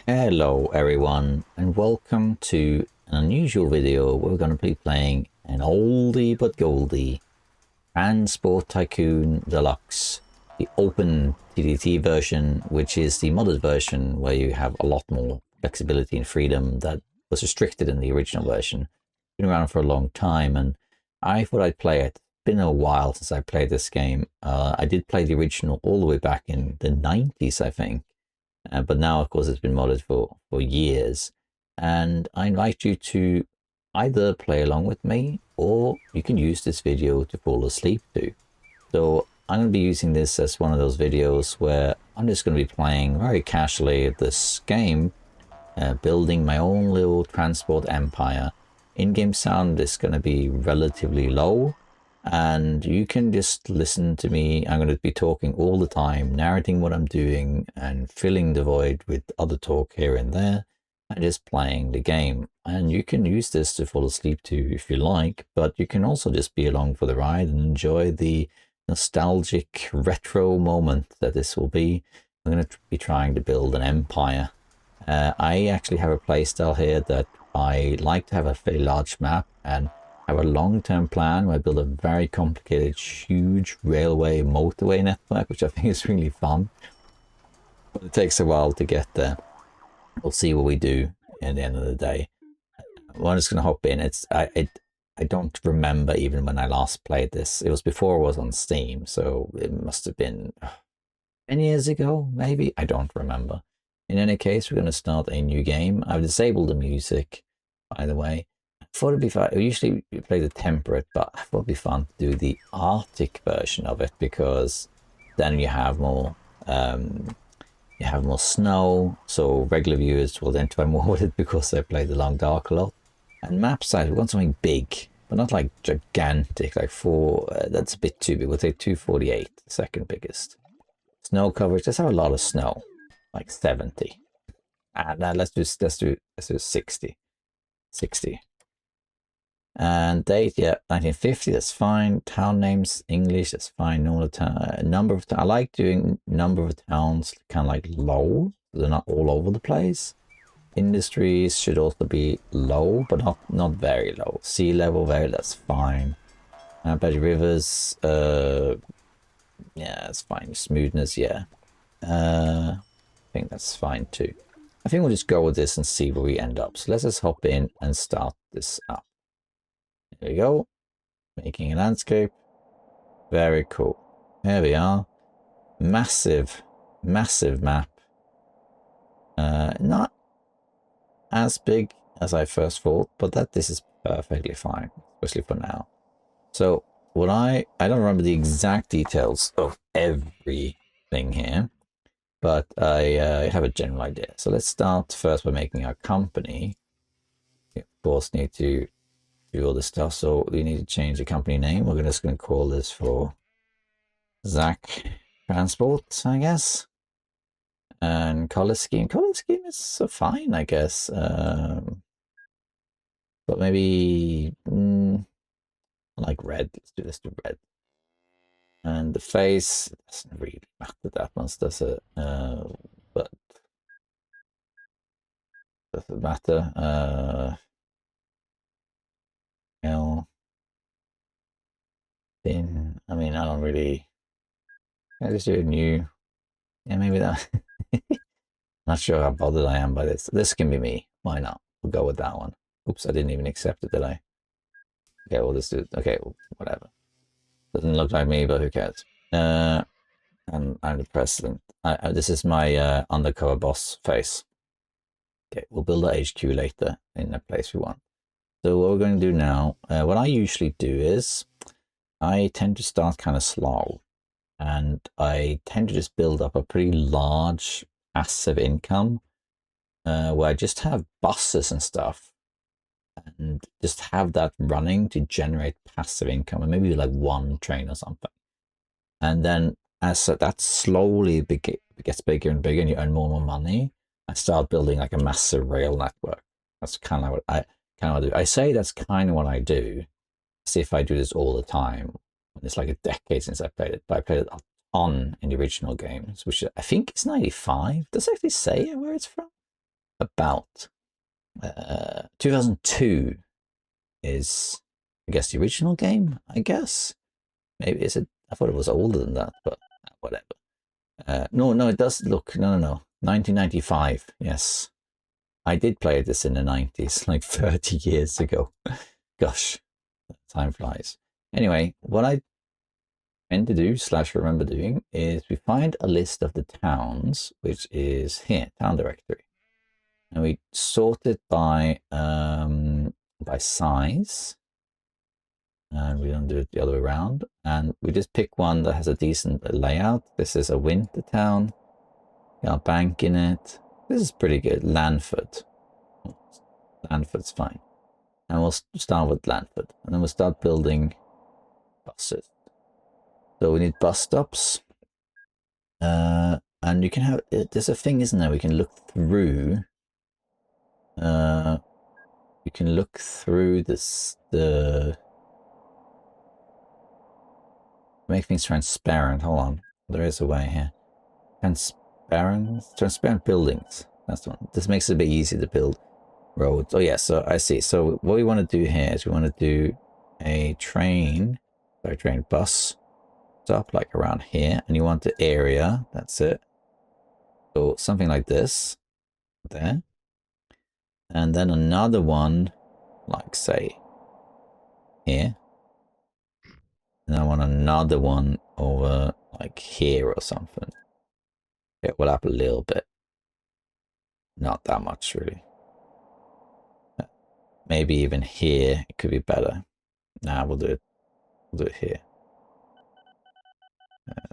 Hello everyone and welcome to an unusual video. We're going to be playing an oldie but goldie Transport Tycoon Deluxe, the OpenTTD version, which is the modded version where you have a lot more flexibility and freedom that was restricted in the original version. Been around for a long time and I thought I'd play it. It's been a while since I played this game. I did play the original all the way back in the 90s, I think. But now, of course, it's been modded for years. And I invite you to either play along with me or you can use this video to fall asleep to. So I'm going to be using this as one of those videos where I'm just going to be playing very casually this game, building my own little transport empire. In-game sound is going to be relatively low. And you can just listen to me. I'm going to be talking all the time, narrating what I'm doing and filling the void with other talk here and there and just playing the game. And you can use this to fall asleep to if you like, but you can also just be along for the ride and enjoy the nostalgic retro moment that this will be. I'm going to be trying to build an empire. I actually have a playstyle here that I like to have a fairly large map and have a long-term plan where I build a very complicated, huge railway motorway network, which I think is really fun. But it takes a while to get there. We'll see what we do at the end of the day. I'm just going to hop in. I don't remember even when I last played this. It was before it was on Steam, so it must have been 10 years ago, maybe? I don't remember. In any case, we're going to start a new game. I've disabled the music, by the way. I thought it'd be fun. Usually we play the temperate, but I thought it'd be fun to do the Arctic version of it because then you have more snow. So regular viewers will identify more with it because they play the Long Dark a lot. And map size, we want something big, but not like gigantic, like that's a bit too big. We'll take 248, the second biggest. Snow coverage. Let's have a lot of snow, like 70. And let's do 60. 60. And date, yeah, 1950, that's fine. Town names, English, that's fine. Normal town, number of I like doing number of towns kind of like low. They're not all over the place. Industries should also be low, but not very low. Sea level, that's fine. Bad rivers, yeah, that's fine. Smoothness, yeah. I think that's fine too. I think we'll just go with this and see where we end up. So let's just hop in and start this up. There we go. Making a landscape. Very cool. There we are. Massive map. Not as big as I first thought, but this is perfectly fine, especially for now. So what I don't remember the exact details of everything here, but I have a general idea. So let's start first by making our company. We of course need to do all this stuff, so we need to change the company name. We're just going to call this for Zak Transport, I guess. And color scheme is fine, I guess. But maybe I like red. Let's do this to red. And the face doesn't really matter that much, does it? But does it matter? Then I mean, I don't really. I just do a new. Yeah, maybe that. Not sure how bothered I am by this. This can be me. Why not? We'll go with that one. Oops, I didn't even accept it, did I? Okay, we'll just do it. Okay, whatever. Doesn't look like me, but who cares? And I'm the president. This is my undercover boss face. Okay, we'll build a HQ later in the place we want. So what we're going to do now, what I usually do is I tend to start kind of slow. And I tend to just build up a pretty large passive income where I just have buses and stuff and just have that running to generate passive income and maybe like one train or something. And then as that slowly gets bigger and bigger and you earn more and more money, I start building like a massive rail network. That's kind of what I do. I say that's kind of what I do. See if I do this all the time. It's like a decade since I played it, but I played it a ton in the original games, which I think is 95. Does it actually say where it's from? about. 2002 is, I guess, the original game, I guess. Maybe is it? I thought it was older than that, but whatever. No, it does look, no. 1995, yes. I did play this in the 90s, like 30 years ago. Gosh, time flies. Anyway, what I tend to do / remember doing is we find a list of the towns, which is here, town directory. And we sort it by size. And we don't do it the other way around. And we just pick one that has a decent layout. This is a winter town. Got a bank in it. This is pretty good. Lanford. Lanford's fine. And we'll start with Lanford. And then we'll start building buses. So we need bus stops. And you can have, there's a thing, isn't there? We can look through. You can look through this, make things transparent. Hold on. There is a way here. Transparent buildings. That's the one. This makes it a bit easier to build roads. Oh yeah, so I see. So what we want to do here is we want to do a train bus stop like around here, and you want the area, that's it. So something like this there. And then another one like say here. And I want another one over like here or something. It will up a little bit. Not that much really. Maybe even here it could be better. Nah, we'll do it here.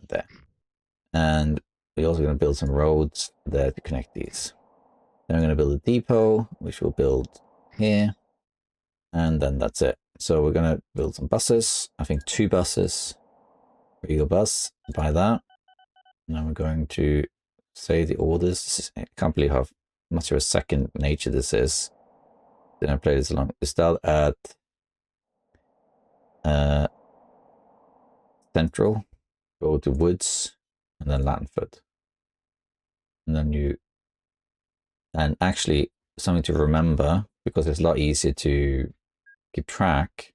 There. And we're also going to build some roads there to connect these. Then we're going to build a depot, which we'll build here. And then that's it. So we're going to build some buses. I think 2 buses. Regal bus, buy that. Now we're going to say the orders. I can't believe how much of a second nature this is. Didn't play this long. We start at Central, go to Woods, and then Lanford. And then and actually something to remember, because it's a lot easier to keep track,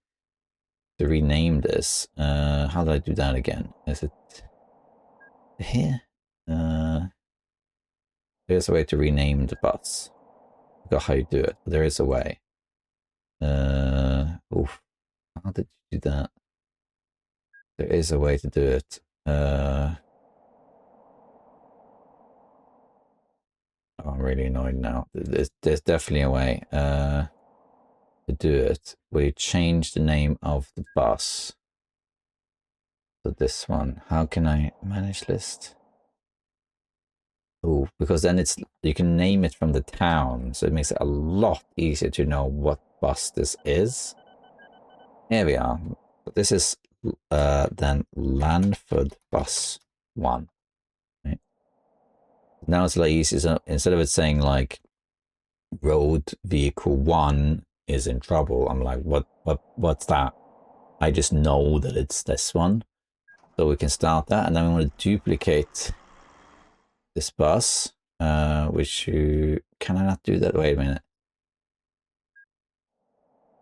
to rename this. How do I do that again? Is it here? There's a way to rename the bus. I forgot how you do it, but there is a way. Oof. How did you do that? There is a way to do it. Oh, I'm really annoyed now. There's definitely a way to do it where you change the name of the bus. So this one, how can I manage list? Oh, because then you can name it from the town, so it makes it a lot easier to know what bus this is. Here we are. This is then Lanford bus 1. Right? Now it's a lot easier. So instead of it saying like road vehicle 1 is in trouble, I'm like, what's that? I just know that it's this one. So we can start that, and then we want to duplicate this bus, which can I not do that? Wait a minute.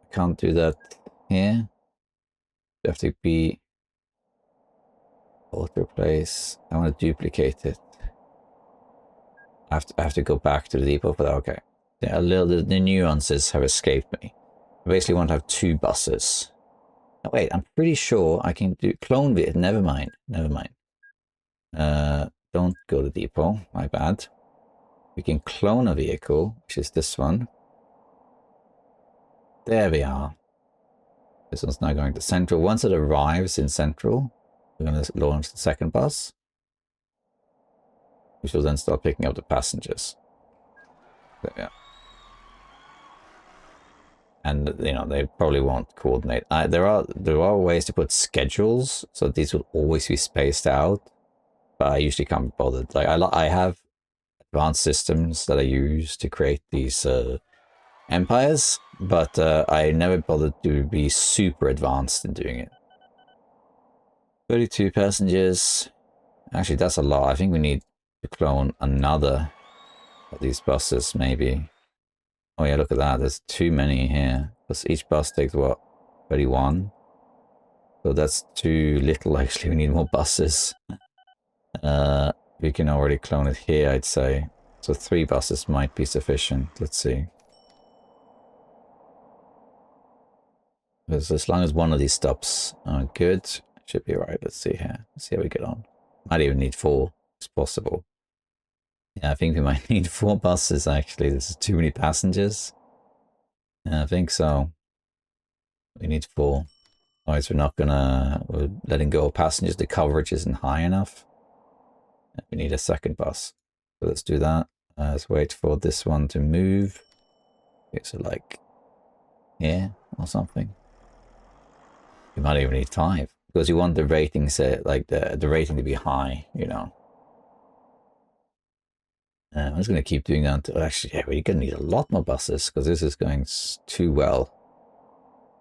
I can't do that here. You have to be auto place. I want to duplicate it. I have to go back to the depot for that. Okay. The nuances have escaped me. I basically want to have 2 buses. Oh, wait, I'm pretty sure I can do clone it. Never mind. Don't go to depot. My bad. We can clone a vehicle, which is this one. There we are. This one's now going to Central. Once it arrives in Central, we're going to launch the second bus, which will then start picking up the passengers. There we are. And they probably won't coordinate. There are ways to put schedules, so these will always be spaced out. But I usually can't be bothered. Like I have advanced systems that I use to create these empires, but I never bothered to be super advanced in doing it. 32 passengers. Actually, that's a lot. I think we need to clone another these buses, maybe. Oh yeah, look at that. There's too many here. Because each bus takes, what, 31? So that's too little, actually. We need more buses. We can already clone it here, I'd say. So 3 buses might be sufficient. Let's see. Because as long as one of these stops are good, should be right. Let's see here. Let's see how we get on. Might even need 4. It's possible. Yeah, I think we might need 4 buses, actually. This is too many passengers. Yeah, I think so. We need 4. Otherwise, we're letting go of passengers. The coverage isn't high enough. We need a second bus. So let's do that. Let's wait for this one to move. Okay, so like here or something. You might even need 5 because you want the rating set, like the rating to be high, you know. I'm just going to keep doing that. Actually, yeah, we're going to need a lot more buses because this is going too well.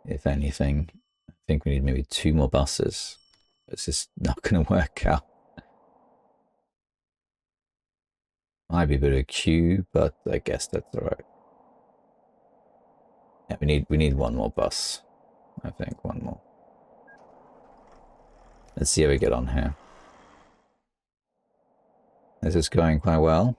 If anything, I think we need maybe 2 more buses. It's just not going to work out. Might be a bit of a queue, but I guess that's all right. Yeah, we need 1 more bus. I think 1 more. Let's see how we get on here. This is going quite well.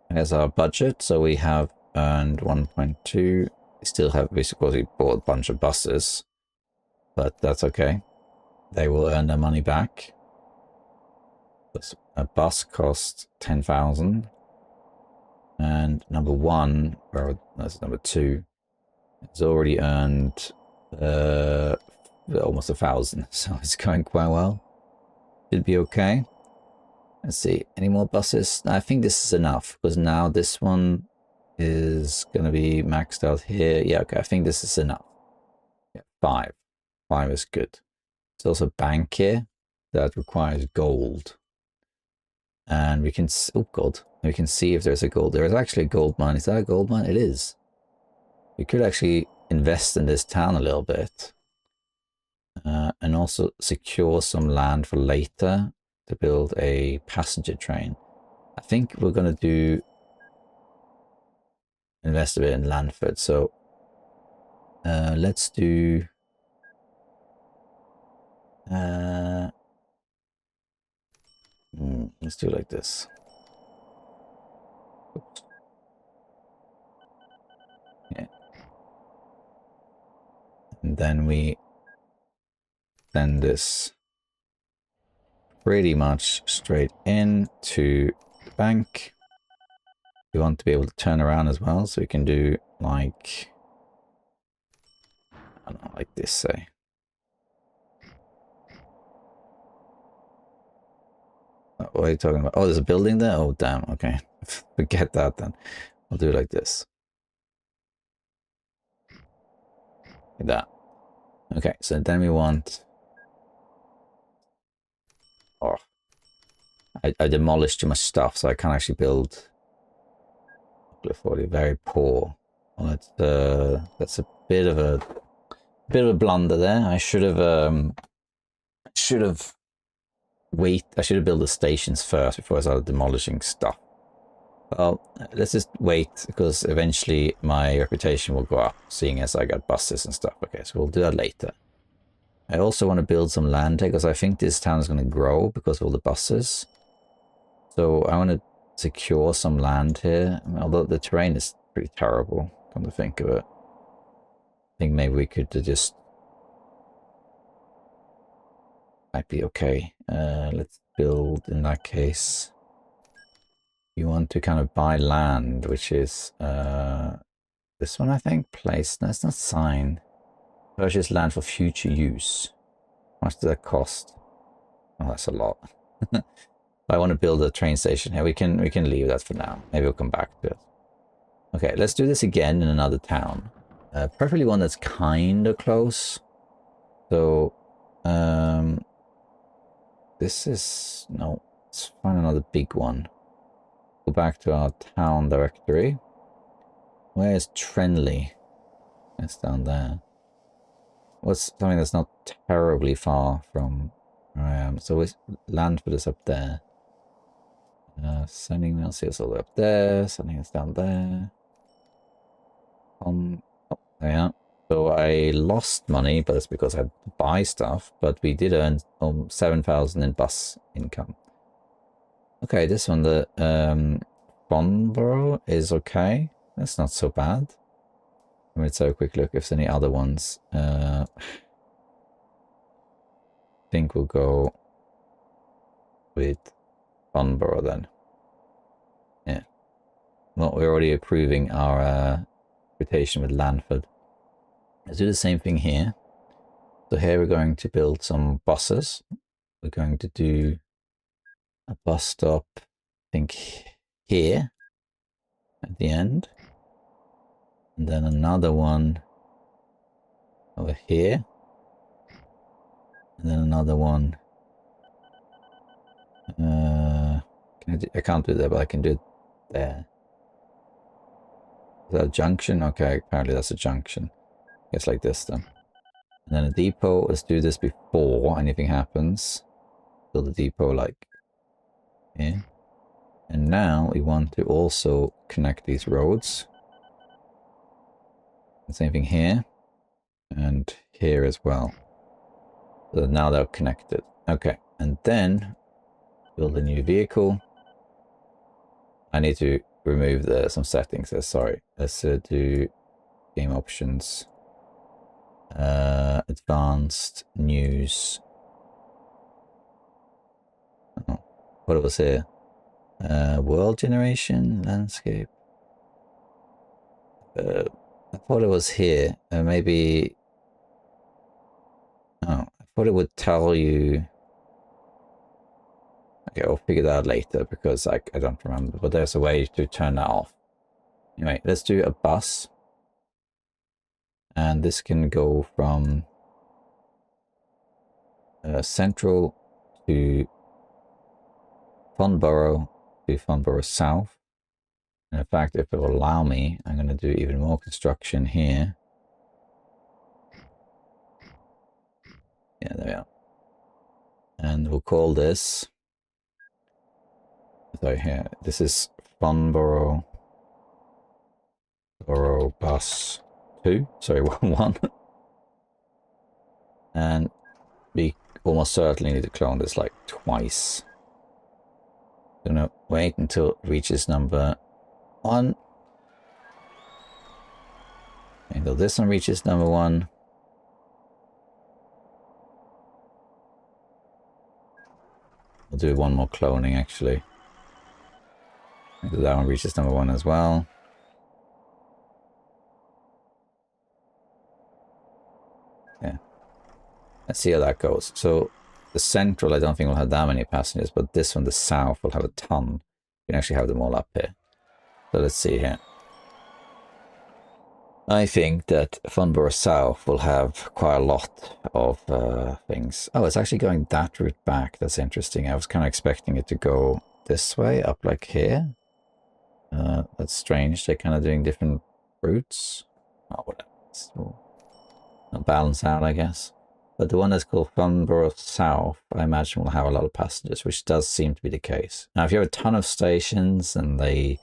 Here's our budget. So we have earned 1.2. We still have, basically bought a bunch of buses, but that's okay. They will earn their money back. A bus costs 10,000. And number 1, or that's number 2, has already earned almost 1,000. So it's going quite well. Should be okay. Let's see, any more buses? I think this is enough because now this one is going to be maxed out here. Yeah, okay, I think this is enough. Yeah, 5. 5 is good. There's also a bank here that requires gold. And we can, oh god, we can see if there's a gold. There is actually a gold mine. Is that a gold mine? It is. We could actually invest in this town a little bit. And also secure some land for later to build a passenger train. I think we're going to invest a bit in Landford. So let's do let's do it like this. Oops. Yeah. And then we send this pretty much straight in to the bank. We want to be able to turn around as well, so we can do like, I don't know, like this, say. What are you talking about? Oh, there's a building there? Oh, damn. Okay. Forget that then. I'll do it like this. Like that. Okay, so then we want... Oh. I demolished too much stuff, so I can't actually build... 40. Very poor. Well, that's a bit of a blunder there. I should have built the stations first before I started demolishing stuff. Well, let's just wait because eventually my reputation will go up, seeing as I got buses and stuff. Okay, so we'll do that later. I also want to build some land here because I think this town is going to grow because of all the buses. So I want to secure some land here, although the terrain is pretty terrible, come to think of it. I think maybe we could just... Might be okay. Let's build in that case. You want to kind of buy land, which is this one, I think. Place. No, it's not signed. Purchase land for future use. How much does that cost? Oh, that's a lot. I want to build a train station here. We can leave that for now. Maybe we'll come back to it. Okay, let's do this again in another town. Preferably one that's kind of close. So, this is... No, let's find another big one. Go back to our town directory. Where's Trenley? It's down there. What's something that's not terribly far from where I am? So Landford is up there. Sending mail seals all the way up there, sending us down there. Oh, yeah. So I lost money, but it's because I had to buy stuff, but we did earn 7,000 in bus income. Okay, this one, the Bondborough is okay. That's not so bad. Let's have a quick look if there's any other ones. I think we'll go with Bondborough then. Yeah. Well, we're already approving our reputation with Lanford. Let's do the same thing here. So here we're going to build some buses. We're going to do a bus stop, I think, here at the end. And then another one over here. And then another one. I can't do that, but I can do it there. Is that a junction? Okay, apparently that's a junction. I guess like this then. And then a depot. Let's do this before anything happens. Build a depot like here. And now we want to also connect these roads. The same thing here. And here as well. So now they're connected. Okay, and then build a new vehicle. I need to remove some settings there, sorry. Let's do game options. Advanced news. Oh, what was here? World generation, landscape. I thought it was here. Maybe. Oh, I thought it would tell you. Okay, I'll figure that out later because I don't remember. But there's a way to turn that off. Anyway, let's do a bus. And this can go from Central to Farnborough to Farnborough South. And in fact, if it will allow me, I'm going to do even more construction here. Yeah, there we are. And we'll call this. So here, this is Farnborough Bus 2. Sorry, 1. And we almost certainly need to clone this like twice. Gonna wait until it reaches number 1. Until this one reaches number 1. We'll do one more cloning actually. Until that one reaches number 1 as well. Yeah. Let's see how that goes. So the central I don't think will have that many passengers, but this one, the south, will have a ton. You can actually have them all up here. So let's see here. I think that Farnborough South will have quite a lot of things. Oh, it's actually going that route back. That's interesting. I was kind of expecting it to go this way, up like here. That's strange. They're kind of doing different routes. Oh, whatever. It'll balance out, I guess. But the one that's called Farnborough South, I imagine will have a lot of passengers, which does seem to be the case. Now, if you have a ton of stations and they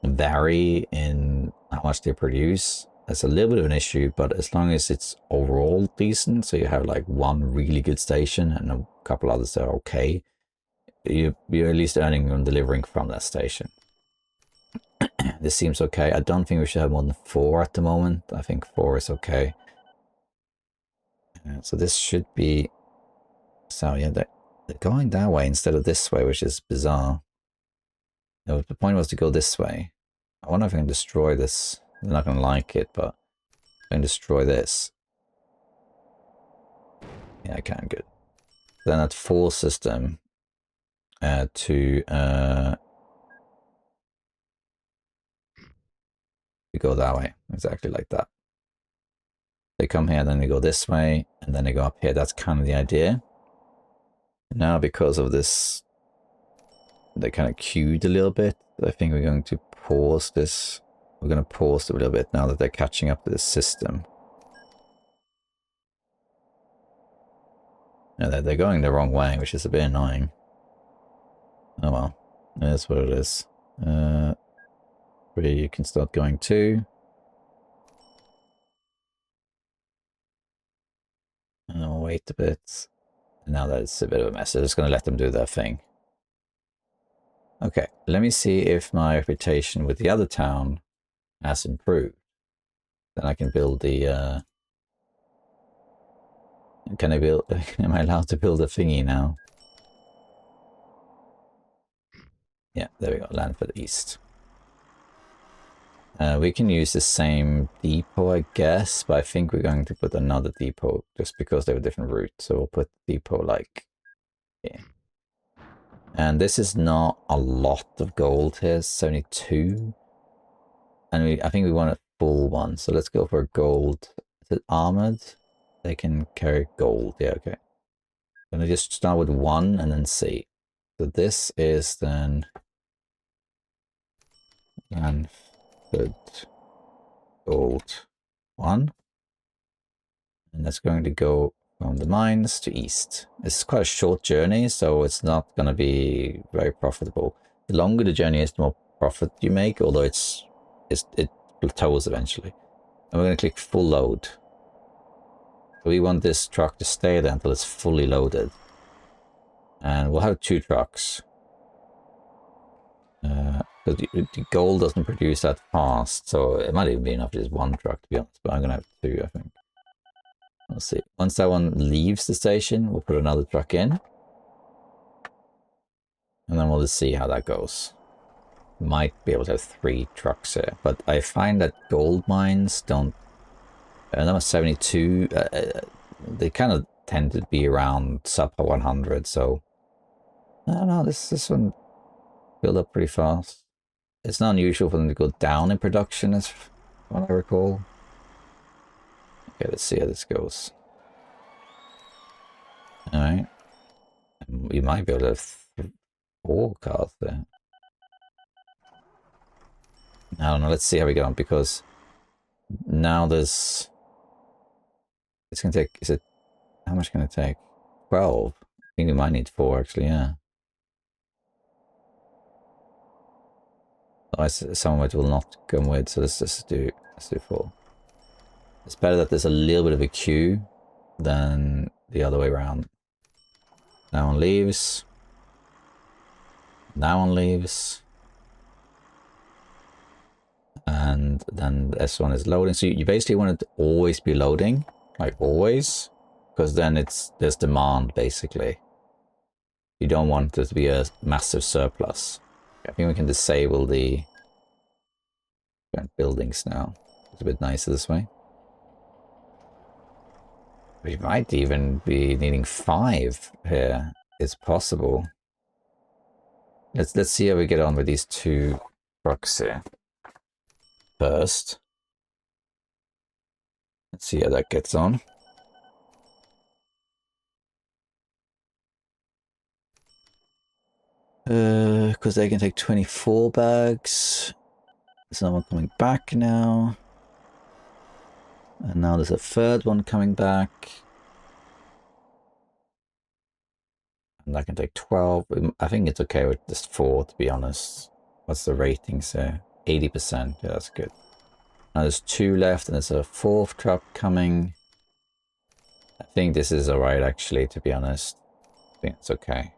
vary in how much they produce, that's a little bit of an issue, but as long as it's overall decent, so you have like one really good station and a couple others that are okay, you're at least earning and delivering from that station. This seems okay. I don't think we should have more than 4 at the moment. I think 4 is okay. So this should be... So yeah, they're going that way instead of this way, which is bizarre. You know, the point was to go this way. I wonder if I can destroy this. They're not going to like it, but I can destroy this. Yeah, I can. Good. Then that forces them to go that way, exactly like that. They come here, then they go this way, and then they go up here. That's kind of the idea. Now, because of this, they kind of queued a little bit. I think we're going to pause this. We're going to pause a little bit now that they're catching up to the system. Now they're going the wrong way, which is a bit annoying. Oh well. That's what it is. Where you can start going to. And I'll wait a bit. Now that it's a bit of a mess, I'm just going to let them do their thing. Okay, let me see if my reputation with the other town has improved. Then I can build the... Can I build... Am I allowed to build a thingy now? Yeah, there we go. Land for the east. We can use the same depot, I guess, but I think we're going to put another depot just because they have a different route. So we'll put depot like here. And this is not a lot of gold here, 72. And I think we want a full one, so let's go for a gold. Is it armored? They can carry gold. Yeah, okay. I'm gonna just start with 1 and then see. So this is then Lanford gold 1. And that's going to go from the mines to east. It's quite a short journey, so it's not going to be very profitable. The longer the journey is, the more profit you make, although it plateaus eventually. And we're going to click full load. So we want this truck to stay there until it's fully loaded. And we'll have 2 trucks. Because the gold doesn't produce that fast, so it might even be enough for just 1 truck, to be honest, but I'm going to have 2, I think. Let's see. Once that one leaves the station, we'll put another truck in. And then we'll just see how that goes. Might be able to have 3 trucks here, but I find that gold mines don't... number 72, they kind of tend to be around sub 100, so... I don't know, this one built up pretty fast. It's not unusual for them to go down in production, as what I recall. Okay, let's see how this goes. Alright. We might be able to have 4 cars there. I don't know, let's see how we get on, because now there's... It's going to take... Is it... How much can it take? 12? I think we might need 4, actually, yeah. Otherwise, some of it will not come with, so let's do 4. It's better that there's a little bit of a queue than the other way around. That one leaves. That one leaves. And then this one is loading. So you basically want it to always be loading, like always, because then there's demand, basically. You don't want there to be a massive surplus. I think we can disable the buildings now. It's a bit nicer this way. We might even be needing 5 here. It's possible. Let's see how we get on with these 2 trucks here. First. Let's see how that gets on. Because they can take 24 bags. There's no one coming back now. And now there's a 3rd one coming back. And that can take 12. I think it's okay with just 4, to be honest. What's the rating say? 80%. Yeah, that's good. Now there's 2 left, and there's a 4th truck coming. I think this is alright, actually, to be honest. I think it's okay.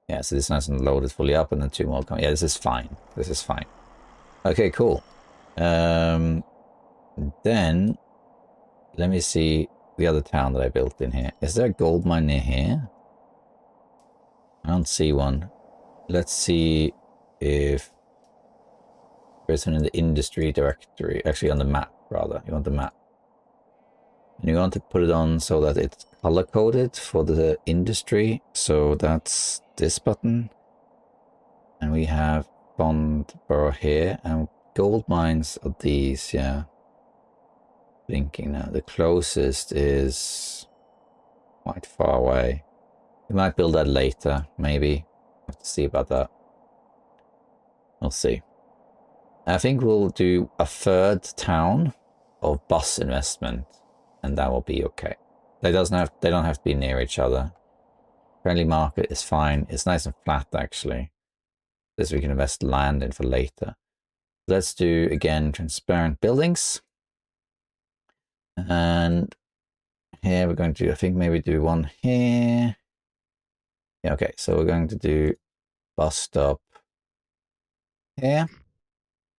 Yeah, so this one hasn't loaded fully up, and then 2 more coming. Yeah, this is fine. This is fine. Okay, cool. Then, let me see the other town that I built in here. Is there a gold mine near here? I don't see one. Let's see if there's one in the industry directory. Actually, on the map, rather. You want the map. And you want to put it on so that it's color-coded for the industry. So that's this button. And we have Bondborough here. And gold mines are these, yeah. Thinking now. The closest is quite far away. We might build that later, maybe. Have to see about that. We'll see. I think we'll do a 3rd town of bus investment, and that will be okay. They don't have to be near each other. Friendly market is fine. It's nice and flat, actually. This we can invest land in for later. Let's do, again, transparent buildings. And here we're going to, I think, maybe do one here. Yeah, okay, so we're going to do bus stop here.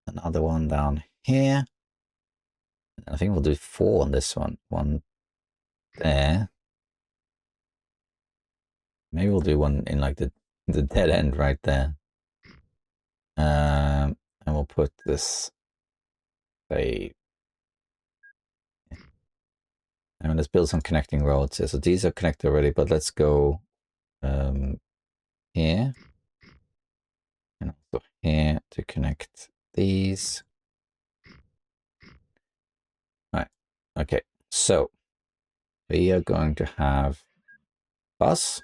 Another one down here. I think we'll do 4 on this one. One there. Maybe we'll do one in like the dead end right there. And we'll put this, say, I mean, let's build some connecting roads here. So these are connected already, but let's go here. And also here to connect these. Right. Okay. So we are going to have bus.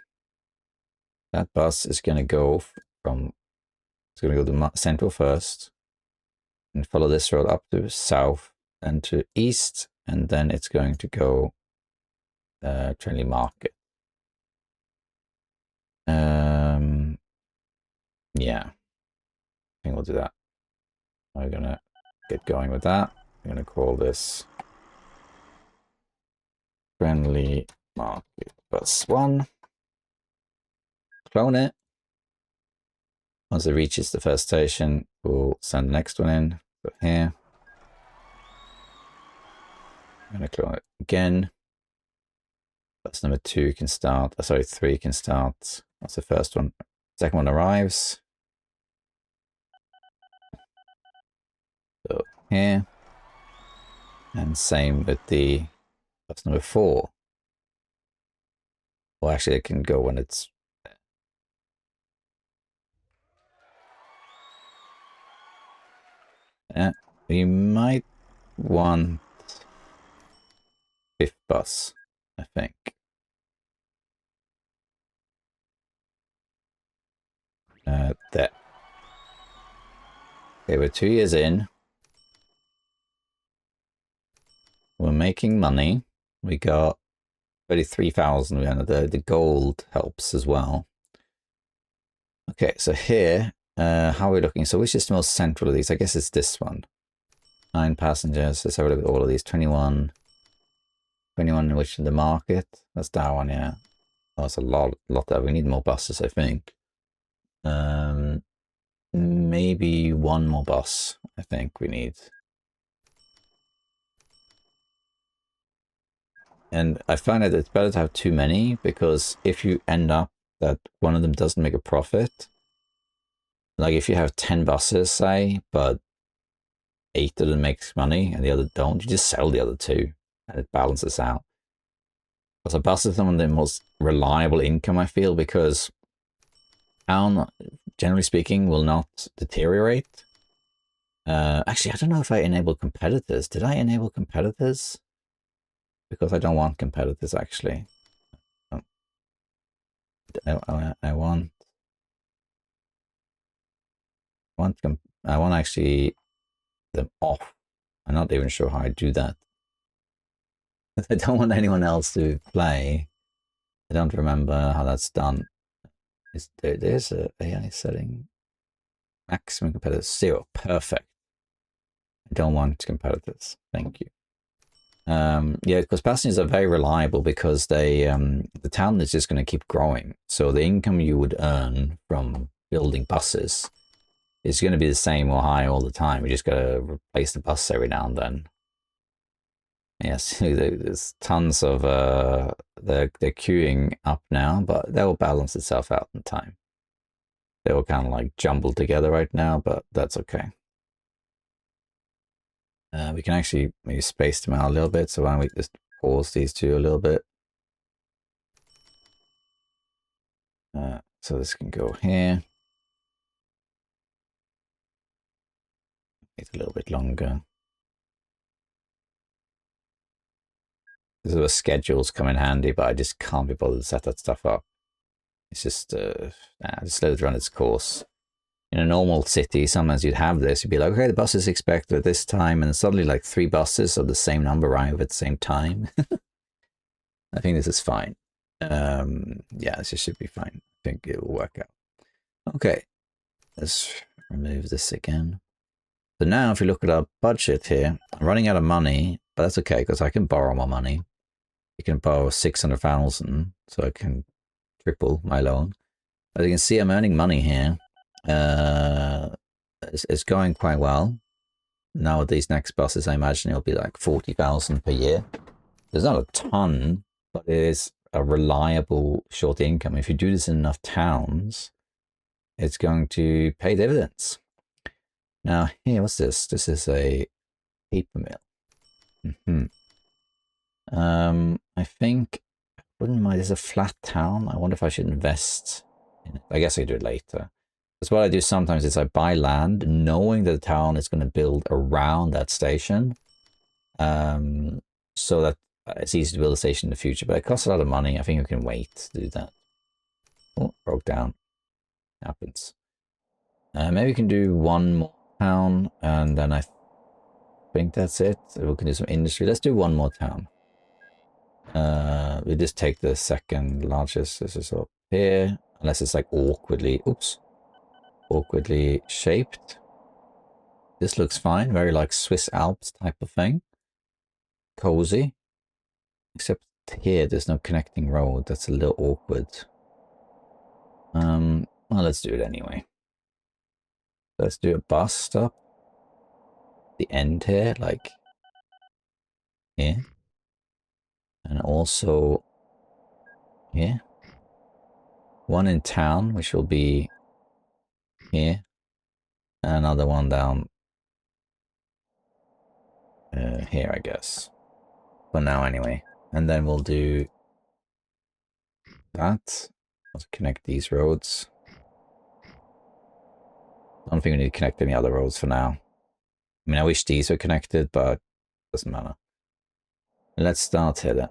That bus is going to go from, it's going to go to central first and follow this road up to south and to east. And then it's going to go Trenley Market. Yeah, I think we'll do that. We're going to get going with that. I'm going to call this Friendly Market Bus 1. Clone it. Once it reaches the first station, we'll send the next one in. Put here. I'm going to clone it again. Bus number 2 can start. Sorry, 3 can start. That's the first one. Second one arrives. So here. And same with the bus number 4. Well, actually, it can go when it's there. Yeah, we might want 5th bus, I think. There. Okay, we're 2 years in. We're making money. We got 33,000. The gold helps as well. Okay, so here, how are we looking? So which is the most central of these? I guess it's this one. 9 passengers. Let's have a look at all of these. 21. 21 in which the market. That's that one, yeah. Oh, that's a lot there. We need more buses, I think. Maybe 1 more bus, I think we need. And I find that it's better to have too many, because if you end up that one of them doesn't make a profit, like if you have 10 buses, say, but 8 of them makes money and the other don't, you just sell the other 2 and it balances out. So buses are some of the most reliable income, I feel, because town, generally speaking, will not deteriorate. Actually, I don't know if I enabled competitors. Did I enable competitors? Because I don't want competitors, actually. I want actually them off. I'm not even sure how I do that. I don't want anyone else to play. I don't remember how that's done. There's a AI setting. Maximum competitors 0. Perfect. I don't want competitors. Thank you. Yeah, because passengers are very reliable, because they the town is just going to keep growing. So the income you would earn from building buses is going to be the same or high all the time. You just got to replace the bus every now and then. Yes, there's tons of they're queuing up now, but that will balance itself out in time. They all kind of like jumbled together right now, but that's okay. We can actually maybe space them out a little bit, so why don't we just pause these 2 a little bit. So this can go here. It's a little bit longer. This is where schedules come in handy, but I just can't be bothered to set that stuff up. It's just, just let it run its course. In a normal city, sometimes you'd have this. You'd be like, okay, the bus is expected at this time, and suddenly like 3 buses of the same number arrive at the same time. I think this is fine. Yeah, this should be fine. I think it will work out. Okay, let's remove this again. So now if you look at our budget here, I'm running out of money, but that's okay because I can borrow more money. You can borrow 600,000, so I can triple my loan. As you can see, I'm earning money here. It's going quite well. Now with these next buses, I imagine it'll be like 40,000 per year. There's not a ton, but it is a reliable short income. If you do this in enough towns, it's going to pay dividends. Now, here, what's this? This is a paper mill. I think I wouldn't mind. It's a flat town. I wonder if I should invest in it. I guess I do it later. Because what I do sometimes is I buy land knowing that the town is going to build around that station. So that it's easy to build a station in the future. But it costs a lot of money. I think you can wait to do that. Oh, broke down. Happens. Maybe we can do one more town, and then I think that's it. We can do some industry. Let's do one more town. We just take the second largest. This is up here, unless it's like awkwardly shaped. This looks fine, very like Swiss Alps type of thing. Cozy. Except here there's no connecting road. That's a little awkward. Well, let's do it anyway. Let's do a bus stop. The end here, like here. And also here. One in town, which will be here. And another one down here, I guess. For now, anyway. And then we'll do that. Let's connect these roads. I don't think we need to connect any other roads for now. I mean, I wish these were connected, but it doesn't matter. Let's start here then.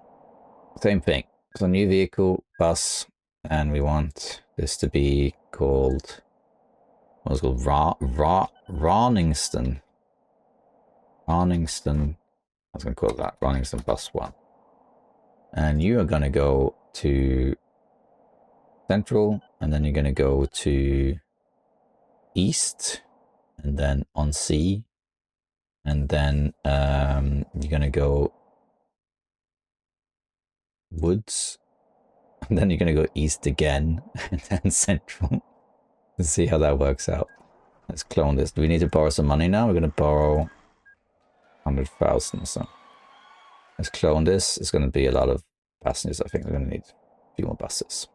Same thing. So new vehicle, bus, and we want this to be called, what's it called? Rawningston. Rawningston. I was going to call it that. Rawningston bus 1. And you are going to go to central, and then you're going to go to east, and then on sea, and then you're going to go woods, and then you're going to go east again, and then central. Let's see how that works out. Let's clone this. Do we need to borrow some money now? We're going to borrow 100,000. So let's clone this. It's going to be a lot of passengers. I think we're going to need a few more buses.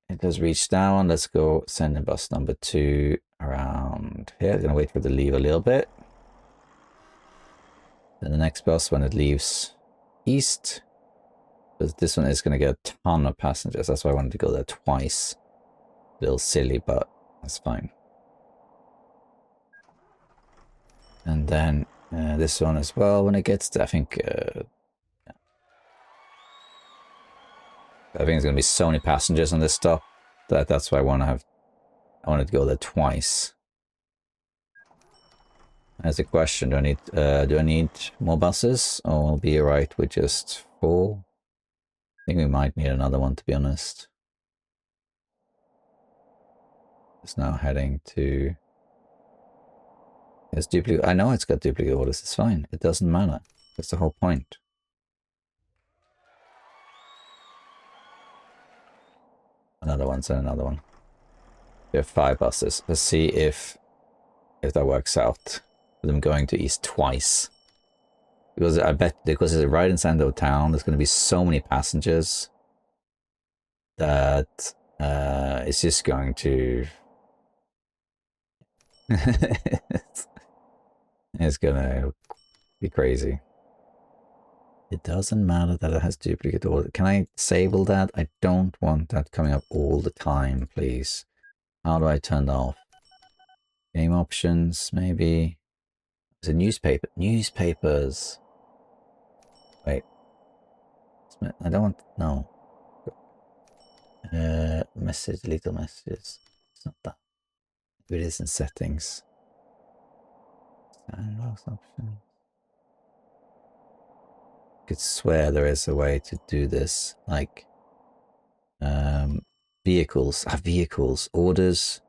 It has reached down. Let's go send in bus number 2 around here. I'm going to wait for it to leave a little bit. Then the next bus, when it leaves east, but this one is going to get a ton of passengers. That's why I wanted to go there twice. A little silly, but that's fine. And then this one as well, when it gets to, I think there's going to be so many passengers on this stop that's why I wanted to go there twice. That's a question. Do I need more buses, or will be alright with just 4? I think we might need another one, to be honest. It's now heading to. It's duplicate. I know it's got duplicate orders. It's fine. It doesn't matter. That's the whole point. Another one, and another one. We have 5 buses. Let's see if that works out. With them going to east twice. Because I bet, because it's right in center of town, there's going to be so many passengers that it's just going to. It's gonna be crazy. It doesn't matter that it has duplicate order. Can I disable that? I don't want that coming up all the time, please. How do I turn that off? Game options, maybe. It's a newspaper. Newspapers. Wait. I don't want. No. Message, little messages. It's not that. It is in settings. Sandbox options. could swear there is a way to do this, like vehicles. Vehicles. Orders.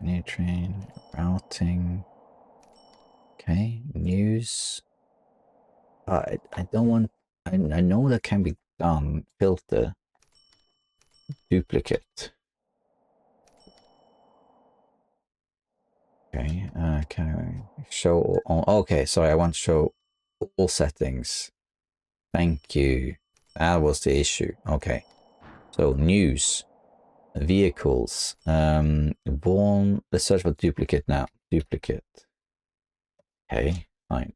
New train. Routing. Okay. News. I don't want... I know that can be done. Filter. Duplicate. Okay, can I show all? Okay, sorry, I want to show all settings. Thank you. That was the issue. Okay. So news. Vehicles. Born. Let's search for duplicate now. Duplicate. Okay, fine.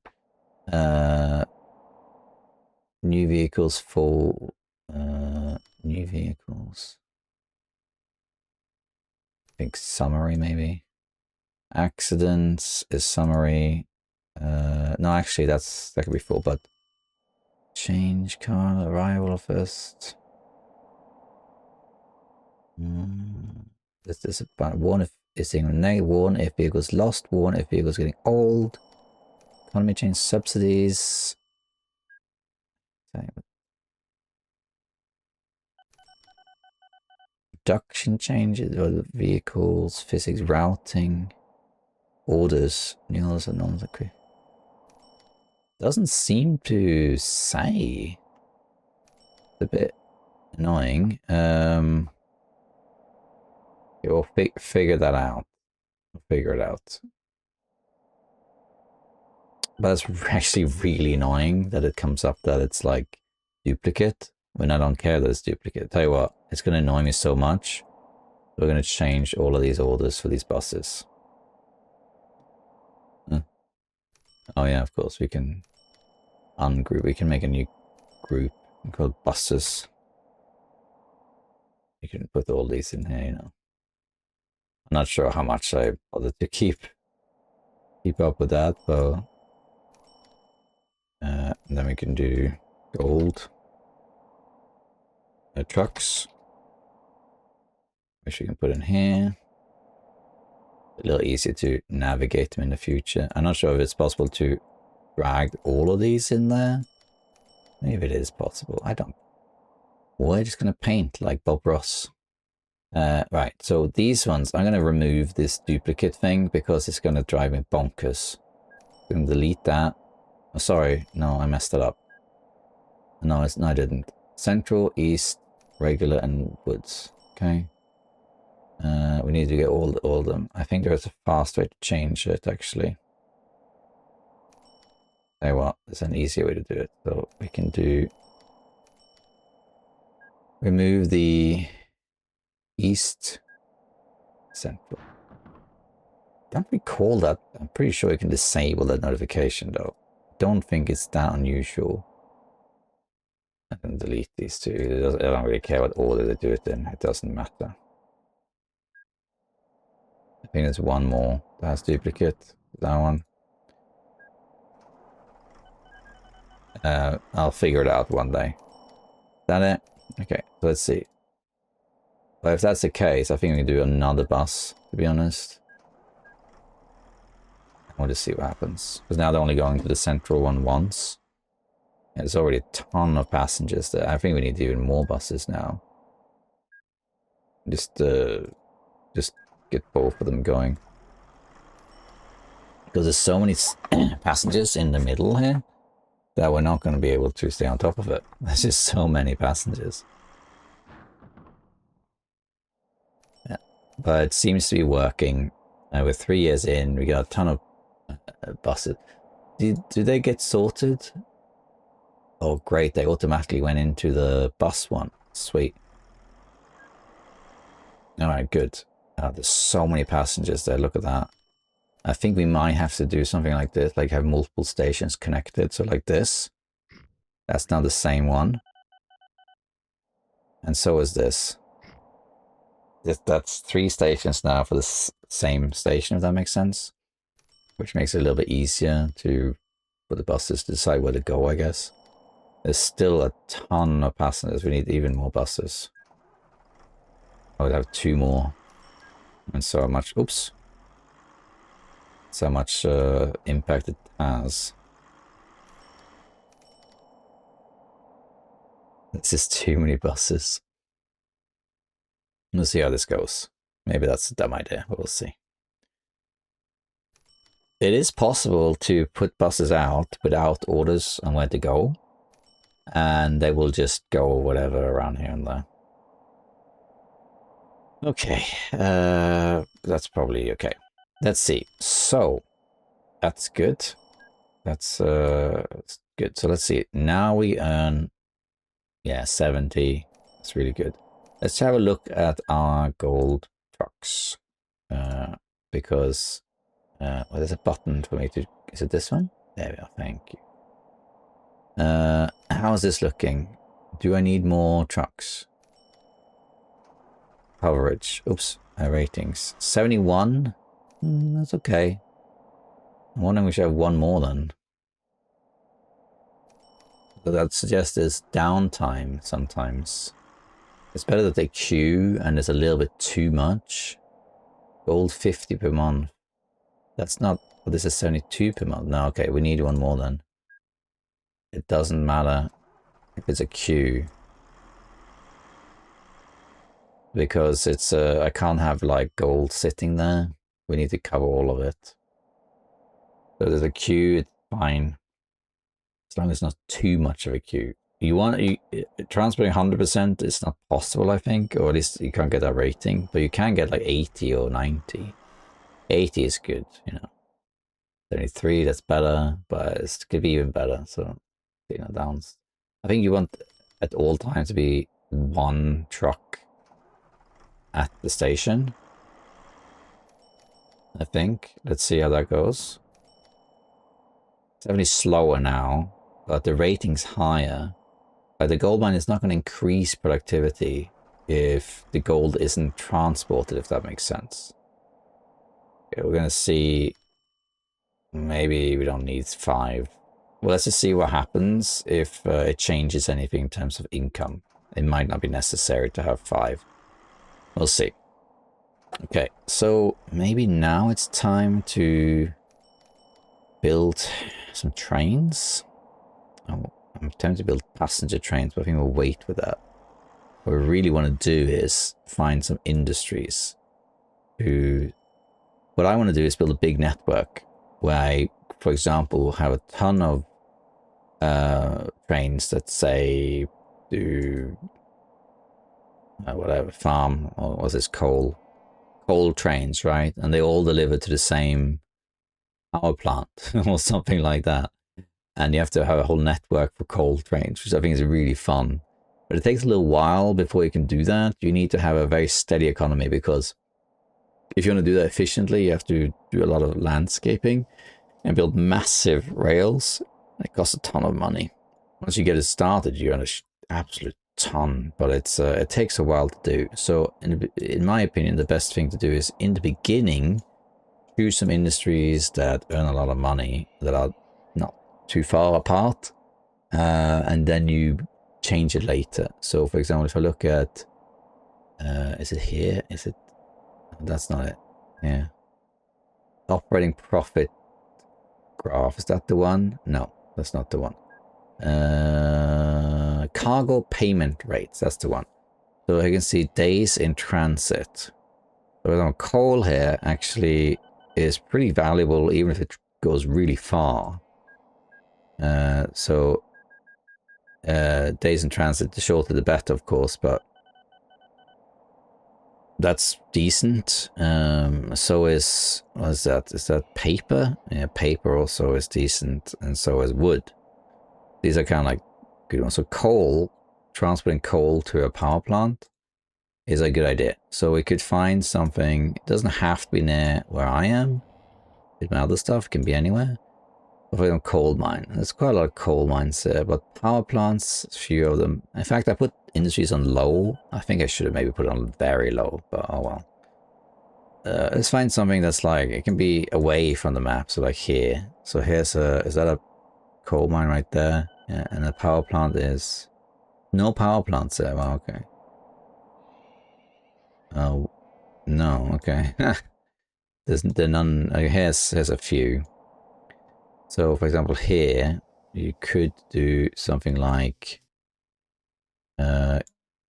New vehicles for new vehicles. I think summary maybe. Accidents is summary. No, actually that could be full, but change car arrival first. This is about one if it's in negative, one if vehicles lost, one if vehicles getting old. Economy change subsidies. Production changes or the vehicles, physics, routing, orders, new orders and non quick. Doesn't seem to say. It's a bit annoying. We'll figure that out. We'll figure it out. But it's actually really annoying that it comes up that it's like duplicate when I don't care that it's duplicate. Tell you what, it's going to annoy me so much. We're going to change all of these orders for these buses. Oh yeah, of course, we can ungroup. We can make a new group called buses. You can put all these in here, you know. I'm not sure how much I bother to keep up with that, but and then we can do gold trucks, which we can put in here. A little easier to navigate them in the future. I'm not sure if it's possible to drag all of these in there. Maybe it is possible. I don't. We're just gonna paint like Bob Ross. Right, so these ones, I'm going to remove this duplicate thing because it's going to drive me bonkers. I'm going to delete that. Oh, sorry, no, I messed it up. No, I didn't. Central, East, Regular, and Woods. Okay. We need to get all of them. I think there's a fast way to change it, actually. Tell you what, there's an easier way to do it. So we can do... remove the... East, Central. Don't recall that. I'm pretty sure you can disable that notification though. Don't think it's that unusual. I can delete these two. I don't really care what order they do it in. It doesn't matter. I think there's one more that has duplicate. That one. I'll figure it out one day. Is that it? Okay, so let's see. But if that's the case, I think we can do another bus, to be honest. We'll just see what happens. Because now they're only going to the central one once. And there's already a ton of passengers there. I think we need even more buses now. Just get both of them going. Because there's so many passengers in the middle here that we're not going to be able to stay on top of it. There's just so many passengers. But it seems to be working. We're 3 years in. We got a ton of buses. Do they get sorted? Oh, great. They automatically went into the bus one. Sweet. All right, good. There's so many passengers there. Look at that. I think we might have to do something like this, like have multiple stations connected. So like this. That's now the same one. And so is this. That's 3 stations now for the same station, if that makes sense. Which makes it a little bit easier for the buses to decide where to go, I guess. There's still a ton of passengers. We need even more buses. I would have 2 more. And so much... Oops. That's how much impact it has. It's just too many buses. We'll see how this goes. Maybe that's a dumb idea, but we'll see. It is possible to put buses out without orders on where to go, and they will just go whatever around here and there. Okay, that's probably okay. Let's see. So that's good. That's good. So let's see. Now we earn, yeah, 70. That's really good. Let's have a look at our gold trucks, because well, there's a button for me to. Is it this one? There we are. Thank you. How is this looking? Do I need more trucks? Coverage. Oops. Ratings. 71. That's okay. I'm wondering we should have one more then. So that suggests there's downtime sometimes. It's better that they queue and it's a little bit too much. Gold 50 per month. That's not... Well, this is 72 per month. No, okay, we need one more then. It doesn't matter if it's a queue. Because it's... I can't have like gold sitting there. We need to cover all of it. So there's a queue, it's fine. As long as it's not too much of a queue. You want transporting 100%, it's not possible, I think, or at least you can't get that rating, but you can get like 80 or 90. 80 is good, you know. 73, that's better, but it could be even better. So, you know, downs. I think you want at all times to be one truck at the station. I think. Let's see how that goes. It's definitely slower now, but the rating's higher. Like the gold mine is not going to increase productivity if the gold isn't transported, if that makes sense. Okay, we're going to see... Maybe we don't need 5. Well, let's just see what happens if it changes anything in terms of income. It might not be necessary to have 5. We'll see. Okay, so maybe now it's time to build some trains. Oh, I'm tempted to build passenger trains, but I think we'll wait with that. What we really want to do is find some industries who... What I want to do is build a big network where I, for example, have a ton of trains that say do whatever, farm, or what's this, coal trains, right? And they all deliver to the same power plant or something like that. And you have to have a whole network for coal trains, which I think is really fun. But it takes a little while before you can do that. You need to have a very steady economy, because if you want to do that efficiently, you have to do a lot of landscaping and build massive rails. It costs a ton of money. Once you get it started, you earn an absolute ton, but it takes a while to do. So in my opinion, the best thing to do is, in the beginning, choose some industries that earn a lot of money, that are not too far apart, and then you change it later. So for example, if I look at is it here? Is it... That's not it. Yeah. Operating profit graph. Is that the one? No, that's not the one. Cargo payment rates. That's the one. So you can see days in transit. So coal here actually is pretty valuable, even if it goes really far. So days in transit, the shorter the better, of course, but that's decent. So is... what is that? Is that paper? Yeah, paper also is decent, and so is wood. These are kind of like good ones. So coal, transporting coal to a power plant is a good idea. So we could find something. It doesn't have to be near where I am. With my other stuff, it can be anywhere. But for coal mine, there's quite a lot of coal mines there, but power plants, a few of them. In fact, I put industries on low. I think I should have maybe put it on very low, but oh well. Let's find something that's like, it can be away from the map, so like here. So here's a... is that a coal mine right there? Yeah, and the power plant is... no power plants there. Well, okay. Oh, no, okay. there's none. Here's a few. So, for example, here you could do something like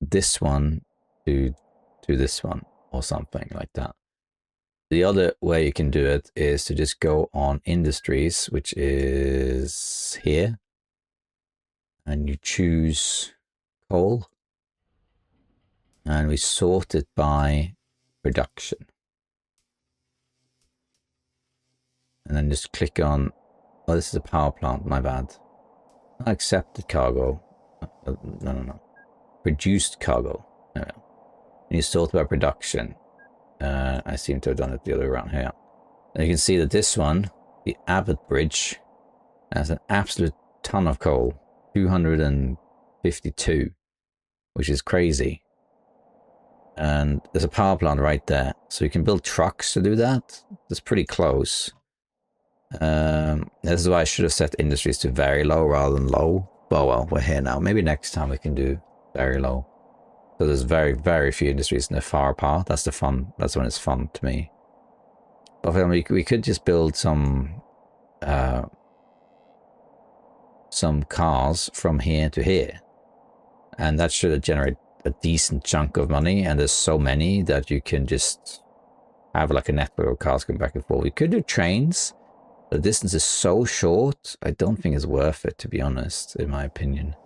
this one to this one, or something like that. The other way you can do it is to just go on industries, which is here, and you choose coal, and we sort it by production. And then just click on, oh, this is a power plant, my bad. Accepted cargo. No. Produced cargo. No. And you sort by production. I seem to have done it the other way around here. And you can see that this one, the Abbott Bridge, has an absolute ton of coal. 252, which is crazy. And there's a power plant right there. So you can build trucks to do that. That's pretty close. This is why I should have set industries to very low rather than low. Well, we're here now. Maybe next time we can do very low. So there's very, very few industries and they're far apart. That's the fun. That's when it's fun to me. But we could just build some cars from here to here. And that should generate a decent chunk of money. And there's so many that you can just have like a network of cars going back and forth. We could do trains. The distance is so short, I don't think it's worth it, to be honest, in my opinion.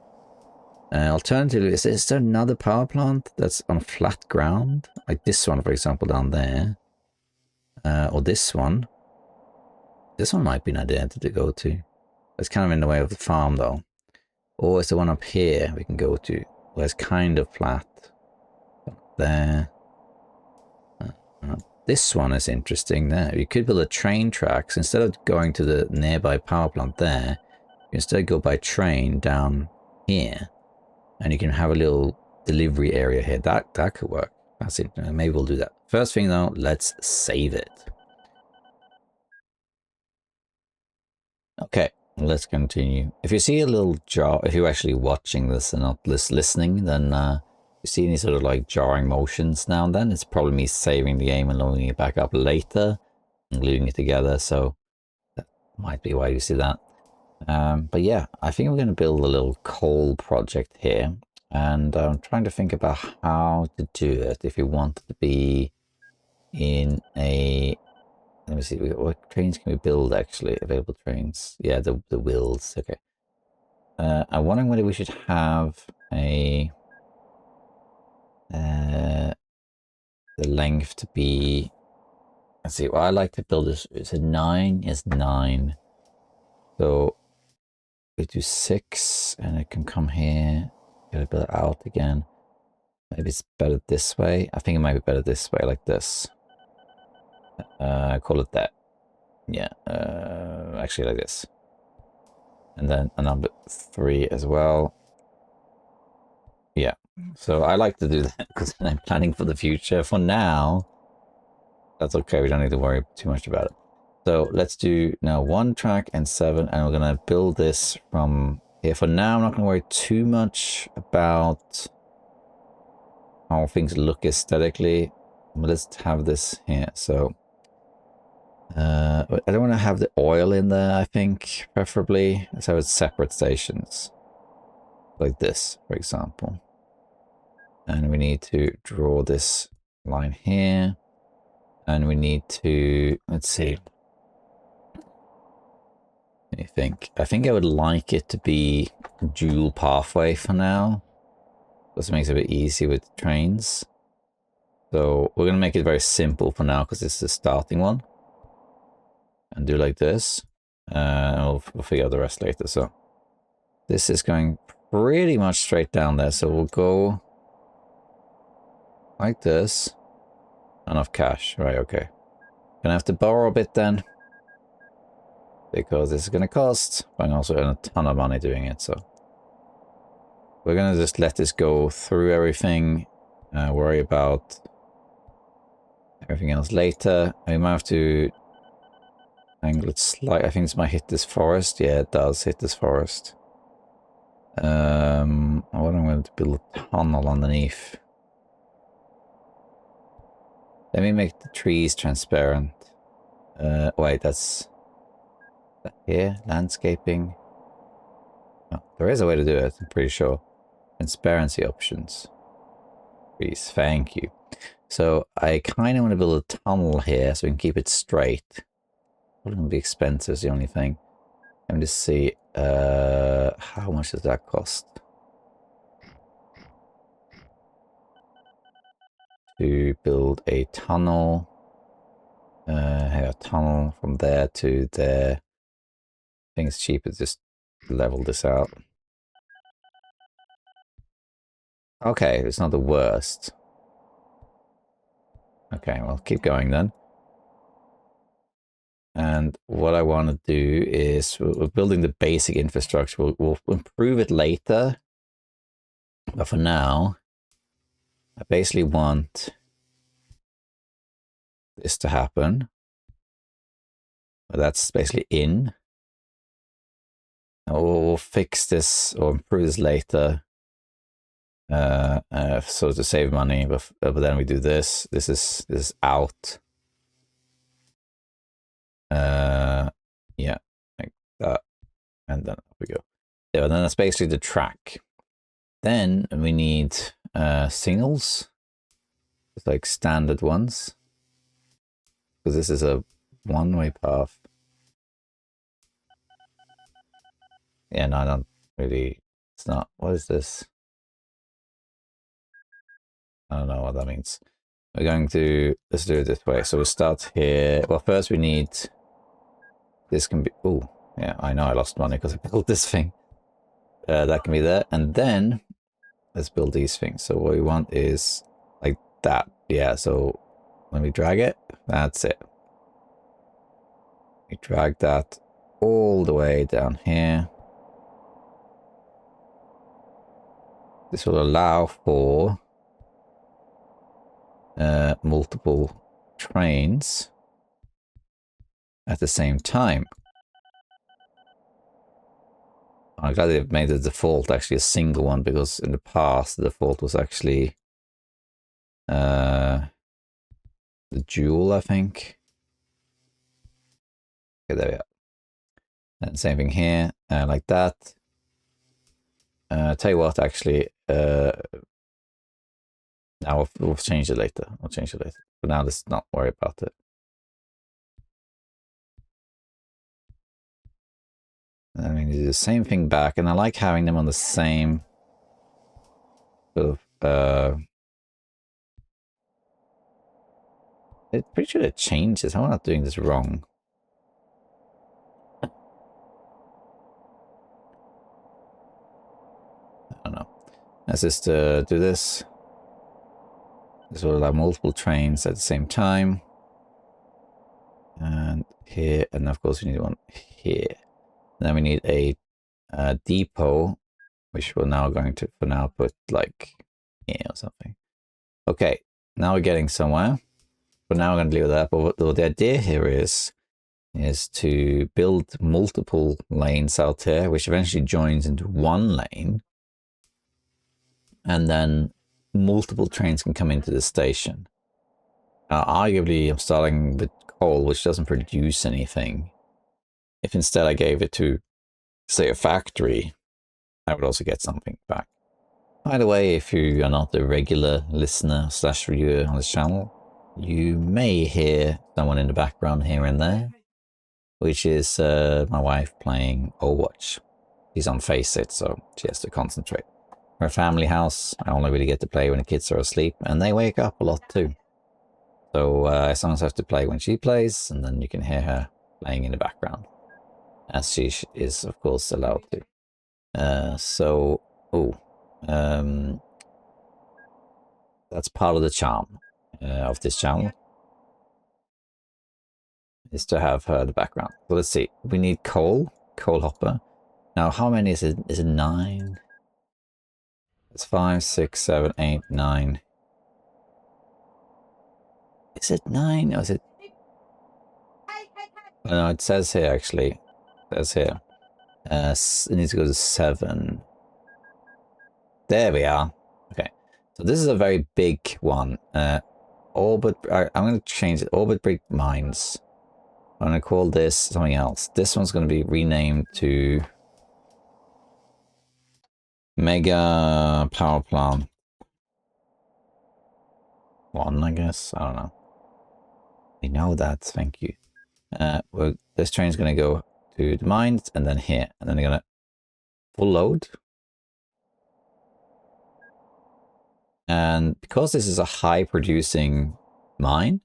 Alternatively, is there another power plant that's on flat ground? Like this one, for example, down there. Or this one. This one might be an idea to go to. It's kind of in the way of the farm, though. Or is the one up here we can go to, where it's kind of flat. There. This one is interesting there. You could build a train tracks. Instead of going to the nearby power plant there, you instead go by train down here. And you can have a little delivery area here. That could work. That's it. Maybe we'll do that. First thing though, let's save it. Okay, let's continue. If you see a little jar, if you're actually watching this and not listening, then you see any sort of like jarring motions now and then, it's probably me saving the game and loading it back up later and gluing it together, so that might be why you see that. But yeah, I think I'm going to build a little coal project here, and I'm trying to think about how to do it. If you want it to be in a, let me see, what trains can we build actually? Available trains, yeah, the wheels. Okay. I'm wondering whether we should have a the length to be, let's see, well, I like to build this, is it 9? Is 9. So we do 6 and it can come here, gotta build it out again. Maybe it's better this way. I think it might be better this way, like this. Call it that. Yeah, actually like this. And then a number 3 as well. Yeah, so I like to do that because I'm planning for the future. For now, that's okay. We don't need to worry too much about it. So let's do now 1 track and 7, and we're going to build this from here. For now, I'm not going to worry too much about how things look aesthetically. But let's have this here. So I don't want to have the oil in there, I think, preferably. Let's have it separate stations. Like this, for example. And we need to draw this line here. And we need to, let's see. What do you think? I think I would like it to be dual pathway for now. This makes it a bit easy with trains. So we're going to make it very simple for now because it's the starting one. And do like this. We'll figure out the rest later. So this is going pretty much straight down there, so we'll go like this. Enough cash, right? Okay, gonna have to borrow a bit then, because this is gonna cost, but I also earn a ton of money doing it. So we're gonna just let this go through everything, worry about everything else later. We might have to angle it slightly. I think this might hit this forest. Yeah, it does hit this forest. What I'm going to build a tunnel underneath. Let me make the trees transparent. Wait, that's here, landscaping. Oh, there is a way to do it, I'm pretty sure. Transparency options. Please, thank you. So I kind of want to build a tunnel here so we can keep it straight. It's going to be expensive is the only thing. Let me just see, how much does that cost? To build a tunnel. A tunnel from there to there. I think it's cheaper to just level this out. Okay, it's not the worst. Okay, well, keep going then. And what I want to do is we're building the basic infrastructure. We'll improve it later. But for now, I basically want this to happen. But that's basically in. And we'll fix this or improve this later. So to save money, but then we do this. This is out. Yeah, like that, and then up we go. Yeah, and then that's basically the track. Then we need signals, just like standard ones, because this is a one-way path. Yeah, no, I don't really. It's not. What is this? I don't know what that means. We're going to, let's do it this way. So we'll start here. Well, first we need, this can be, oh, yeah, I know I lost money because I built this thing. That can be there. And then let's build these things. So what we want is like that. Yeah, so when we drag it, that's it. We drag that all the way down here. This will allow for multiple trains at the same time. I'm glad they've made the default actually a single one, because in the past the default was actually the dual, I think. Okay, there we are. And same thing here, like that. Tell you what, actually, now we'll change it later. We'll change it later. But now let's not worry about it. And then we do the same thing back, and I like having them on the same sort of. I'm pretty sure it changes. I'm not doing this wrong. I don't know. Let's just do this. This will allow multiple trains at the same time. And here, and of course we need one here. And then we need a depot, which we're now going to, for now, put like here or something. Okay, now we're getting somewhere. But now we're going to leave that. But what the idea here is to build multiple lanes out here, which eventually joins into one lane. And then multiple trains can come into the station. Now, arguably, I'm starting with coal, which doesn't produce anything. If instead I gave it to, say, a factory, I would also get something back. By the way, if you are not a regular listener / reviewer on this channel, you may hear someone in the background here and there, which is my wife playing Overwatch. She's on Face-It, so she has to concentrate. We're a family house. I only really get to play when the kids are asleep, and they wake up a lot too. So I sometimes have to play when she plays, and then you can hear her playing in the background, as she is, of course, allowed to. That's part of the charm of this channel, is to have her in the background. So let's see. We need coal hopper. Now, how many is it? Is it 9? It's 5, 6, 7, 8, 9. Is it 9 or is it? Oh, no, it says here actually. It says here. It needs to go to 7. There we are. Okay. So this is a very big one. I'm going to change it. Orbit brick mines. I'm going to call this something else. This one's going to be renamed to Mega Power Plant 1, I guess. I don't know. We know that. Thank you. This train's going to go to the mines and then here. And then they're going to full load. And because this is a high producing mine,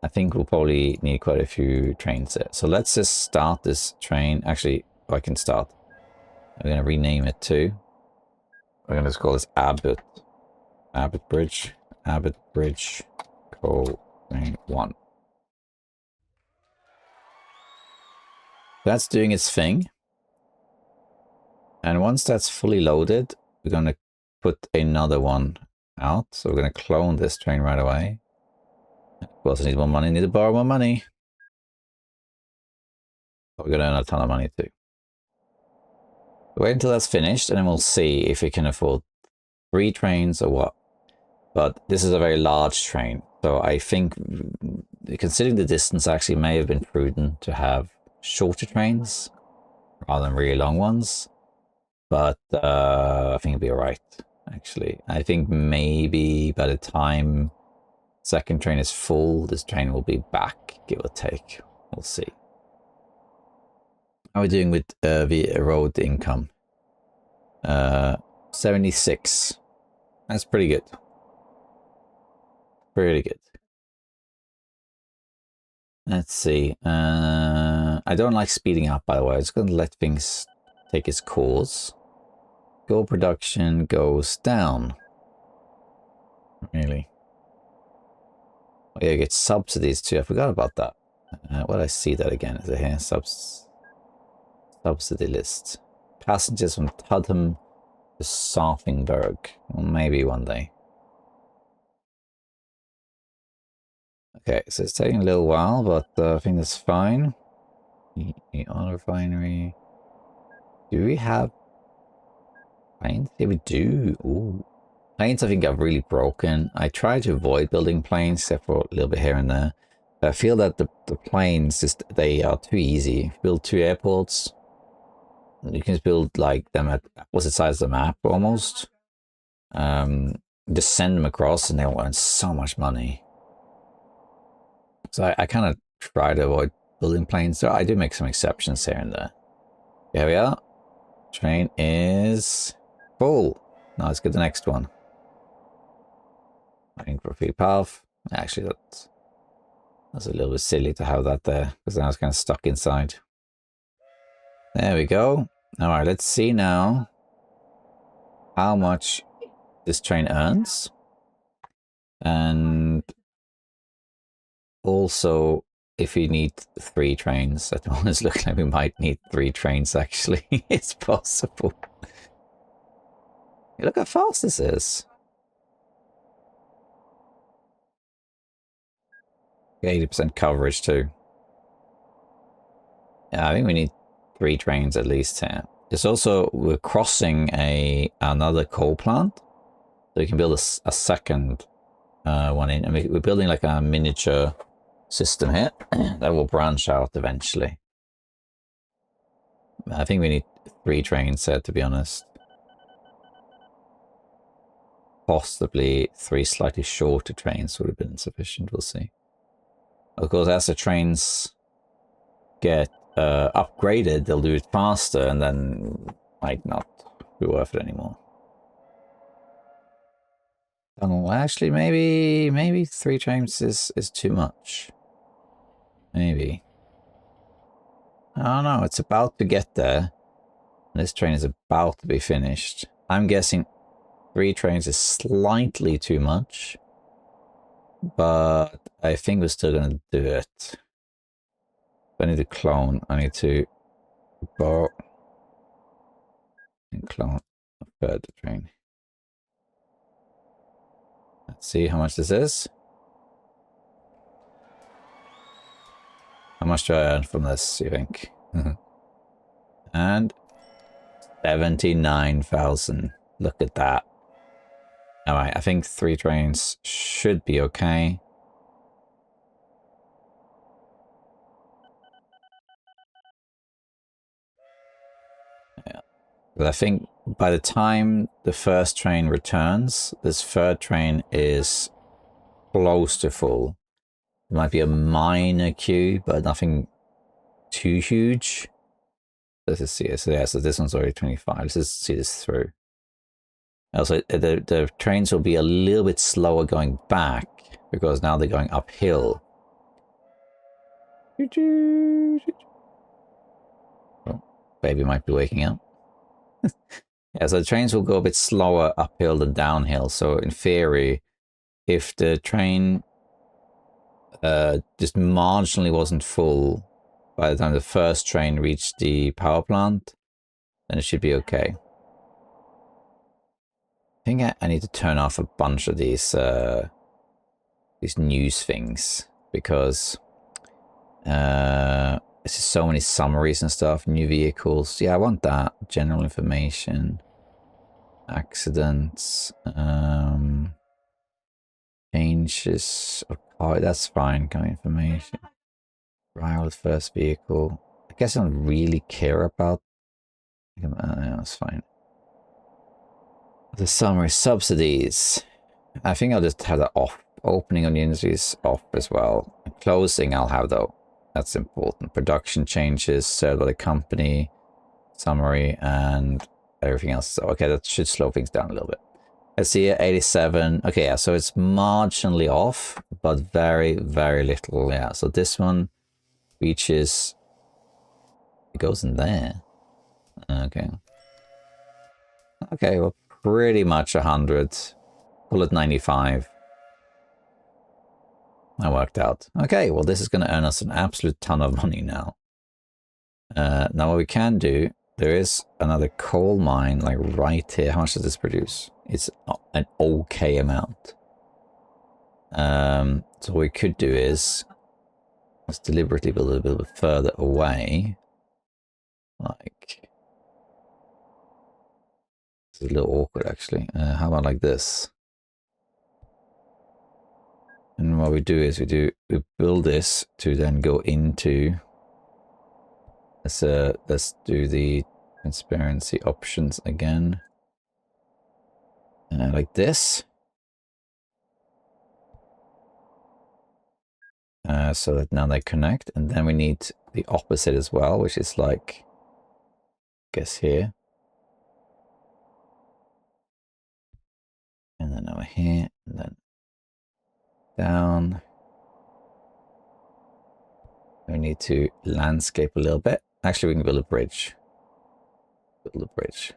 I think we'll probably need quite a few trains there. So let's just start this train. Actually, I can start. I'm going to rename it too. We're going to just call this Abbott. Abbott Bridge. Abbott Bridge. Coal Train 1. That's doing its thing. And once that's fully loaded, we're going to put another one out. So we're going to clone this train right away. Of course, I need more money. I need to borrow more money. But we're going to earn a ton of money too. Wait until that's finished, and then we'll see if we can afford 3 trains or what. But this is a very large train. So I think, considering the distance, actually may have been prudent to have shorter trains rather than really long ones. But I think it'll be alright, actually. I think maybe by the time second train is full, this train will be back, give or take. We'll see. How are we doing with the road income? 76. That's pretty good. Pretty good. Let's see. I don't like speeding up, by the way. I'm just going to let things take its course. Gold production goes down. Really? Oh, yeah, you get subsidies too. I forgot about that. What did I see that again? Is it here? Subsidy list. Passengers from Tudham to Sarfingberg. Well, maybe one day. Okay, so it's taking a little while, but I think that's fine. The oil refinery. Do we have planes? Yeah, we do. Ooh. Planes, I think, are really broken. I try to avoid building planes, except for a little bit here and there. But I feel that the planes, they are too easy. Build 2 airports. You can just build like them at opposite sides of the map almost. Just send them across and they'll earn so much money. So I kind of try to avoid building planes. So I do make some exceptions here and there. Here we are. Train is full. Now let's get the next one. Waiting for a free path. Actually, that's a little bit silly to have that there because now it's kind of stuck inside. There we go. All right, let's see now how much this train earns. And also, if you need 3 trains, at the moment it's looking like we might need 3 trains actually. It's possible. Look how fast this is. 80% coverage too. Yeah, I think we need 3 trains at least here. There's also, we're crossing another coal plant. So we can build a second one in. And we're building like a miniature system here that will branch out eventually. I think we need 3 trains here, to be honest. Possibly 3 slightly shorter trains would have been sufficient. We'll see. Of course, as the trains get upgraded, they'll do it faster and then might not be worth it anymore. Well, actually, maybe 3 trains is too much. Maybe. I don't know. It's about to get there. This train is about to be finished. I'm guessing 3 trains is slightly too much. But I think we're still going to do it. I need to clone. I need to borrow and clone a third train. Let's see how much this is. How much do I earn from this, you think? And 79,000. Look at that. Alright, I think 3 trains should be okay. But I think by the time the first train returns, this third train is close to full. It might be a minor queue, but nothing too huge. Let's just see it. So yeah, so this one's already 25. Let's just see this through. Also, the trains will be a little bit slower going back because now they're going uphill. Oh, baby might be waking up. Yeah, so the trains will go a bit slower uphill than downhill. So in theory, if the train just marginally wasn't full by the time the first train reached the power plant, then it should be okay. I think I need to turn off a bunch of these news things because there's just so many summaries and stuff. New vehicles, yeah, I want that. General information, accidents, changes. Oh, that's fine. Kind of information. Rival first vehicle. I guess I don't really care about. That's fine. The summary subsidies. I think I'll just have that off. Opening on the industry is off as well. Closing I'll have though. That's important. Production changes, served by the company, summary, and everything else. So, okay, that should slow things down a little bit. Let's see here, 87. Okay, yeah, so it's marginally off, but very, very little. Yeah, so this one reaches. It goes in there. Okay. Okay, well, pretty much 100. Call it 95. That worked out. Okay, well, this is going to earn us an absolute ton of money now. Now, what we can do, there is another coal mine, like right here. How much does this produce? It's an okay amount. So what we could do is, let's deliberately build it a little bit further away. Like, it's a little awkward, actually. How about like this? And what we do is we build this to then go into. Let's do the transparency options again. Like this. So that now they connect, and then we need the opposite as well, which is like, I guess here. And then over here, and then down. We need to landscape a little bit. Actually, we can build a bridge. Build a bridge.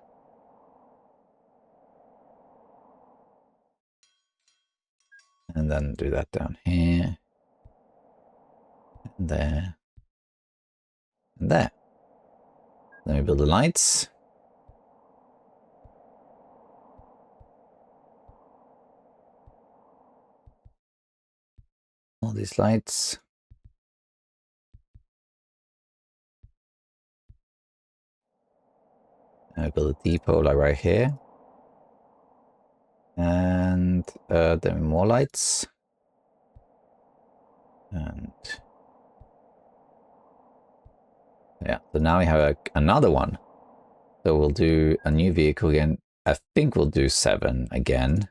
And then do that down here. And there. And there. Then we build the lights. All these lights. And we build a depot like right here. And then more lights. And yeah, so now we have another one. So we'll do a new vehicle again. I think we'll do 7 again.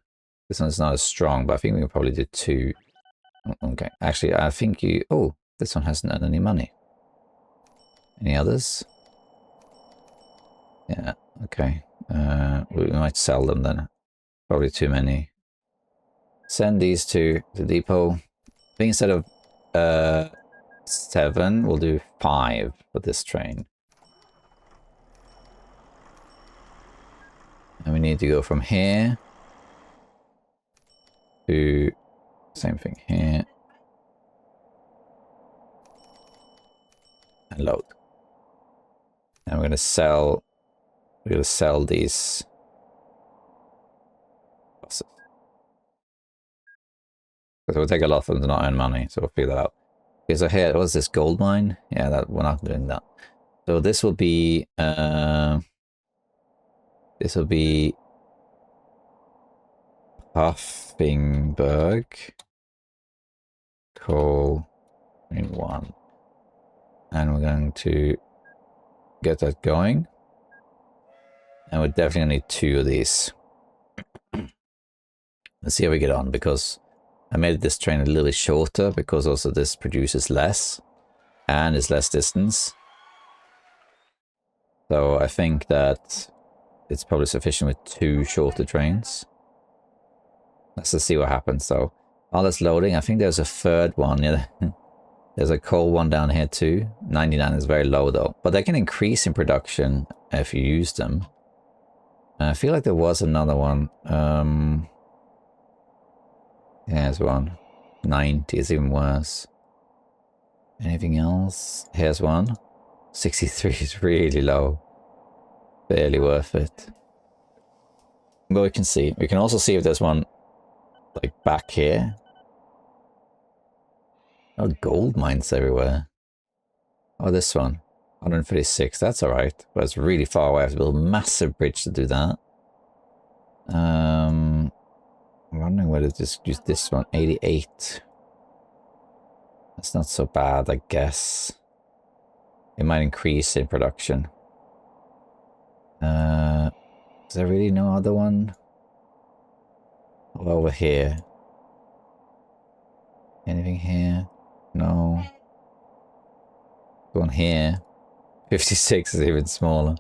This one's not as strong, but I think we can probably do 2. Okay, actually, I think you... Oh, this one hasn't earned any money. Any others? Yeah, okay. We might sell them then. Probably too many. Send these to the depot. I think instead of 7, we'll do 5 for this train. And we need to go from here to same thing here. And load. And we're gonna sell these buses. Because it will take a lot for them to not earn money, so we'll figure that out. Okay, so here, what's this gold mine? Yeah, that we're not doing that. So this will be Huffingberg coal in 1. And we're going to get that going. And we definitely need 2 of these. Let's see how we get on, because I made this train a little bit shorter because also this produces less and is less distance. So I think that it's probably sufficient with 2 shorter trains. Let's just see what happens though. While that's loading, I think there's a 3rd one. Yeah, there's a coal one down here too. 99 is very low though, but they can increase in production if you use them. I feel like there was another one. Here's one. 90 is even worse. Anything else? Here's one. 63 is really low. Barely worth it. But we can see. We can also see if there's one like back here. Oh, gold mines everywhere. Oh, this one. 136. That's alright. But it's really far away. I have to build a massive bridge to do that. I'm wondering whether to just use this one. 88. That's not so bad, I guess. It might increase in production. Is there really no other one? Over here. Anything here? No. One here. 56 is even smaller.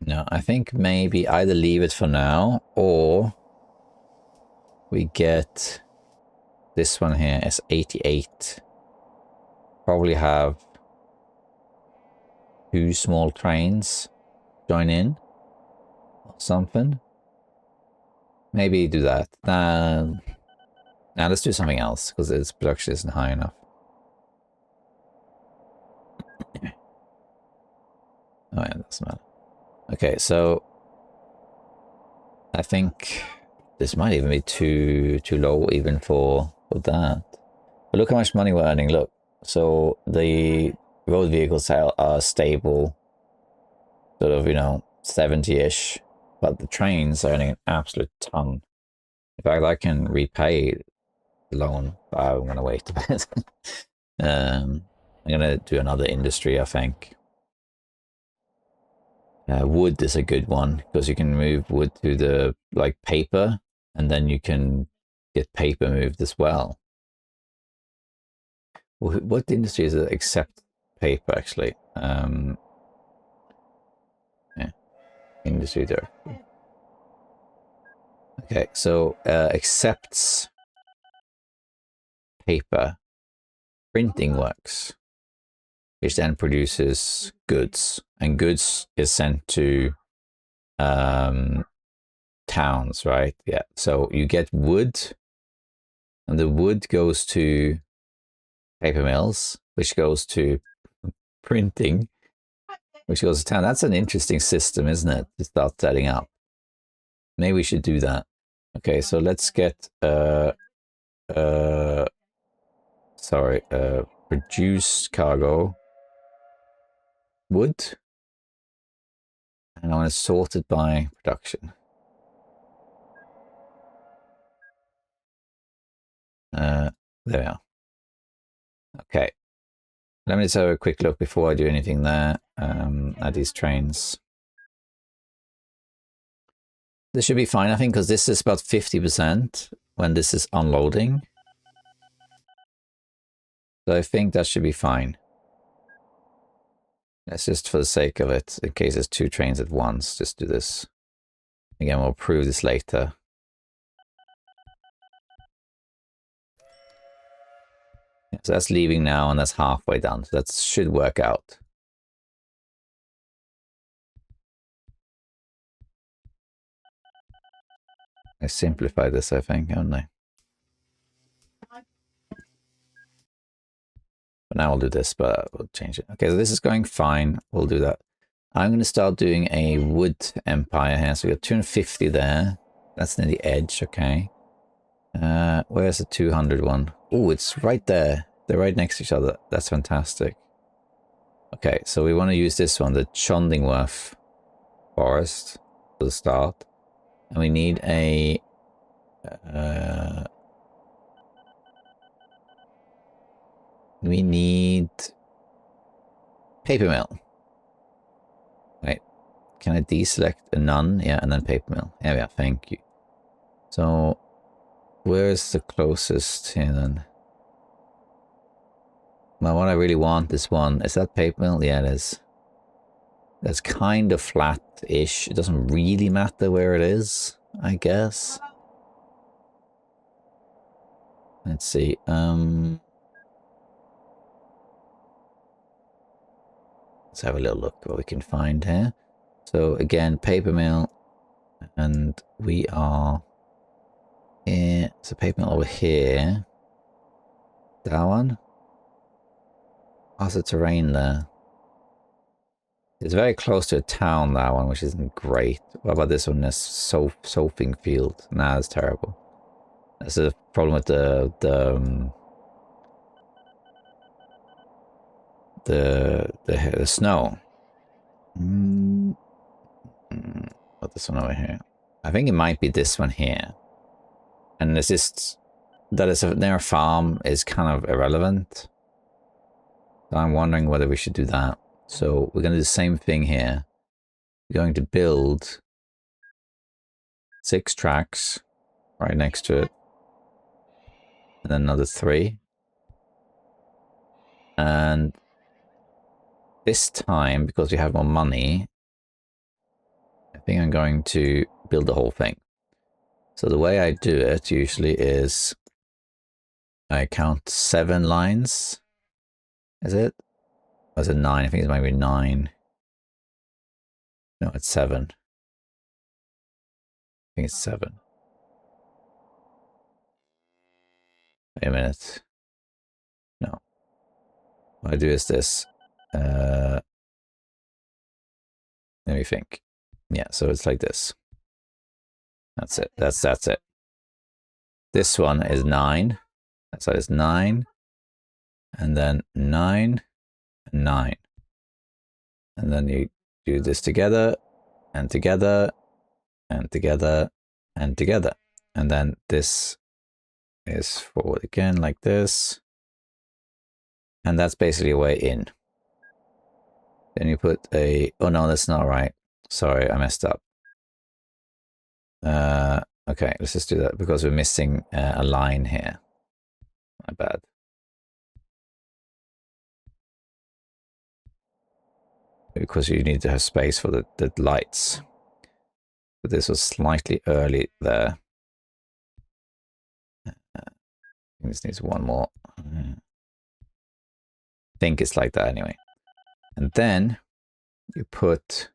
No, I think maybe either leave it for now, or we get this one here, S88. Probably have 2 small trains join in or something. Maybe do that. Now let's do something else because its production isn't high enough. Oh yeah, doesn't matter. Okay, so I think this might even be too low even for that. But look how much money we're earning. Look, so the road vehicles are stable, sort of, you know, 70-ish, but the trains are earning an absolute ton. In fact, I can repay the loan, but I'm gonna wait a bit. I'm gonna do another industry, I think. Wood is a good one because you can move wood to the like paper, and then you can get paper moved as well. What industry is it except paper actually? Yeah, industry there. Okay, so accepts paper, printing works, which then produces goods, and goods is sent to towns, right? Yeah, so you get wood, and the wood goes to paper mills, which goes to printing, which goes to town. That's an interesting system, isn't it, to start setting up? Maybe we should do that. Okay, so let's get produce cargo wood, and I want to sort it by production. There we are. Okay, let me just have a quick look before I do anything there at these trains. This should be fine, I think, because this is about 50% when this is unloading. So I think that should be fine. Let's just, for the sake of it, in case there's 2 trains at once, just do this. Again, we'll prove this later. Yeah, so that's leaving now, and that's halfway done. So that should work out. I simplified this, I think, haven't I? But now we'll do this, but we'll change it. Okay, so this is going fine. We'll do that. I'm going to start doing a wood empire here. So we got 250 there. That's near the edge, okay. Where's the 200 one? Oh, it's right there. They're right next to each other. That's fantastic. Okay, so we want to use this one, the Chondingworth forest for the start. And we need a... we need paper mill. can I deselect a none? Yeah, and then paper mill. There we are, thank you. So, where's the closest here then? Well, what I really want is one. Is that paper mill? Yeah, it is. That's kind of flat-ish. It doesn't really matter where it is, I guess. Let's see. Let's have a little look what we can find here. So again, paper mill, and we are here. So paper mill over here. That one. How's the terrain there? It's very close to a town, that one, which isn't great. What about this one? This soaping field. Nah, that's terrible. That's a problem with the snow. Put this one over here. I think it might be this one here. And it's just that it's near a farm is kind of irrelevant. So I'm wondering whether we should do that. So we're going to do the same thing here. We're going to build 6 tracks right next to it. And then another 3. And this time, because we have more money, I think I'm going to build the whole thing. So the way I do it usually is I count 7 lines. Is it? Or is it 9? I think it might be 9. No, it's 7. I think it's 7. Wait a minute. No. What I do is this. Let me think. Yeah, so it's like this. That's it. That's it. This one is 9. So it's 9. And then 9 and 9. And then you do this together and together and together and together. And then this is forward again like this. And that's basically a way in. Then you put a, oh no, that's not right. Sorry, I messed up. Okay, let's just do that because we're missing a line here. My bad. Because you need to have space for the lights. But this was slightly early there. This needs one more. I think it's like that anyway. And then you put,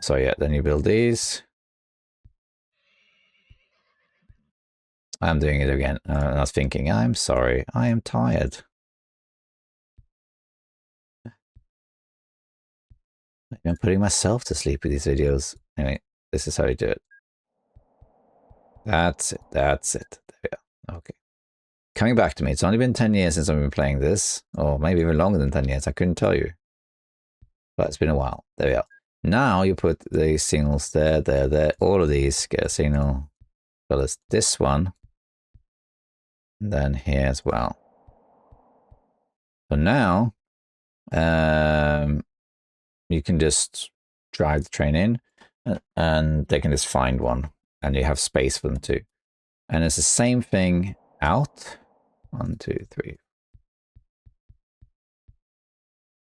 so yeah, then you build these. I'm doing it again. I was thinking, I'm sorry, I am tired. I'm putting myself to sleep with these videos. Anyway, this is how you do it. That's it. That's it. There we go. Okay. Coming back to me. It's only been 10 years since I've been playing this. Or maybe even longer than 10 years. I couldn't tell you. But it's been a while. There we are. Now you put the signals there, there, there. All of these get a signal. Well, as this one. And then here as well. So now, you can just drive the train in and they can just find one and you have space for them too. And it's the same thing out. 1, 2, 3.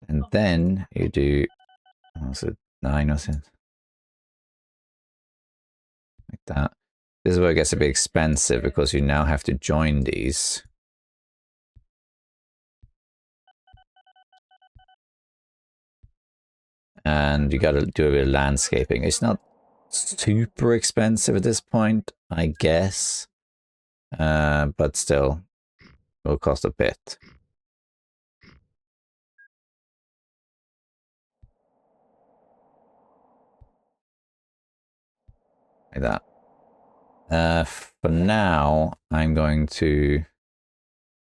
And then you do, was it 9 or something? Like that. This is where it gets a bit expensive because you now have to join these. And you got to do a bit of landscaping. It's not super expensive at this point, I guess. But still, it will cost a bit. Like that. For now, I'm going to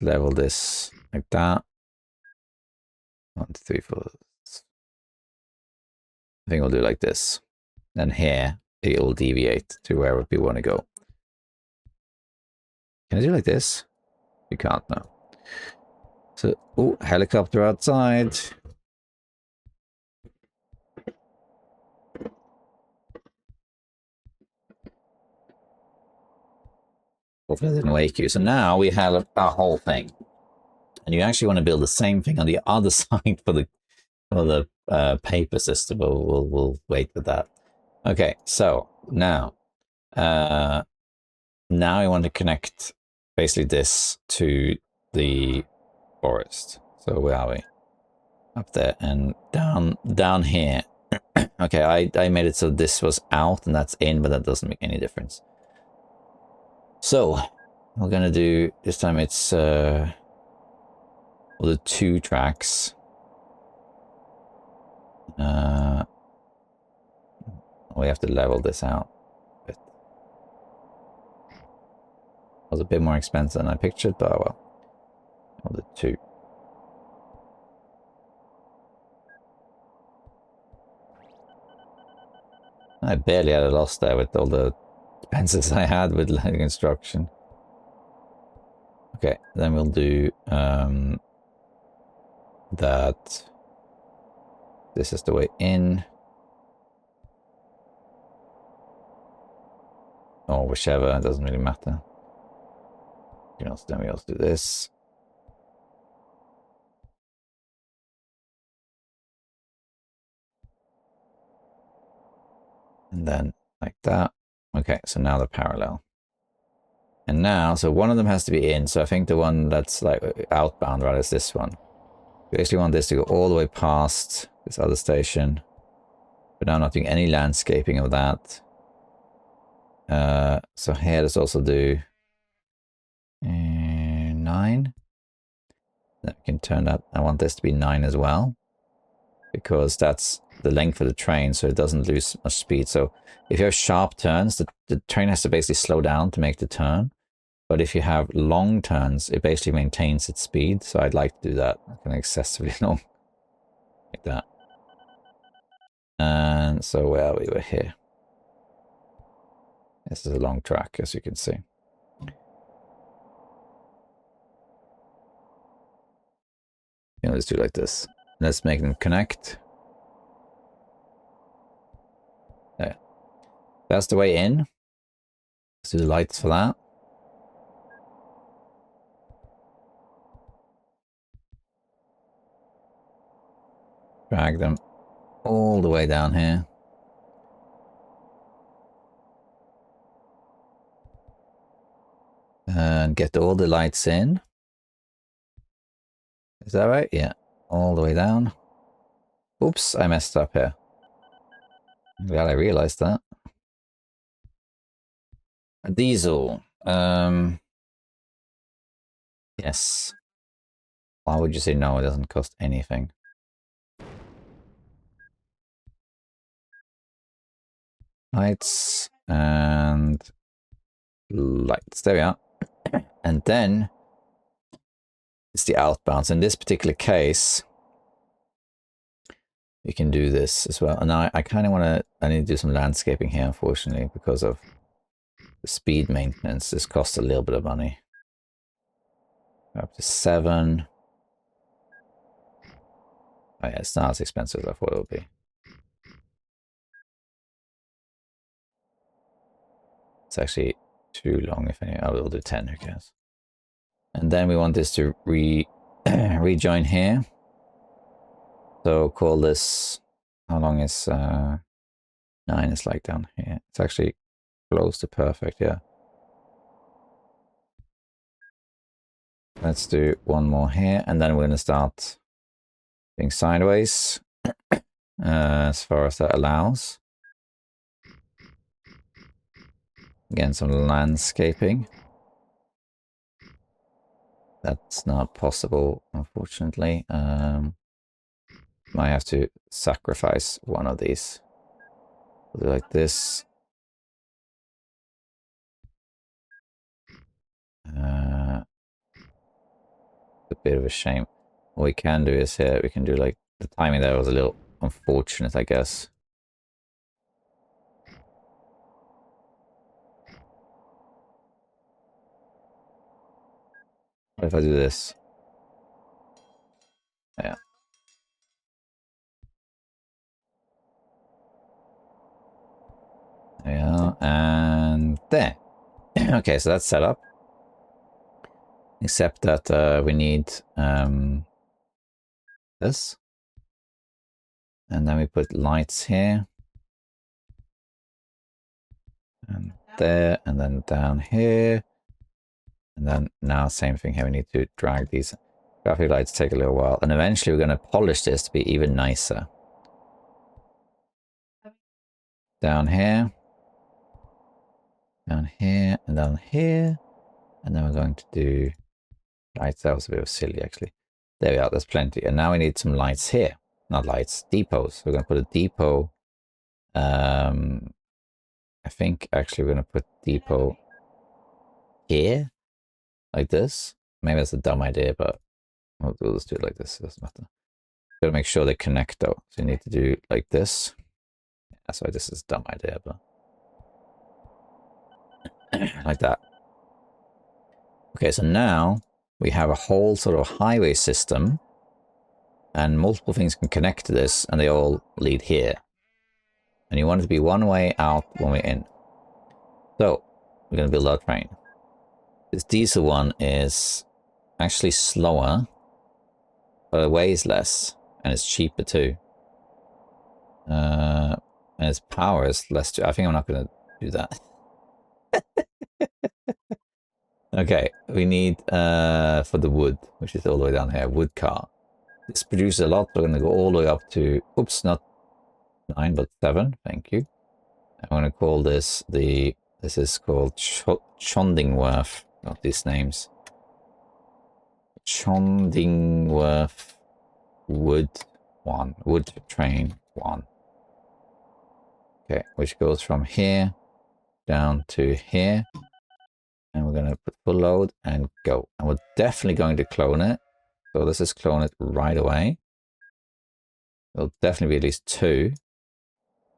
level this like that. 1, 2, 3, 4. I think I'll do it like this. Then here, it will deviate to wherever we want to go. Can I do it like this? You can't, no. So, oh, helicopter outside. Hopefully I didn't wake you. So now we have our whole thing. And you actually want to build the same thing on the other side for the paper system. But we'll wait with that. Okay, so now I want to connect basically this to the forest. So where are we? Up there and down here. Okay, I made it so this was out and that's in, but that doesn't make any difference. So we're gonna do this time. It's the 2 tracks. We have to level this out. It was a bit more expensive than I pictured, but oh well. Or the 2. I barely had a loss there with all the expenses I had with construction. Okay, then we'll do that. This is the way in. Or whichever, it doesn't really matter. Then we also do this. And then like that. Okay, so now they're parallel. And now, so one of them has to be in. So I think the one that's like outbound, right, is this one. We actually want this to go all the way past this other station. But now I'm not doing any landscaping of that. So here, let's also do 9. Then we can turn that. I want this to be 9 as well, because that's the length of the train, so it doesn't lose much speed. So if you have sharp turns, the train has to basically slow down to make the turn. But if you have long turns, it basically maintains its speed. So I'd like to do that kind of excessively long, like that. And so where are we? We're here. This is a long track, as you can see. Let's do it like this. Let's make them connect. There. That's the way in. Let's do the lights for that. Drag them all the way down here. And get all the lights in. Is that right? Yeah. All the way down. Oops, I messed up here. I'm glad I realized that. A diesel. Yes. Why would you say no? It doesn't cost anything. Lights and lights. There we are. And then it's the outbounds. In this particular case, we can do this as well. And now I kind of want to, I need to do some landscaping here, unfortunately, because of the speed maintenance. This costs a little bit of money. Up to 7. Oh yeah, it's not as expensive as I thought it would be. It's actually too long, if any. Oh, we'll do 10, who cares? And then we want this to rejoin here. So call this, how long is 9 is like down here. It's actually close to perfect, yeah. Let's do one more here, and then we're going to start being sideways as far as that allows. Again, some landscaping. That's not possible, unfortunately. Might have to sacrifice one of these. We'll do like this. A bit of a shame. What we can do is here, we can do like, the timing there was a little unfortunate, I guess. What if I do this? Yeah. Yeah, and there. Okay, so that's set up. except that we need this. And then we put lights here. And there, and then down here. And then now same thing here, we need to drag these graphic lights, take a little while. And eventually we're going to polish this to be even nicer. Down here. Down here, and down here. And then we're going to do lights. That was a bit of silly, actually. There we are, there's plenty. And now we need some lights here. Not lights, depots. So we're going to put a depot. I think actually we're going to put depot here. Like this. Maybe that's a dumb idea, but we'll just do it like this. It doesn't matter. Gotta make sure they connect though. So you need to do like this. That's why this is a dumb idea, but like that. Okay, so now we have a whole sort of highway system, and multiple things can connect to this, and they all lead here. And you want it to be one way out, one way in. So we're going to build our train. This diesel one is actually slower, but it weighs less, and it's cheaper too. And its power is less too. I think I'm not going to do that. Okay, we need for the wood, which is all the way down here, wood car. This produces a lot. We're going to go all the way up to, oops, not 9 but 7. Thank you. I'm going to call this this is called Chondingworth. Not these names. Chondingworth wood train 1. Okay, which goes from here down to here. And we're going to put full load and go. And we're definitely going to clone it. So let's just clone it right away. There'll definitely be at least 2.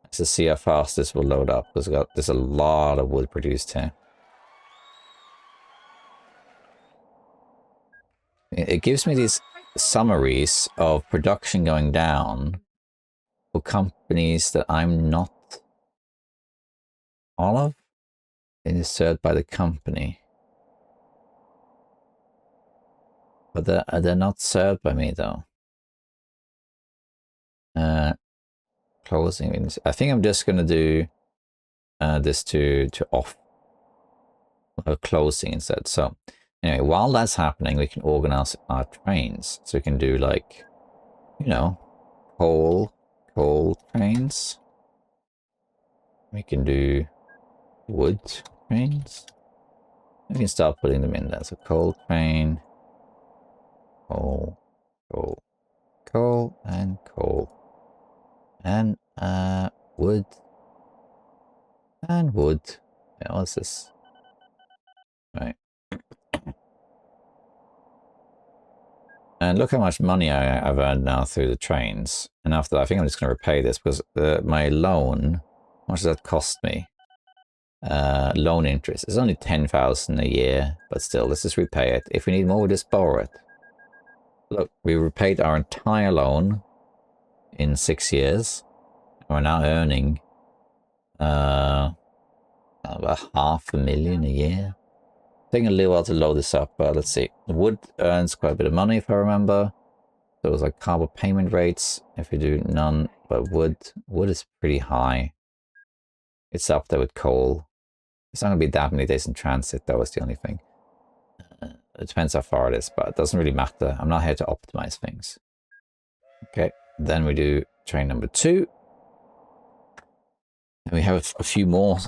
Let's see how fast this will load up. There's a lot of wood produced here. It gives me these summaries of production going down for companies that I'm not all of. It is served by the company. But they're not served by me though. Closing. I think I'm just going to do this to off. Closing instead. So anyway, while that's happening, we can organize our trains. So we can do like, you know, coal trains. We can do wood trains. We can start putting them in there. So coal train, coal, and coal. And wood. And wood. Yeah, what's this? Right. And look how much money I've earned now through the trains. And after that, I think I'm just going to repay this because my loan, how much does that cost me? Loan interest. It's only 10,000 a year, but still, let's just repay it. If we need more, we'll just borrow it. Look, we repaid our entire loan in 6 years. We're now earning about 500,000 a year. Taking a little while to load this up, but let's see. Wood earns quite a bit of money if I remember. So it was like carbon payment rates. If we do none, but wood is pretty high. It's up there with coal. It's not going to be that many days in transit. That was the only thing. It depends how far it is, but it doesn't really matter. I'm not here to optimize things. Okay, then we do train number 2. And we have a few more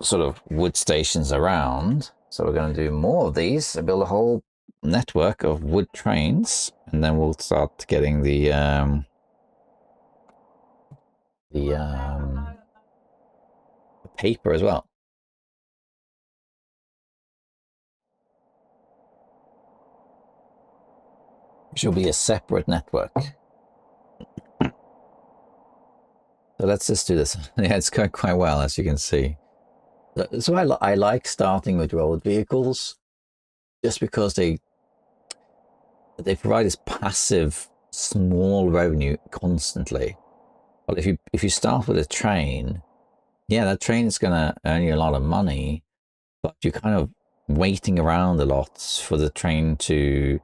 sort of wood stations around. So we're going to do more of these and build a whole network of wood trains. And then we'll start getting the paper as well. Which will be a separate network. So let's just do this. Yeah, it's going quite well, as you can see. So I like starting with road vehicles, just because they provide this passive, small revenue constantly. But if you start with a train, yeah, that train is going to earn you a lot of money, but you kind of waiting around a lot for the train to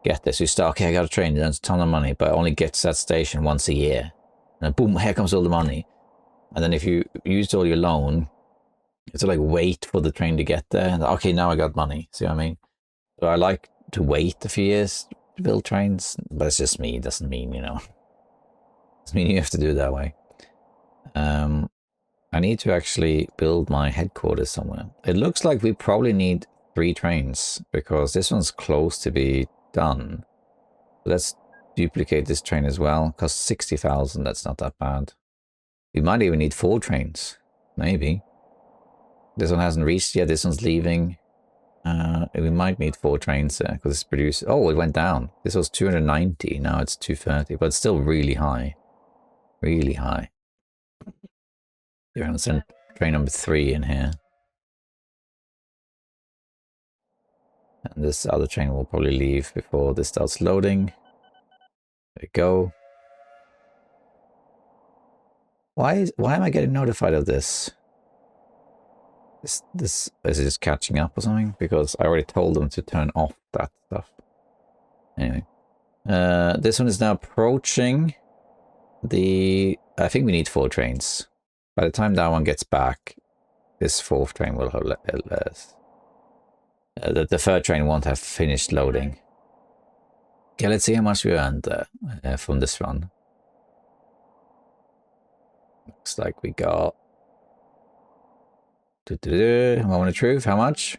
get there. So you start, okay, I got a train, that's a ton of money, but it only gets to that station once a year. And boom, here comes all the money. And then if you used all your loan, you have to like wait for the train to get there. And okay, now I got money. See what I mean? So I like to wait a few years to build trains, but it's just me. It doesn't mean, you know, it doesn't mean you have to do it that way. I need to actually build my headquarters somewhere. It looks like we probably need 3 trains because this one's close to be done. Let's duplicate this train as well. Costs 60,000. That's not that bad. We might even need 4 trains. Maybe. This one hasn't reached yet. This one's leaving. We might need 4 trains there because it's produced. Oh, it went down. This was 290. Now it's 230, but it's still really high. Really high. You're going to send train number 3 in here. And this other train will probably leave before this starts loading. There we go. Why am I getting notified of this? This is it just catching up or something? Because I already told them to turn off that stuff. Anyway. This one is now approaching the... I think we need 4 trains. By the time that one gets back, this 4th train will hold less. The 3rd train won't have finished loading. Okay, let's see how much we earned from this run. Looks like we got... Moment of truth, how much?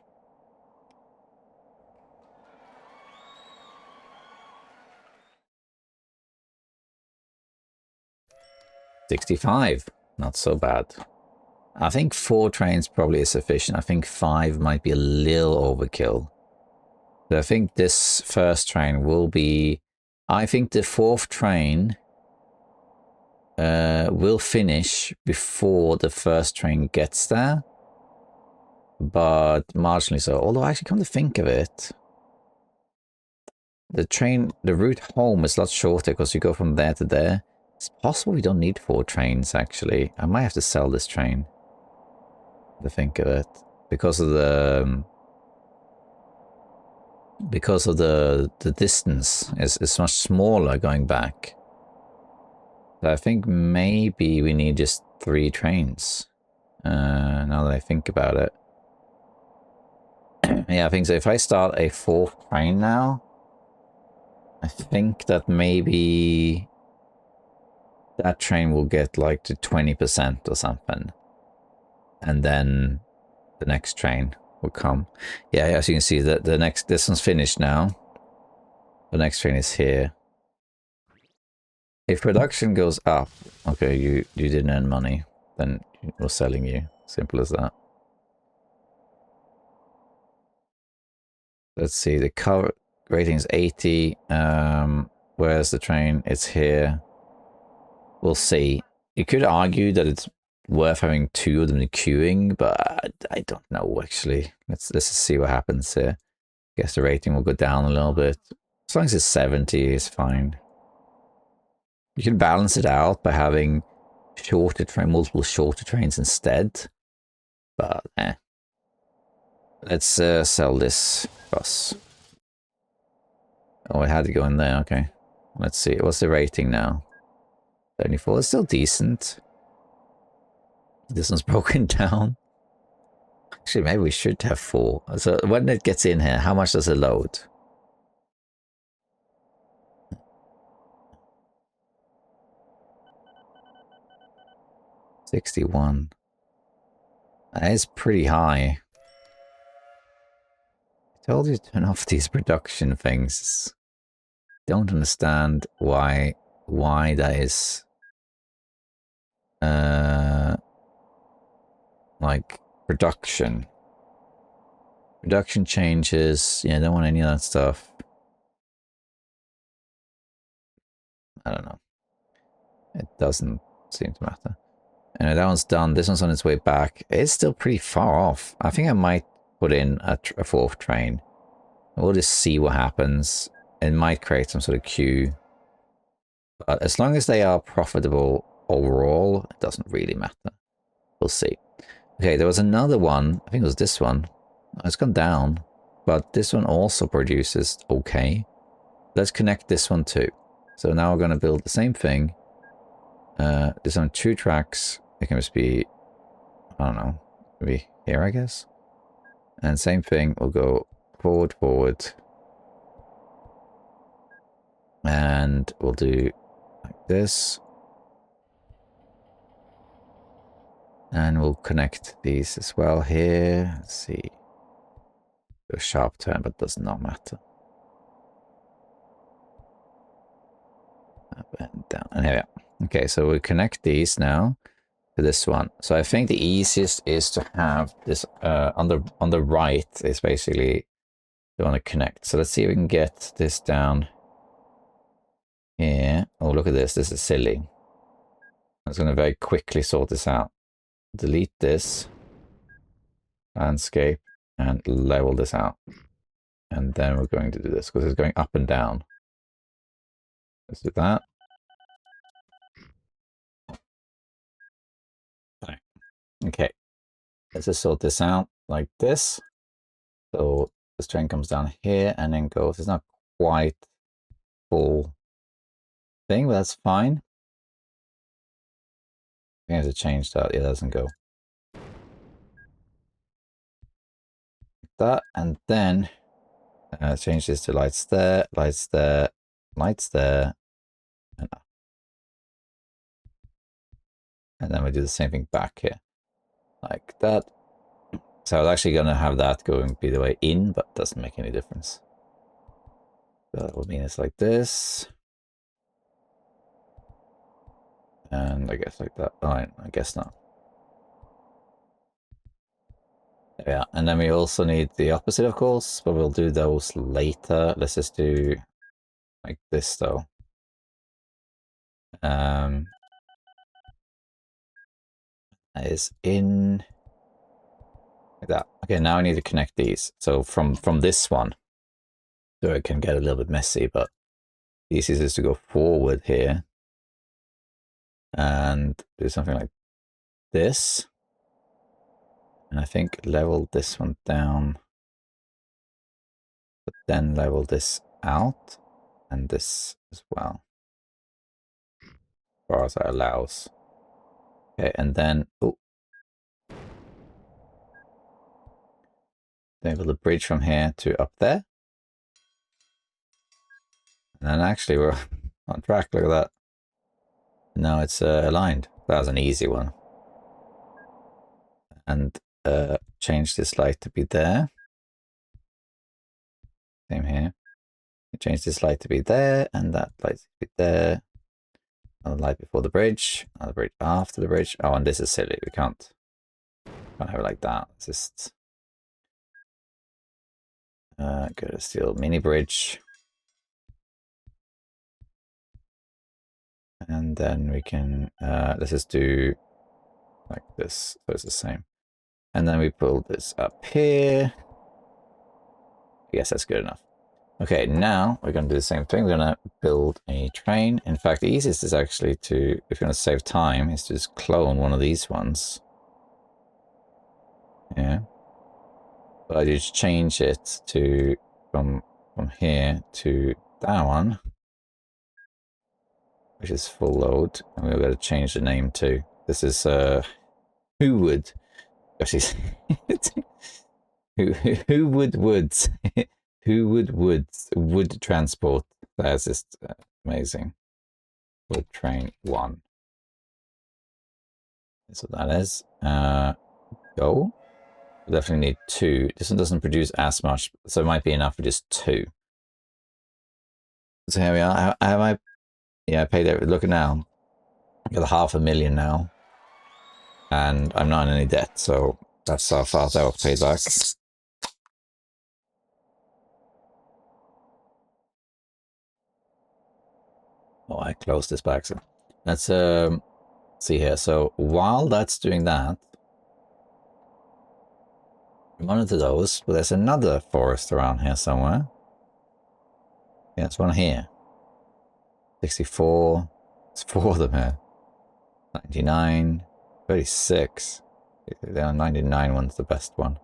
$65. Not so bad. I think 4 trains probably is sufficient. I think 5 might be a little overkill. But I think this first train will be... I think the 4th train will finish before the first train gets there. But marginally so. Although actually, come to think of it, the route home is a lot shorter because you go from there to there. It's possible we don't need 4 trains, actually. I might have to sell this train. To think of it. Because of the distance is much smaller going back. So I think maybe we need just 3 trains. Now that I think about it. Yeah, I think so. If I start a 4th train now, I think that maybe that train will get like to 20% or something. And then the next train will come. Yeah, as you can see, this one's finished now. The next train is here. If production goes up, okay, you didn't earn money, then we're selling you. Simple as that. Let's see, the cover rating is 80. Where's the train? It's here. We'll see. You could argue that it's worth having 2 of them queuing, but I don't know actually. Let's just see what happens here. Guess the rating will go down a little bit. As long as it's 70, it's fine. You can balance it out by having multiple shorter trains instead. But let's sell this bus. Oh, it had to go in there. Okay. Let's see. What's the rating now? 74. It's still decent. This one's broken down. Actually, maybe we should have 4. So when it gets in here, how much does it load? $61. That is pretty high. I told you to turn off these production things. Don't understand why that is like production changes. Yeah, I don't want any of that stuff. I don't know. It doesn't seem to matter. And that one's done. This one's on its way back. It's still pretty far off. I think I might put in a 4th train. We'll just see what happens. It might create some sort of queue. But as long as they are profitable overall, it doesn't really matter. We'll see. Okay, there was another one. I think it was this one. It's gone down, but this one also produces okay. Let's connect this one too. So now we're going to build the same thing. There's on 2 tracks. It can just be, I don't know, maybe here, I guess. And same thing, we'll go forward, forward. And we'll do like this. And we'll connect these as well here. Let's see. A sharp turn, but does not matter. Up and down. And here we are. Okay, so we connect these now to this one. So I think the easiest is to have this on the right is basically the one to connect. So let's see if we can get this down here. Oh, look at this. This is silly. I'm just going to very quickly sort this out. Delete this landscape and level this out. And then we're going to do this because it's going up and down. Let's do that. Okay, let's just sort this out like this. So this train comes down here and then goes. It's not quite full thing, but that's fine. I think I have to change that. It doesn't go. Like that, and then change this to lights there, lights there, lights there, and up. And then we do the same thing back here, like that. So I was actually going to have that going be the way in, but doesn't make any difference. So that would mean it's like this. And I guess like that. Oh, I guess not. Yeah, and then we also need the opposite, of course, but we'll do those later. Let's just do like this, though. Is in like that. Okay, now I need to connect these. So from this one, so it can get a little bit messy, but the easiest is to go forward here and do something like this. And I think level this one down, but then level this out and this as well, as far as that allows. Okay, and then then build a bridge from here to up there. And then actually we're on track, look at that. Now it's aligned. That was an easy one. And change this light to be there. Same here. Change this light to be there, and that light to be there. Another light before the bridge, another bridge after the bridge. Oh, and this is silly. We can't have it like that. It's just go to steel mini bridge. And then we can let's just do like this, so it's the same. And then we pull this up here. Yes, that's good enough. Okay, now we're going to do the same thing. We're going to build a train. In fact, the easiest is actually to, if you're going to save time, is to just clone one of these ones. Yeah. But I just change it to from here to that one, which is full load, and we're going to change the name too. This is who would woods who would wood transport. That's just amazing. Wood train 1. That's what that is. Go. We definitely need 2. This one doesn't produce as much, so it might be enough for just 2. So here we are. Yeah, I paid it. Look at now. I got 500,000 now. And I'm not in any debt, so that's how fast I was paid back. Oh, I closed this back. So let's see here. So while that's doing that, monitor those, but there's another forest around here somewhere. Yeah, it's one here. 64. It's 4 of them here. 99. 36. The 99 one's the best one.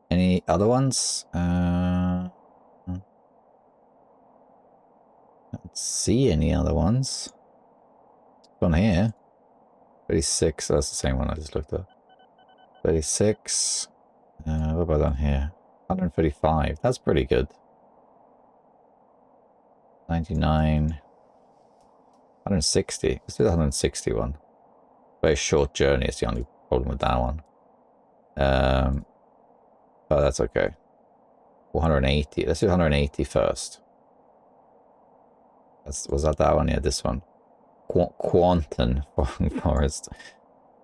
Any other ones? Don't see any other ones. One here. 36, that's the same one I just looked at. 36. What about down here? 135, that's pretty good. 99. 160. Let's do the 161. Very short journey is the only problem with that one. But that's okay. 180. Let's do 180 first. Was that one? Yeah, this one. Quantum Forest.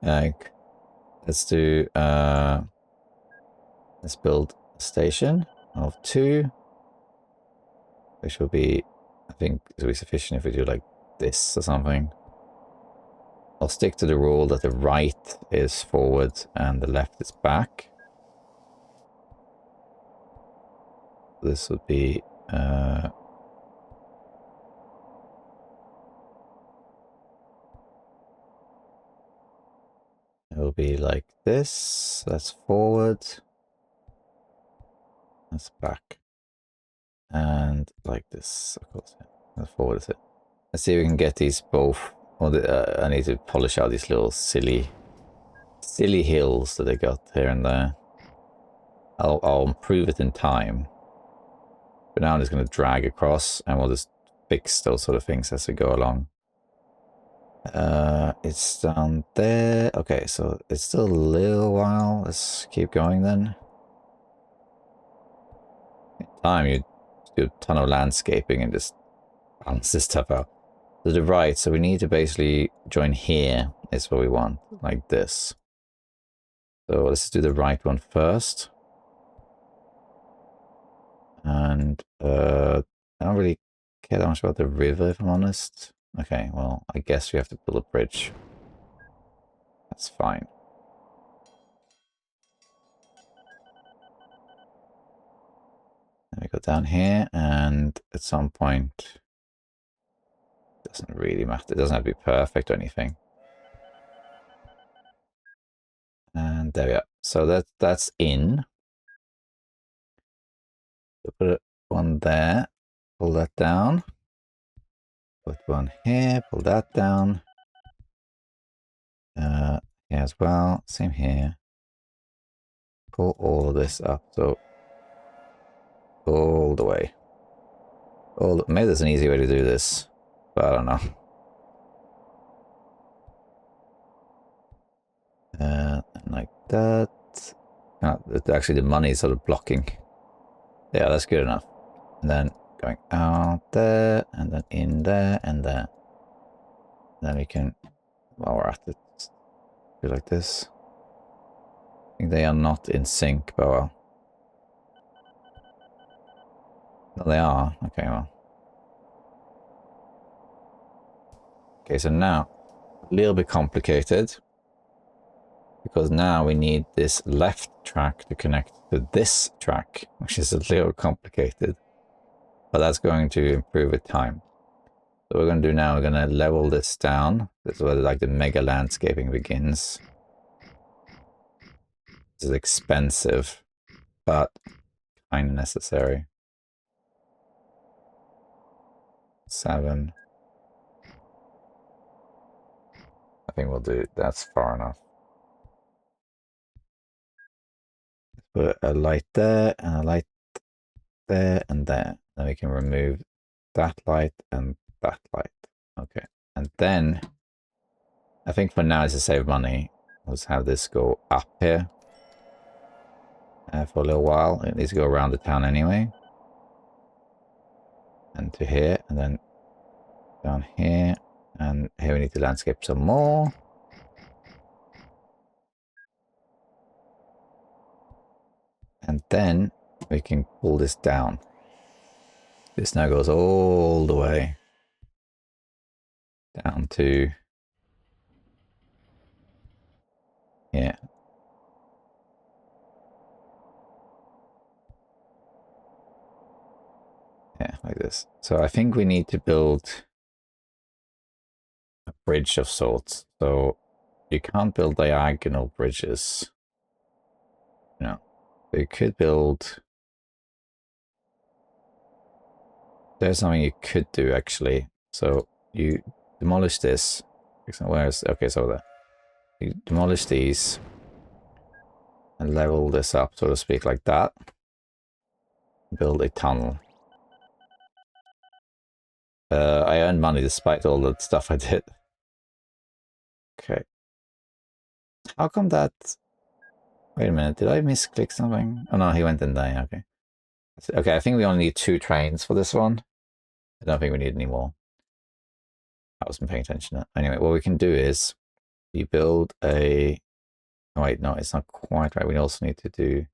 Let's do, let's build a station of 2. Which will be, I think, it'll be sufficient if we do like this or something. I'll stick to the rule that the right is forward and the left is back. This would be, it will be like this. That's forward. That's back. And like this, of course. That's forward is it. Let's see if we can get these both. I need to polish out these little silly hills that they got here and there. I'll improve it in time. But now I'm just going to drag across and we'll just fix those sort of things as we go along. It's down there. Okay, so it's still a little while. Let's keep going then. In time, you do a ton of landscaping and just balance this stuff out. To the right, so we need to basically join here is what we want, like this. So let's do the right one first. And I don't really care that much about the river, if I'm honest. Okay, well, I guess we have to build a bridge. That's fine. Then we go down here, and at some point, it doesn't really matter. It doesn't have to be perfect or anything. And there we are. So that's in. We'll put one there, pull that down. Put one here, pull that down. Here as well, same here. Pull all of this up, so all the way. Maybe there's an easy way to do this, but I don't know. Like that. Actually, the money is sort of blocking. Yeah, that's good enough. And then going out there, and then in there, and there. Then we can, while we're at it, do like this. I think they are not in sync, but well. No, they are. Okay, well. Okay, so now, a little bit complicated. Because now we need this left track to connect to this track, which is a little complicated. But that's going to improve with time. So what we're going to do now, we're going to level this down. This is where like the mega landscaping begins. This is expensive, but kind of necessary. 7. I think we'll do, that's far enough. Put a light there, and a light there, and there. Then we can remove that light and that light. Okay. And then, I think for now, to save money, let's have this go up here. For a little while. It needs to go around the town anyway. And to here, and then down here. And here we need to landscape some more. And then we can pull this down. This now goes all the way down to here. Yeah, like this. So I think we need to build a bridge of sorts. So you can't build diagonal bridges. No. You could build... There's something you could do, actually. So you demolish this. Where's... Okay, so there. You demolish these. And level this up, so to speak, like that. Build a tunnel. I earned money despite all the stuff I did. Okay. How come that... Wait a minute, did I misclick something? Oh no, he went in there, okay. Okay, I think we only need 2 trains for this one. I don't think we need any more. I wasn't paying attention. Anyway, what we can do is you build a... Oh wait, no, it's not quite right. We also need to do...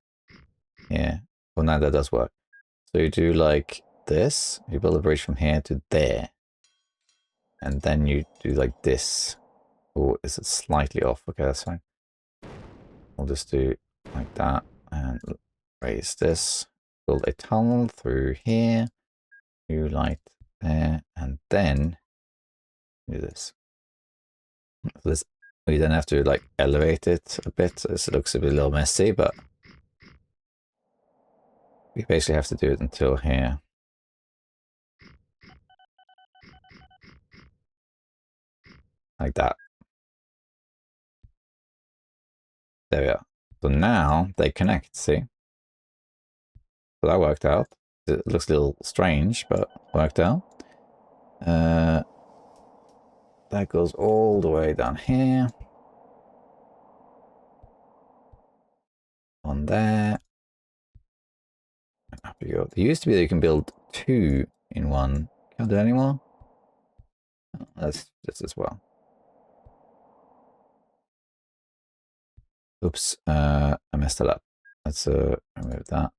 Yeah. Well, now that does work. So you do like this. You build a bridge from here to there. And then you do like this. Oh, is it slightly off? Okay, that's fine. We'll just do like that and raise this. Build a tunnel through here. Do light there, and then do this. This we then have to like elevate it a bit. So it looks a bit little messy, but we basically have to do it until here. Like that. There we are. So now they connect, see? So that worked out. It looks a little strange, but worked out. That goes all the way down here. On there. And up you go. There used to be that you can build 2 in one. Can't do it anymore? Oh, that's this as well. Oops, I messed it up. Let's remove that.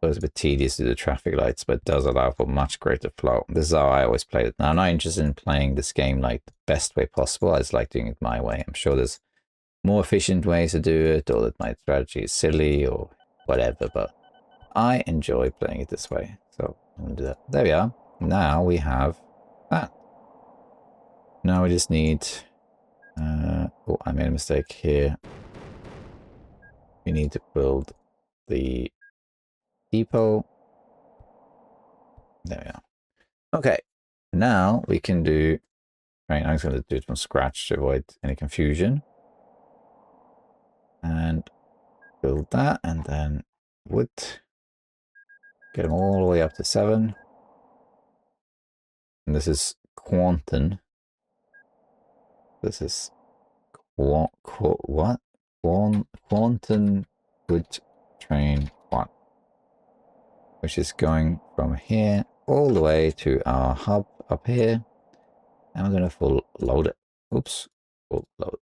So it's a bit tedious to do the traffic lights, but it does allow for much greater flow. This is how I always played it. Now, I'm not interested in playing this game like the best way possible. I just like doing it my way. I'm sure there's more efficient ways to do it, or that my strategy is silly or whatever, but I enjoy playing it this way. So I'm gonna do that. There we are. Now we have that. Now we just need... oh, I made a mistake here. We need to build the depot. There we are. Okay, now we can do... Right, I'm just going to do it from scratch to avoid any confusion. And build that, and then wood. Get them all the way up to 7. And this is Quantum. This is what? Quantum wood train 1. Which is going from here all the way to our hub up here. And we're going to full load it. Oops. Full load.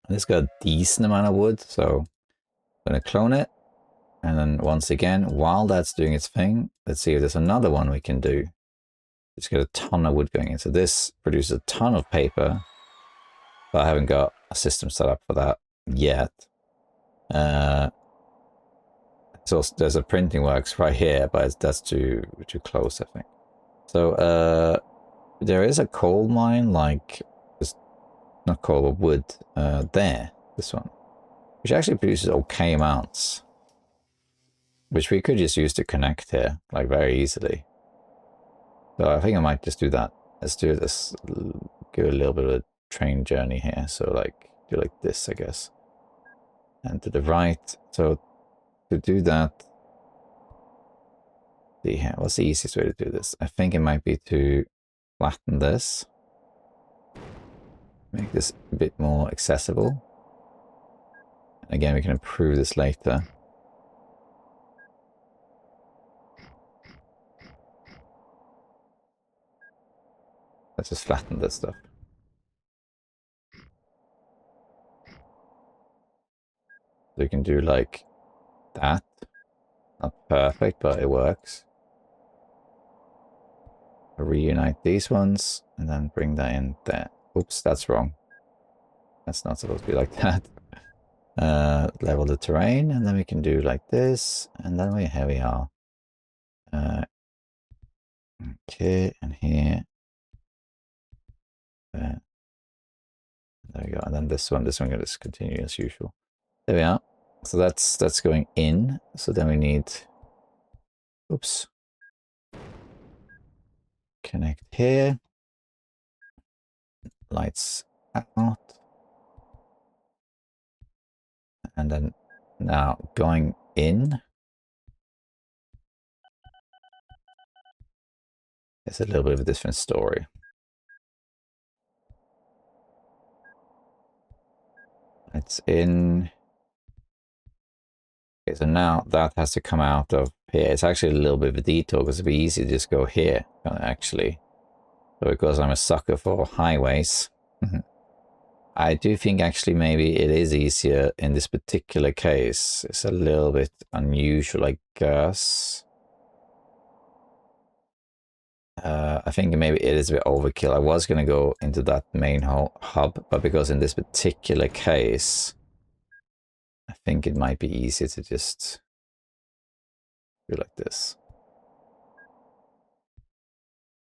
And it's got a decent amount of wood, so I'm going to clone it. And then once again, while that's doing its thing, let's see if there's another one we can do. Just get a ton of wood going in. So this produces a ton of paper, but I haven't got a system set up for that yet. So there's a printing works right here, but that's too close, I think. So there is a coal mine, like, not coal, but wood, there, this one, which actually produces okay amounts, which we could just use to connect here, like, very easily. So I think I might just do that. Let's do this, give a little bit of a train journey here. So like, do like this, I guess. And to the right. So to do that, see here, what's the easiest way to do this? I think it might be to flatten this. Make this a bit more accessible. And again, we can improve this later. Let's just flatten this stuff. So you can do like that. Not perfect, but it works. Reunite these ones and then bring that in there. Oops, that's wrong. That's not supposed to be like that. Level the terrain, and then we can do like this, and then here we are. Okay, and here. There we go. And then this one can just continue as usual. There we are. So that's going in. So then we need, oops, connect here. Lights out. And then now going in. It's a little bit of a different story. It's in. Okay, so now that has to come out of here. It's actually a little bit of a detour because it'd be easy to just go here, actually. So because I'm a sucker for highways, I do think actually maybe it is easier in this particular case. It's a little bit unusual, I guess. I think maybe it is a bit overkill. I was going to go into that main hub, but because in this particular case, I think it might be easier to just do like this.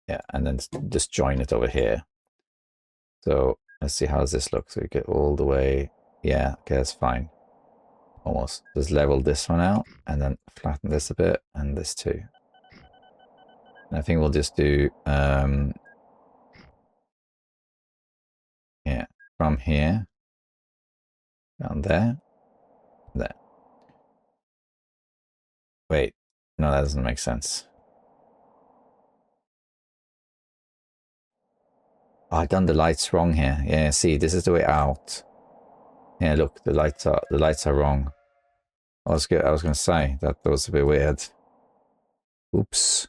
Yeah, and then just join it over here. So let's see how does this look. So we get all the way. Yeah, okay, that's fine. Almost. Just level this one out and then flatten this a bit and this too. And I think we'll just do yeah, from here down there. There. Wait, no, that doesn't make sense. Oh, I've done the lights wrong here. Yeah, see, this is the way out. Yeah, look, the lights are wrong. I was going to say that was a bit weird. Oops.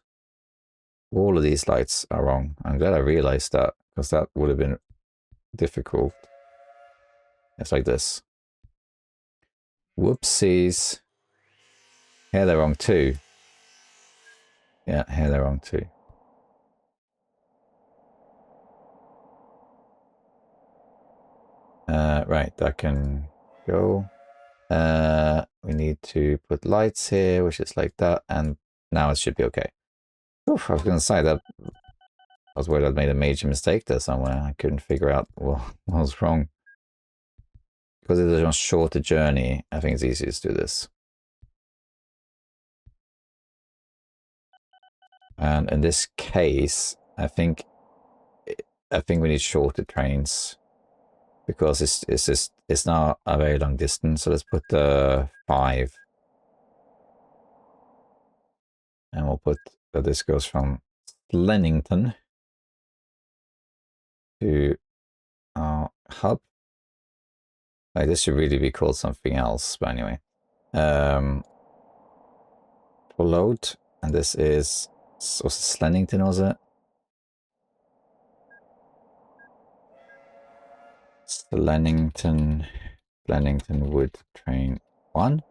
All of these lights are wrong. I'm glad I realized that because that would have been difficult. It's like this. Whoopsies. Here they're wrong too. Yeah, here they're wrong too. Right, that can go. We need to put lights here, which is like that, and now it should be okay. Oof, I was going to say that I was worried I'd made a major mistake there somewhere. I couldn't figure out what was wrong. Because it's a much shorter journey, I think it's easiest to do this. And in this case, I think we need shorter trains because it's now a very long distance. So let's put 5, and we'll put this goes from Slennington to our hub. Like, this should really be called something else, but anyway. For load, and this is Slennington, was it? Slennington Wood Train 1.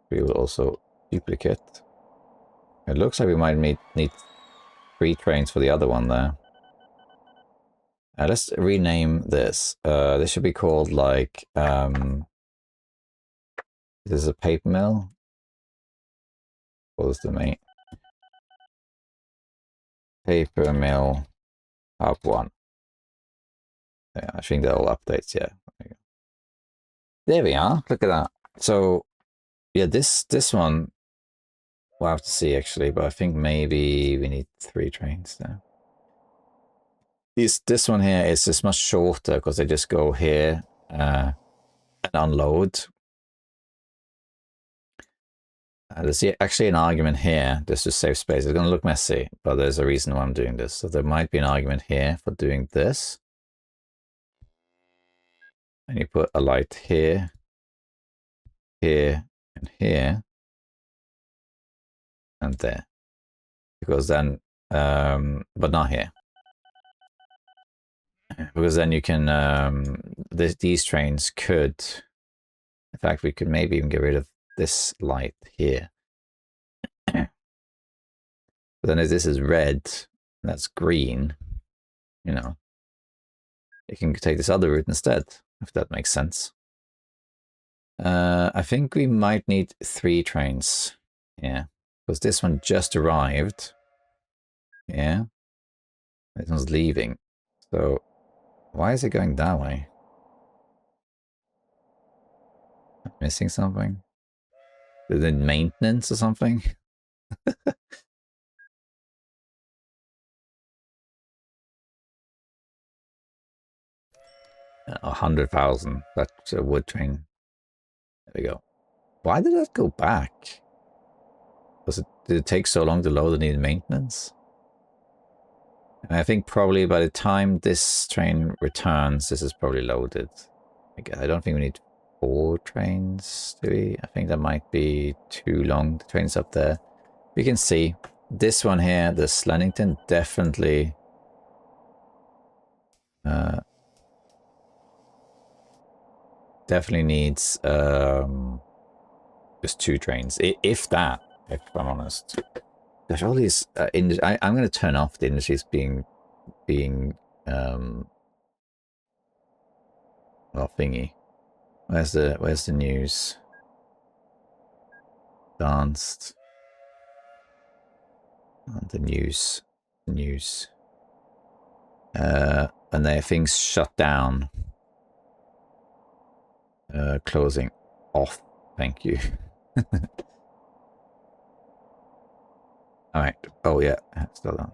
We will also duplicate. It looks like we might need 3 trains for the other one there. Let's rename this. This should be called like this is a paper mill. What was the main? Paper mill hub 1. Yeah, I think that all updates. Yeah, there we are. Look at that. So yeah, this one we'll have to see actually, but I think maybe we need 3 trains now. This one here is just much shorter because they just go here and unload. There's actually an argument here just to save space. It's going to look messy, but there's a reason why I'm doing this. So there might be an argument here for doing this. And you put a light here, here, and here, and there. Because then, but not here. Because then you can, these trains could, in fact, we could maybe even get rid of this light here. But then if this is red, that's green, you know, you can take this other route instead, if that makes sense. I think we might need 3 trains. Yeah, because this one just arrived. Yeah, this one's leaving. So why is it going that way? Missing something? Is it maintenance or something? 100,000. That's a wood train. There we go. Why did that go back? Did it take so long to load and need maintenance? And I think probably by the time this train returns, this is probably loaded. I don't think we need 4 trains, do we? I think that might be too long. The train's up there. We can see this one here, the Slennington, definitely definitely needs just 2 trains, if that, if I'm honest. There's all these I'm going to turn off the industries being well, thingy. Where's the news? Danced. The news. And their things shut down. Closing off. Thank you. Alright. Oh yeah, still on.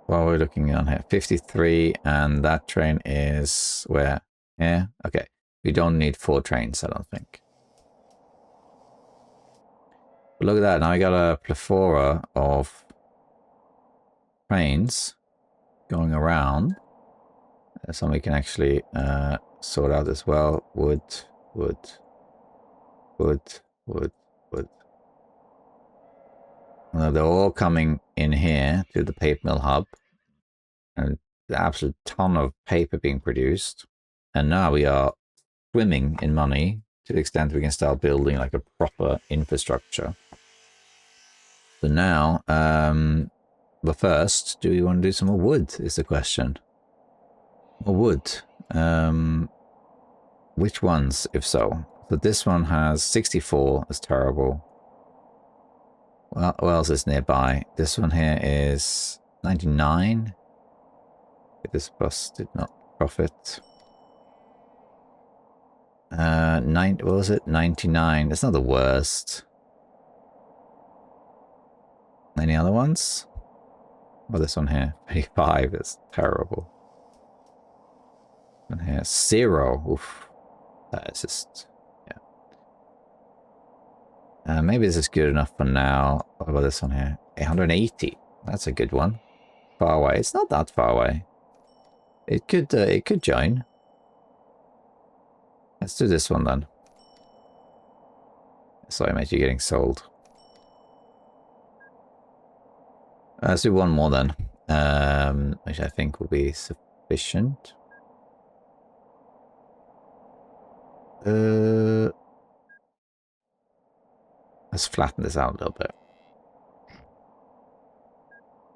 While we're looking on here, 53, and that train is where? Yeah, okay. We don't need 4 trains, I don't think. But look at that, now I got a plethora of trains going around. Some we can actually sort out as well. Wood. Well, they're all coming in here to the paper mill hub. And the absolute ton of paper being produced. And now we are swimming in money to the extent we can start building like a proper infrastructure. So now, but first, do we want to do some more wood is the question. More wood. Which ones, if so? So this one has 64, that's terrible. Well, what else is nearby? This one here is 99. This bus did not profit. What was it? 99. That's not the worst. Any other ones? Well, this one here, 35 is terrible. And here, 0. Oof. That is just, yeah. Maybe this is good enough for now. What about this one here? 180. That's a good one. Far away. It's not that far away. It could join. Let's do this one then. Sorry, mate, you're getting sold. Let's do one more then, which I think will be sufficient. Let's flatten this out a little bit.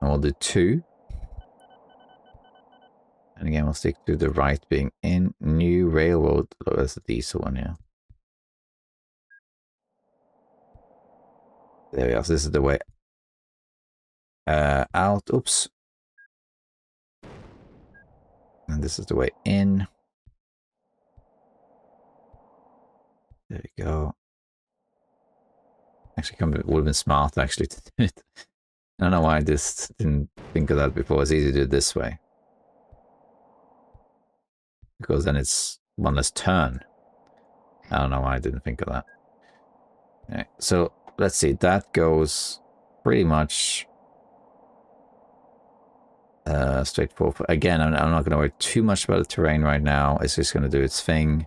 And we'll do 2. And again, we'll stick to the right being in. New railroad. Oh, that's the diesel one, yeah. There we are. So this is the way out. Oops. And this is the way in. There we go. Actually, it would have been smart actually to do it. I don't know why I just didn't think of that before. It's easy to do it this way. Because then it's one less turn. I don't know why I didn't think of that. Okay, so let's see. That goes pretty much straightforward. Again, I'm not going to worry too much about the terrain right now. It's just going to do its thing.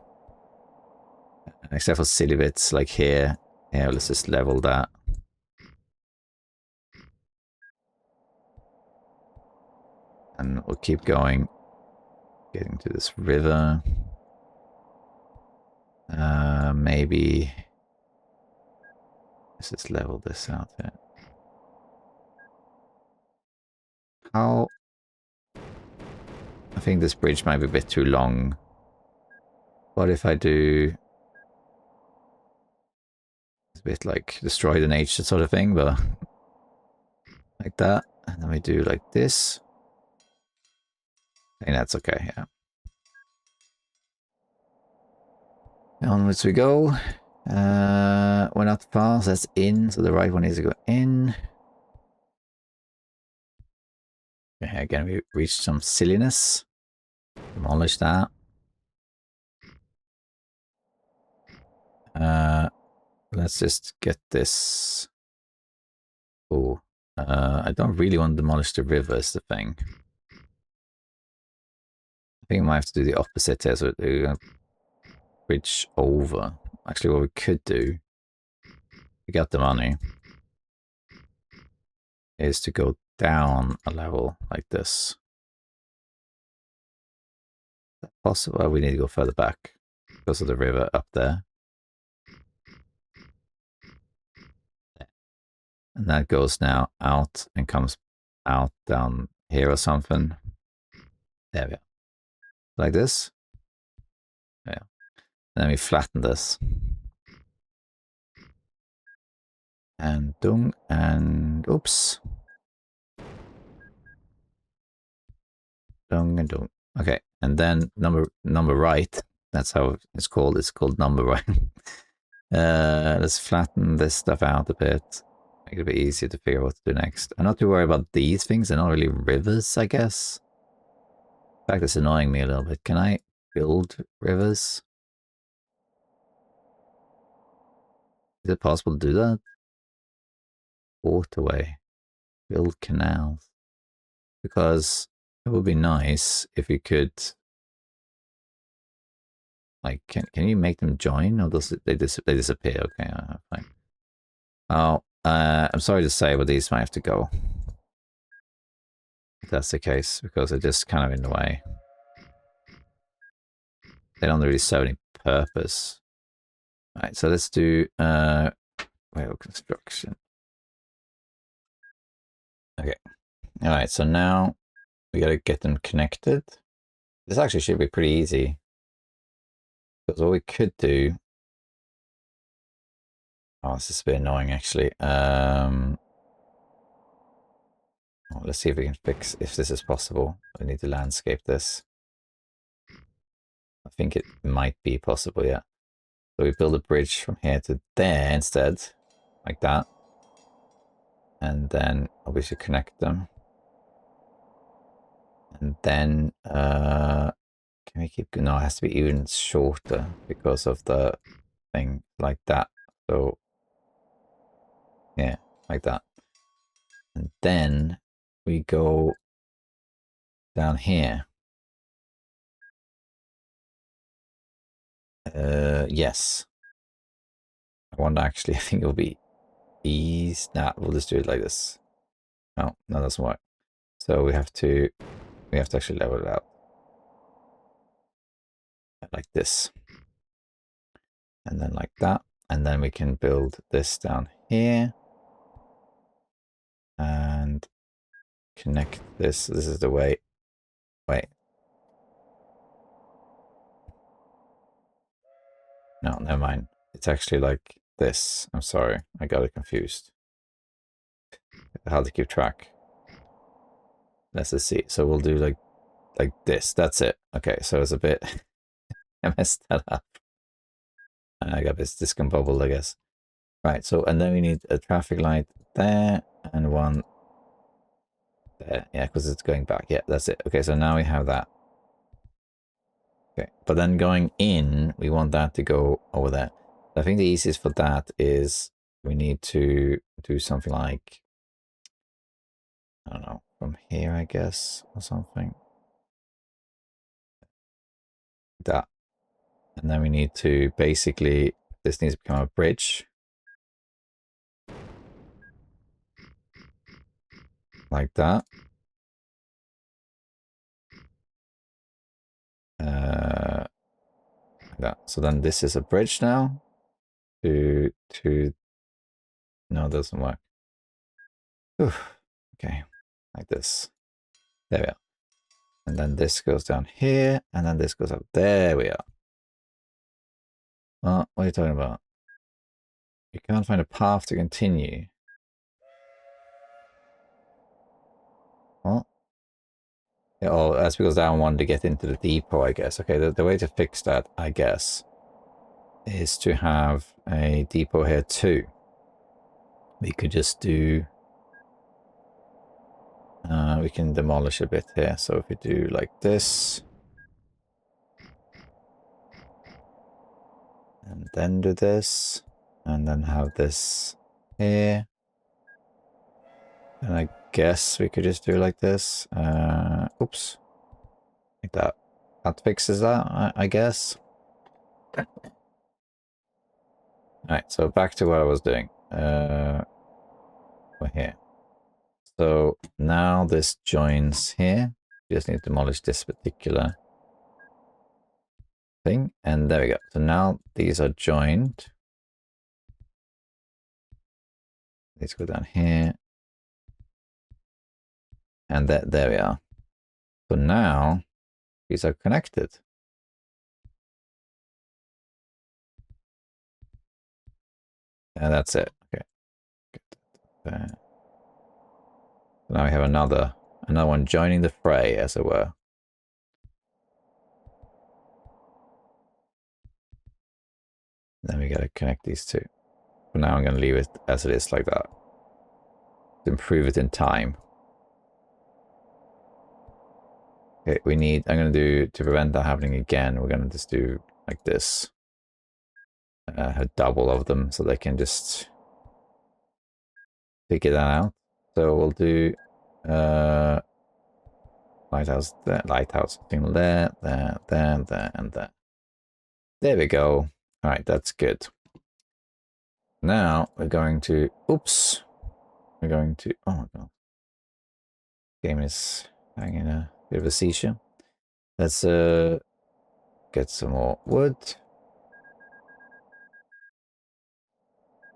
Except for silly bits like here. Yeah, let's just level that. And we'll keep going. Getting to this river. Maybe let's just level this out here. How? I think this bridge might be a bit too long. What if I do? It's a bit like destroy the nature sort of thing, but like that. And then we do like this. I think that's okay, yeah. Onwards we go. We're not far, so that's in, so the right one needs to go in. Okay, again, we reached some silliness. Demolish that. Let's just get this. Oh, I don't really want to demolish the river, is the thing. I think we might have to do the opposite here, so we're going to bridge over. Actually, what we could do, we got the money, is to go down a level like this. Is that possible? Oh, we need to go further back because of the river up there. And that goes now out and comes out down here or something. There we are. Like this. Yeah. And then we flatten this. And dung and oops. Dung and dung. Okay. And then number right. That's how it's called. It's called number right. Let's flatten this stuff out a bit. Make it a bit easier to figure out what to do next. I'm not too worried about these things. They're not really rivers, I guess. In fact, it's annoying me a little bit. Can I build rivers? Is it possible to do that? Waterway. Build canals. Because it would be nice if you could... Like, can you make them join? Or does it, they disappear? Okay, fine. Oh, I'm sorry to say, but these might have to go. If that's the case, because they're just kind of in the way. They don't really serve any purpose. Alright, so let's do rail construction. Okay. Alright, so now we gotta get them connected. This actually should be pretty easy. Because what we could do... Oh, this is a bit annoying actually. Well, let's see if we can fix if this is possible. We need to landscape this. I think it might be possible, yeah. So we build a bridge from here to there instead, like that. And then obviously connect them. And then, can we keep, no, it has to be even shorter because of the thing like that. So, yeah, like that. And then we go down here. Yes. I want to actually, I think it'll be ease. Nah, we'll just do it like this. No, that doesn't work. So we have to actually level it out. Like this. And then like that. And then we can build this down here. And connect this. This is the way. Wait. No, never mind. It's actually like this. I'm sorry. I got it confused. How to keep track. Let's just see. So we'll do like this. That's it. Okay, so it's a bit... I messed that up. I got this discombobbled, I guess. Right, so, and then we need a traffic light there and one there. Yeah, because it's going back. Yeah, that's it. Okay, so now we have that. Okay, but then going in, we want that to go over there. I think the easiest for that is we need to do something like, I don't know, from here, I guess, or something. That. And then we need to basically, this needs to become a bridge. Like that. Like that. So then this is a bridge now. To no, it doesn't work. Oof. Okay. Like this. There we are. And then this goes down here, and then this goes up. There we are. What are you talking about? You can't find a path to continue. What? Oh, that's because I wanted to get into the depot, I guess. Okay, the way to fix that, I guess, is to have a depot here too. We could just do... we can demolish a bit here. So if we do like this... and then do this, and then have this here. And I guess we could just do like this. Oops. Like that. That fixes that, I guess. Alright, so back to what I was doing. We're here. So now this joins here. We just need to demolish this particular thing. And there we go. So now these are joined. Let's go down here. And there we are. So now these are connected. And that's it. Okay. Good. So now we have another one joining the fray, as it were. Then we gotta connect these two. For now, I'm gonna leave it as it is like that. To improve it in time. Okay, we need, I'm gonna do, to prevent that happening again, we're gonna just do like this. A double of them so they can just figure that out. So we'll do lighthouse there, lighthouse thing there, and there. There we go. All right, that's good. Now we're going to, oops, we're going to, oh my god, game is hanging a bit of a seizure. Let's get some more wood.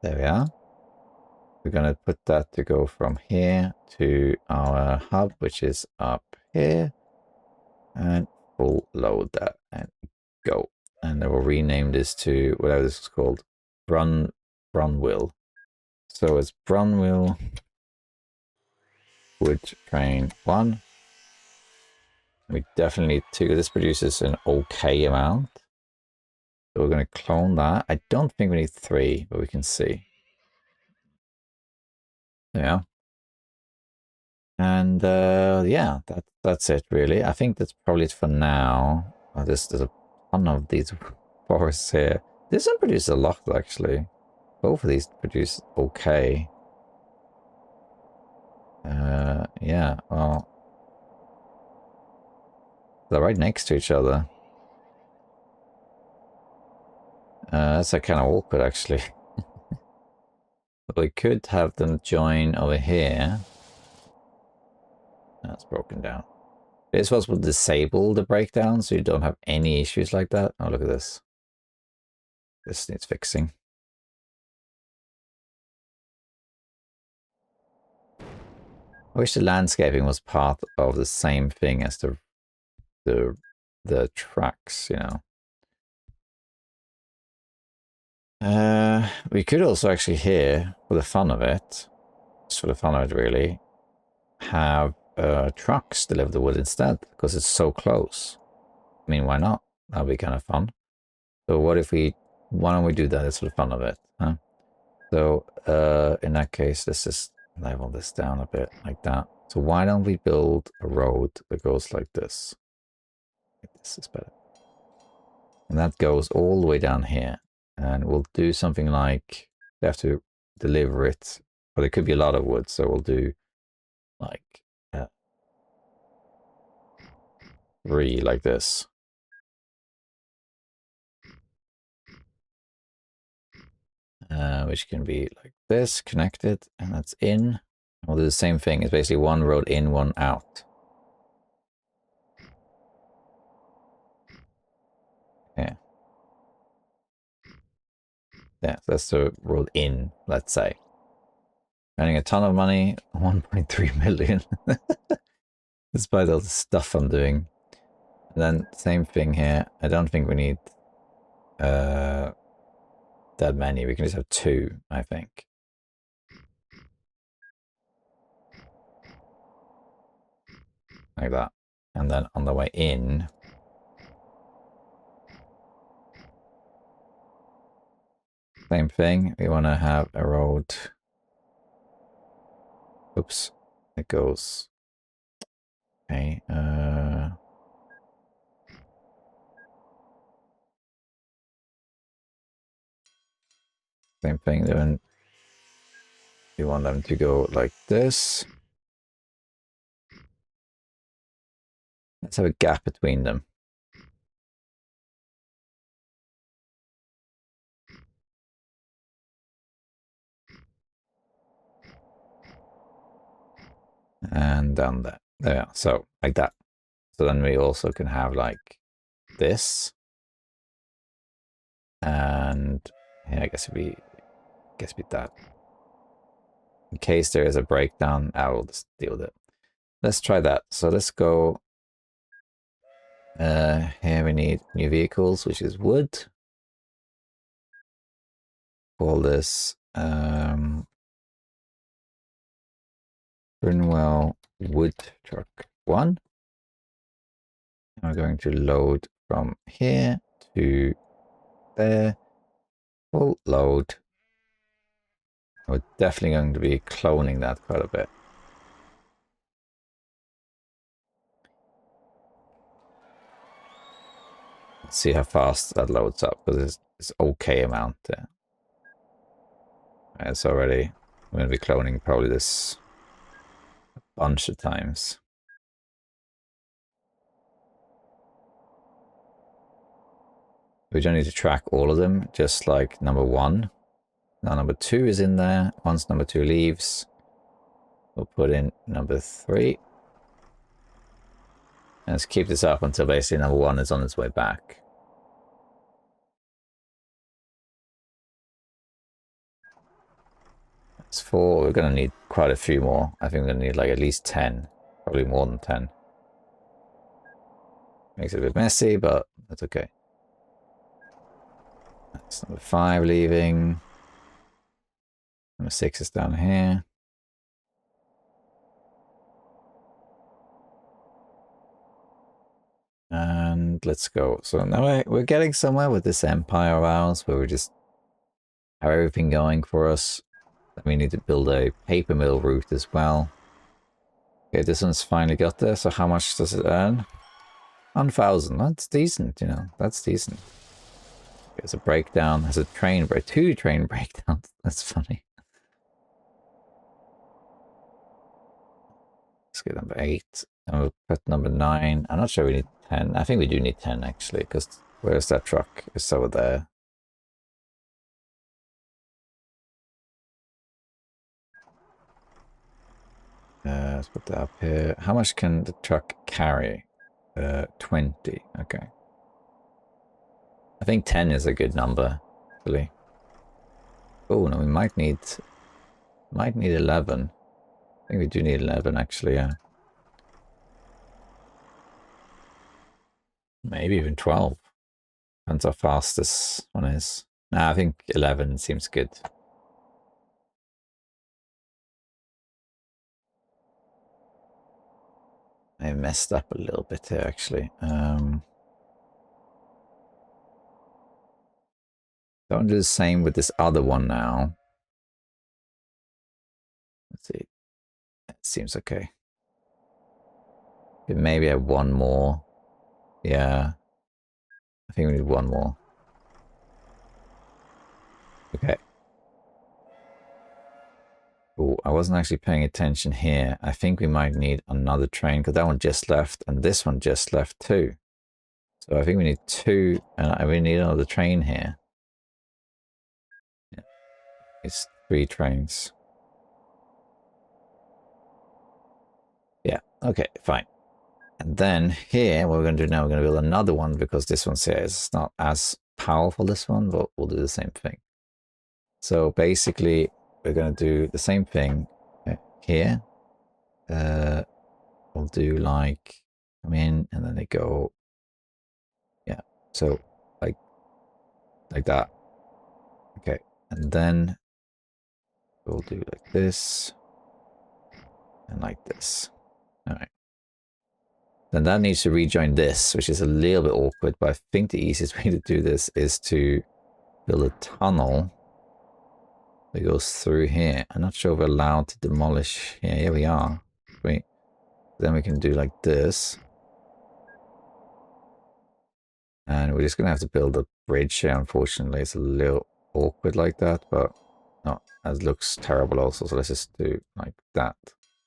There we are. We're going to put that to go from here to our hub, which is up here, and full load that and go. And then we'll rename this to whatever this is called, Brunwill. So it's Brunwill wood train 1. We definitely need 2. This produces an okay amount. So we're going to clone that. I don't think we need 3, but we can see. Yeah. And yeah, that's it really. I think that's probably it for now. Oh, there's a ton of these forests here. This one produces a lot actually. Both of these produce okay. Yeah, well, they're right next to each other. That's kind of awkward actually. But we could have them join over here. That's broken down. It's possible to disable the breakdown so you don't have any issues like that. Oh, look at this. This needs fixing. I wish the landscaping was part of the same thing as the tracks, you know. We could also actually here, for the fun of it, just for the fun of it really, have trucks deliver the wood instead, because it's so close. I mean, why not? That'd be kind of fun. So what if why don't we do that just for the fun of it, huh? So in that case, let's just level this down a bit like that. So why don't we build a road that goes like this? This is better. And that goes all the way down here. And we'll do something like, we have to deliver it, but it could be a lot of wood, so we'll do like 3 like this. Which can be like this, connected, and that's in. We'll do the same thing. It's basically one road in, one out. Yeah. Yeah, that's the road in, let's say. Earning a ton of money, 1.3 million. Despite all the stuff I'm doing. And then same thing here. I don't think we need that many. We can just have 2, I think. Like that. And then on the way in, same thing. We want to have a road. Oops, it goes. Okay. Same thing. Then you want them to go like this. Let's have a gap between them. And down there. There. So like that. So then we also can have like this. And yeah, I guess we that. In case there is a breakdown, I will just deal with it. Let's try that. So let's go. Here we need new vehicles, which is wood. Call this Burnwell Wood Truck 1. And we're going to load from here to there. Full load. We're definitely going to be cloning that quite a bit. Let's see how fast that loads up, because it's okay amount there. It's already, I'm going to be cloning probably this a bunch of times. We don't need to track all of them, just like number 1. Now number 2 is in there. Once number 2 leaves, we'll put in number 3. And let's keep this up until basically number 1 is on its way back. That's 4. We're going to need quite a few more. I think we're going to need like at least 10. Probably more than 10. Makes it a bit messy, but that's okay. That's number 5 leaving. Number 6 is down here. And let's go. So now we're getting somewhere with this empire of ours, where we just have everything going for us. We need to build a paper mill route as well. Okay, this one's finally got there. So how much does it earn? 1,000. That's decent, you know. That's decent. There's a breakdown. There's a train break. 2 train breakdowns. That's funny. Let's get number 8. And we'll put number 9. I'm not sure we need 10. I think we do need 10 actually, because where's that truck? It's over there. Let's put that up here. How much can the truck carry? 20. Okay. I think 10 is a good number, actually. Oh, no, we might need 11. I think we do need 11, actually, yeah. Maybe even 12. Depends how fast this one is. Nah, I think 11 seems good. I messed up a little bit here, actually. Don't do the same with this other one now. Let's see. It seems okay. Maybe I have one more. Yeah. I think we need one more. Okay. Oh, I wasn't actually paying attention here. I think we might need another train, because that one just left and this one just left too. So I think we need 2, and we need another train here. Yeah. It's 3 trains. Yeah, okay, fine. And then here, what we're going to do now, we're going to build another one, because this one says it's not as powerful, this one, but we'll do the same thing. So basically, we're going to do the same thing here. We'll do like, come in, and then they go, yeah, so like that. Okay, and then we'll do like this, and like this. All right. Then that needs to rejoin this, which is a little bit awkward, but I think the easiest way to do this is to build a tunnel that goes through here. I'm not sure if we're allowed to demolish here. Here we are. Wait. Then we can do like this. And we're just going to have to build a bridge here, unfortunately. It's a little awkward like that, but no, it looks terrible also. So let's just do like that.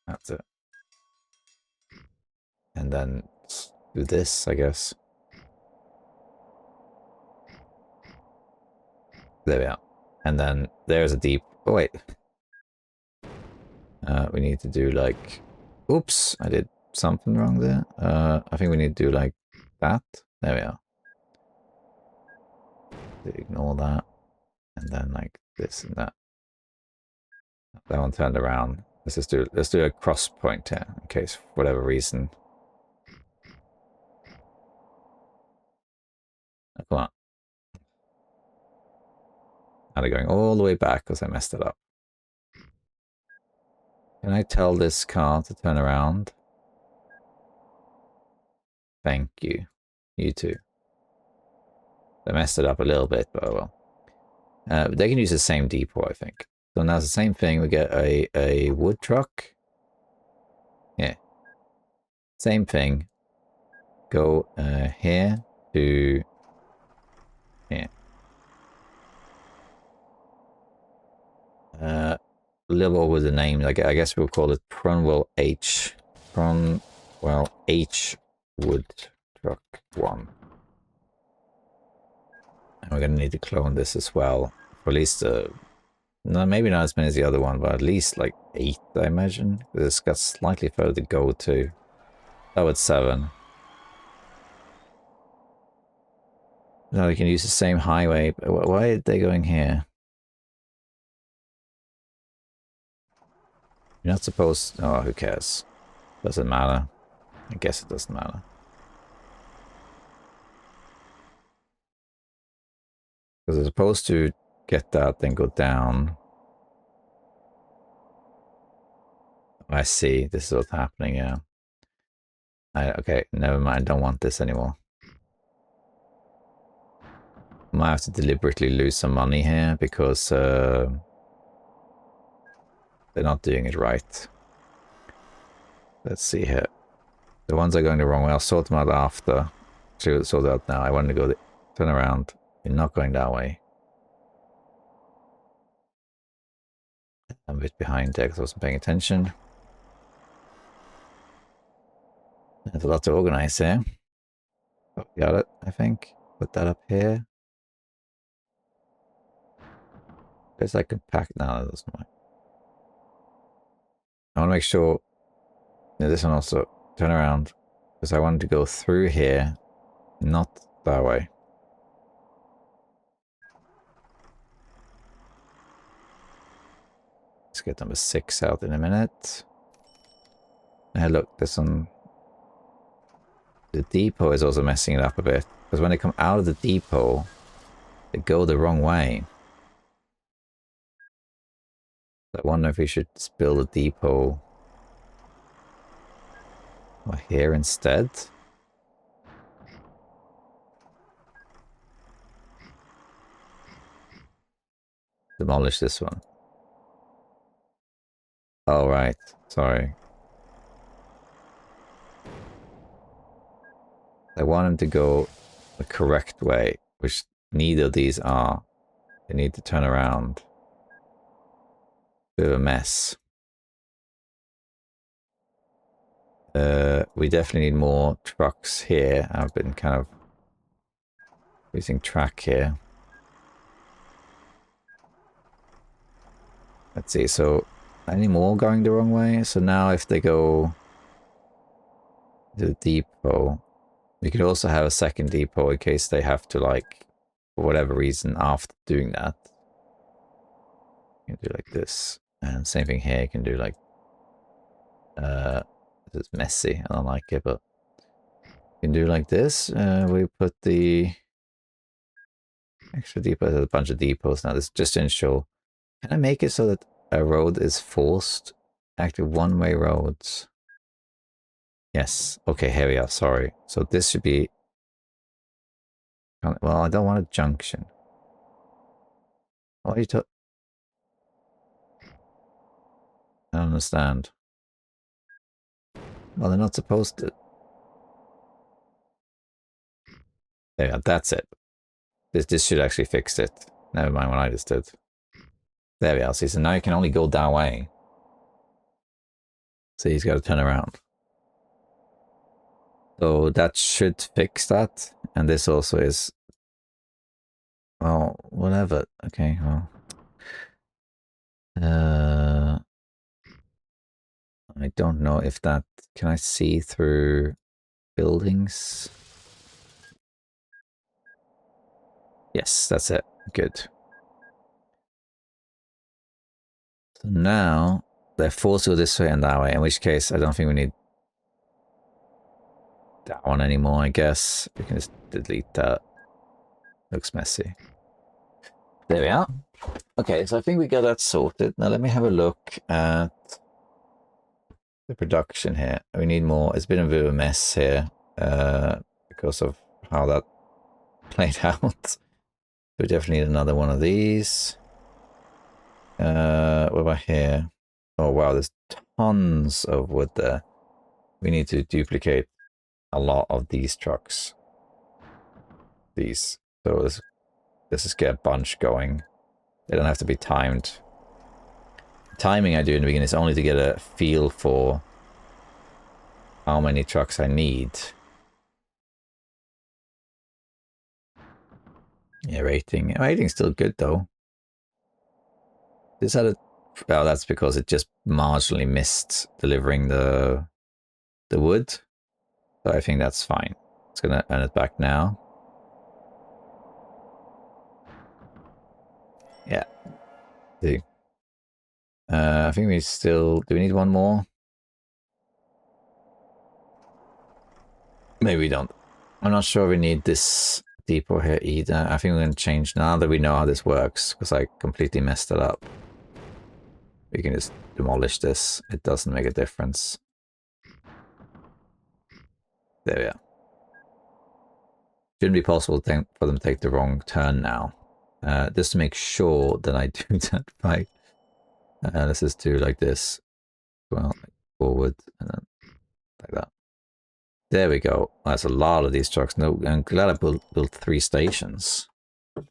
That's it. And then do this, I guess. There we are. And then there's a deep... Oh, wait. We need to do like... Oops, I did something wrong there. I think we need to do like that. There we are. Ignore that. And then like this and that. That one turned around. Let's do a cross point here in case for whatever reason. Oh, come on. Now they're going all the way back because I messed it up. Can I tell this car to turn around? Thank you. You too. They messed it up a little bit, but oh well. They can use the same depot, I think. So now it's the same thing. We get a wood truck. Yeah. Same thing. Go here to here. A little over the name. I guess we'll call it Prunwell H. Prunwell H Wood Truck 1. And we're going to need to clone this as well. For at least, no, maybe not as many as the other one, but at least like 8, I imagine. It's got slightly further to go to. Oh, it's 7. No, we can use the same highway. Why are they going here? You're not supposed... Oh, who cares? Doesn't matter. I guess it doesn't matter. Because they're supposed to get that, then go down. I see. This is what's happening, yeah. Okay, never mind. Don't want this anymore. I might have to deliberately lose some money here because they're not doing it right. Let's see here. The ones that are going the wrong way, I'll sort them out after. Actually, sort it out now. I want to go turn around. You're not going that way. I'm a bit behind there because I wasn't paying attention. There's a lot to organize here. Oh, got it, I think. Put that up here. Guess I could pack. No, that doesn't work. I want to make sure this one also turn around because I wanted to go through here, not that way. Let's get number 6 out in a minute. Hey, look, this one. The depot is also messing it up a bit because when they come out of the depot, they go the wrong way. I wonder if we should build a depot here instead. Demolish this one. Oh, right. Sorry. I want him to go the correct way, which neither of these are. They need to turn around. Bit of a mess. We definitely need more trucks here. I've been kind of losing track here. Let's see, so any more going the wrong way? So now if they go to the depot, we could also have a second depot in case they have to, like, for whatever reason, after doing that. You can do like this. And same thing here, you can do like... this is messy, I don't like it, but... You can do like this. We put the... extra depot, there's a bunch of depots now. This is just to ensure... Can I make it so that a road is forced? Actually, one-way roads. Yes. Okay, here we are. Sorry. So this should be... Well, I don't want a junction. What are you talking... I don't understand. Well, they're not supposed to... There we are. That's it. This should actually fix it. Never mind what I just did. There we are. See, so now you can only go that way. So he's got to turn around. So that should fix that. And this also is... Well, whatever. Okay, well... I don't know if that... Can I see through buildings? Yes, that's it. Good. So now they're forced to go this way and that way, in which case I don't think we need that one anymore, I guess. We can just delete that. Looks messy. There we are. Okay, so I think we got that sorted. Now let me have a look at the production here. We need more. It's been a bit of a mess here because of how that played out. We definitely need another one of these. What about here? Oh wow, there's tons of wood there. We need to duplicate a lot of these trucks. These. So let's just get a bunch going. They don't have to be timed. Timing I do in the beginning is only to get a feel for how many trucks I need. Yeah, rating's still good though. This had a... Well, that's because it just marginally missed delivering the wood. So I think that's fine. It's gonna earn it back now. Yeah. See. I think we still... Do we need one more? Maybe we don't. I'm not sure we need this depot here either. I think we're going to change now that we know how this works, because I completely messed it up. We can just demolish this. It doesn't make a difference. There we are. Shouldn't be possible for them to take the wrong turn now. Just to make sure that I do that right. Let's just do like this. Well, forward and then like that. There we go. That's a lot of these trucks. No, I'm glad I built 3 stations. I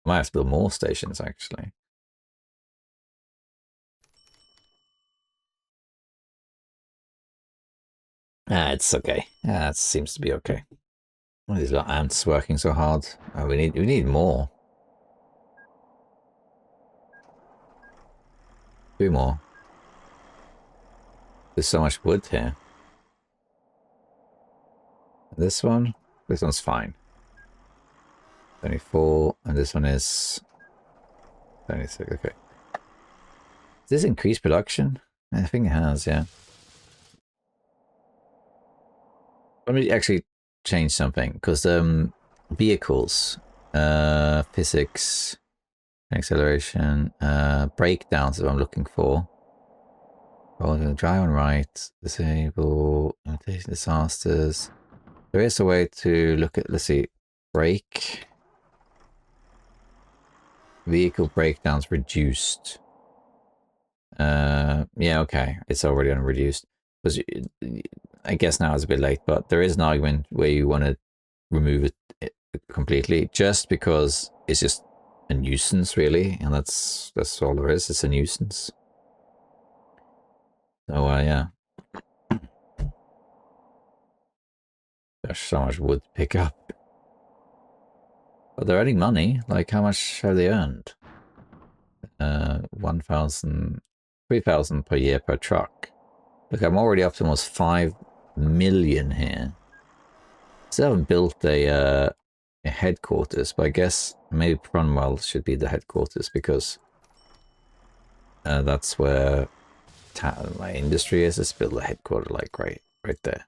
might have to build more stations actually. It's okay. It seems to be okay. Why are these little ants working so hard? Oh, we need more. 2 more. There's so much wood here. This one's fine. 24, and this one is 26. Okay. Does this increase production? I think it has, yeah. Let me actually change something, because vehicles, physics, acceleration, breakdowns is what I'm looking for. Oh, drive on right, disable, imitation disasters. There is a way to look at, let's see, brake. Vehicle breakdowns reduced. Yeah, okay. It's already on reduced. Because I guess now it's a bit late, but there is an argument where you want to remove it completely, just because it's just a nuisance, really, and that's all there is. It's a nuisance. So yeah. There's so much wood to pick up. But they're earning money. Like, how much have they earned? 1,000, 3,000 per year per truck. Look, I'm already up to almost 5 million here. Still haven't built a headquarters, but I guess maybe Cromwell should be the headquarters, because that's where my industry is. Let's build a headquarter, like right there.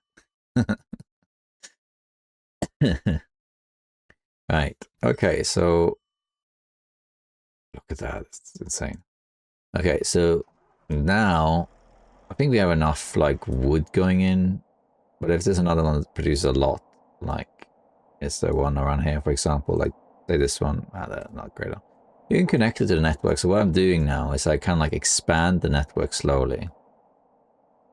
Right. Okay, so look at that. It's insane. Okay, so now I think we have enough like wood going in But if there's another one that produces a lot, like is there one around here, for example, like say this one, they're not great. You can connect it to the network. So what I'm doing now is I kind of like expand the network slowly.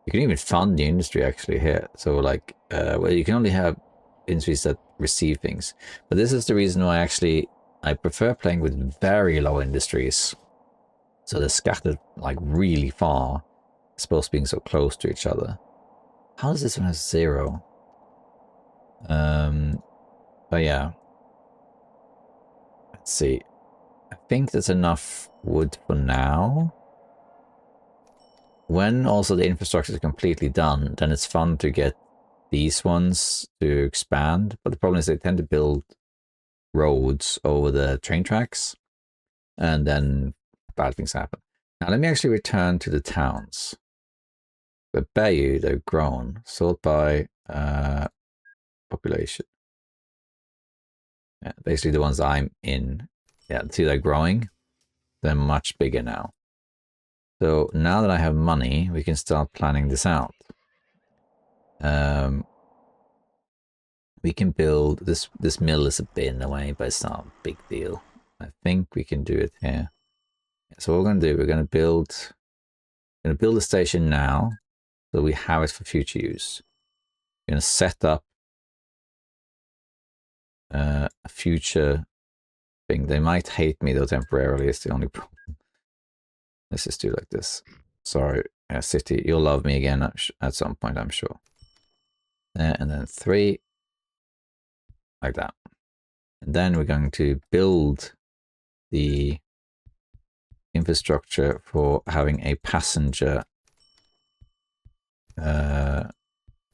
You can even fund the industry actually here. So like, well, you can only have industries that receive things. But this is the reason why actually I prefer playing with very low industries. So they're scattered like really far, as opposed to being so close to each other. How does this one have 0? But yeah. Let's see. I think there's enough wood for now. When also the infrastructure is completely done, then it's fun to get these ones to expand. But the problem is they tend to build roads over the train tracks, and then bad things happen. Now let me actually return to the towns. The Bayou, they've grown. Sort by population. Yeah, basically the ones I'm in. Yeah, see they're growing. They're much bigger now. So now that I have money, we can start planning this out. We can build this. This mill is a bit in the way, but it's not a big deal. I think we can do it here. So what we're going to do, we're going to build a station now, so we have it for future use. We're going to set up a future thing. They might hate me though temporarily. It's the only problem. Let's just do it like this. Sorry, city, you'll love me again at some point, I'm sure. And then 3, like that. And then we're going to build the infrastructure for having a passenger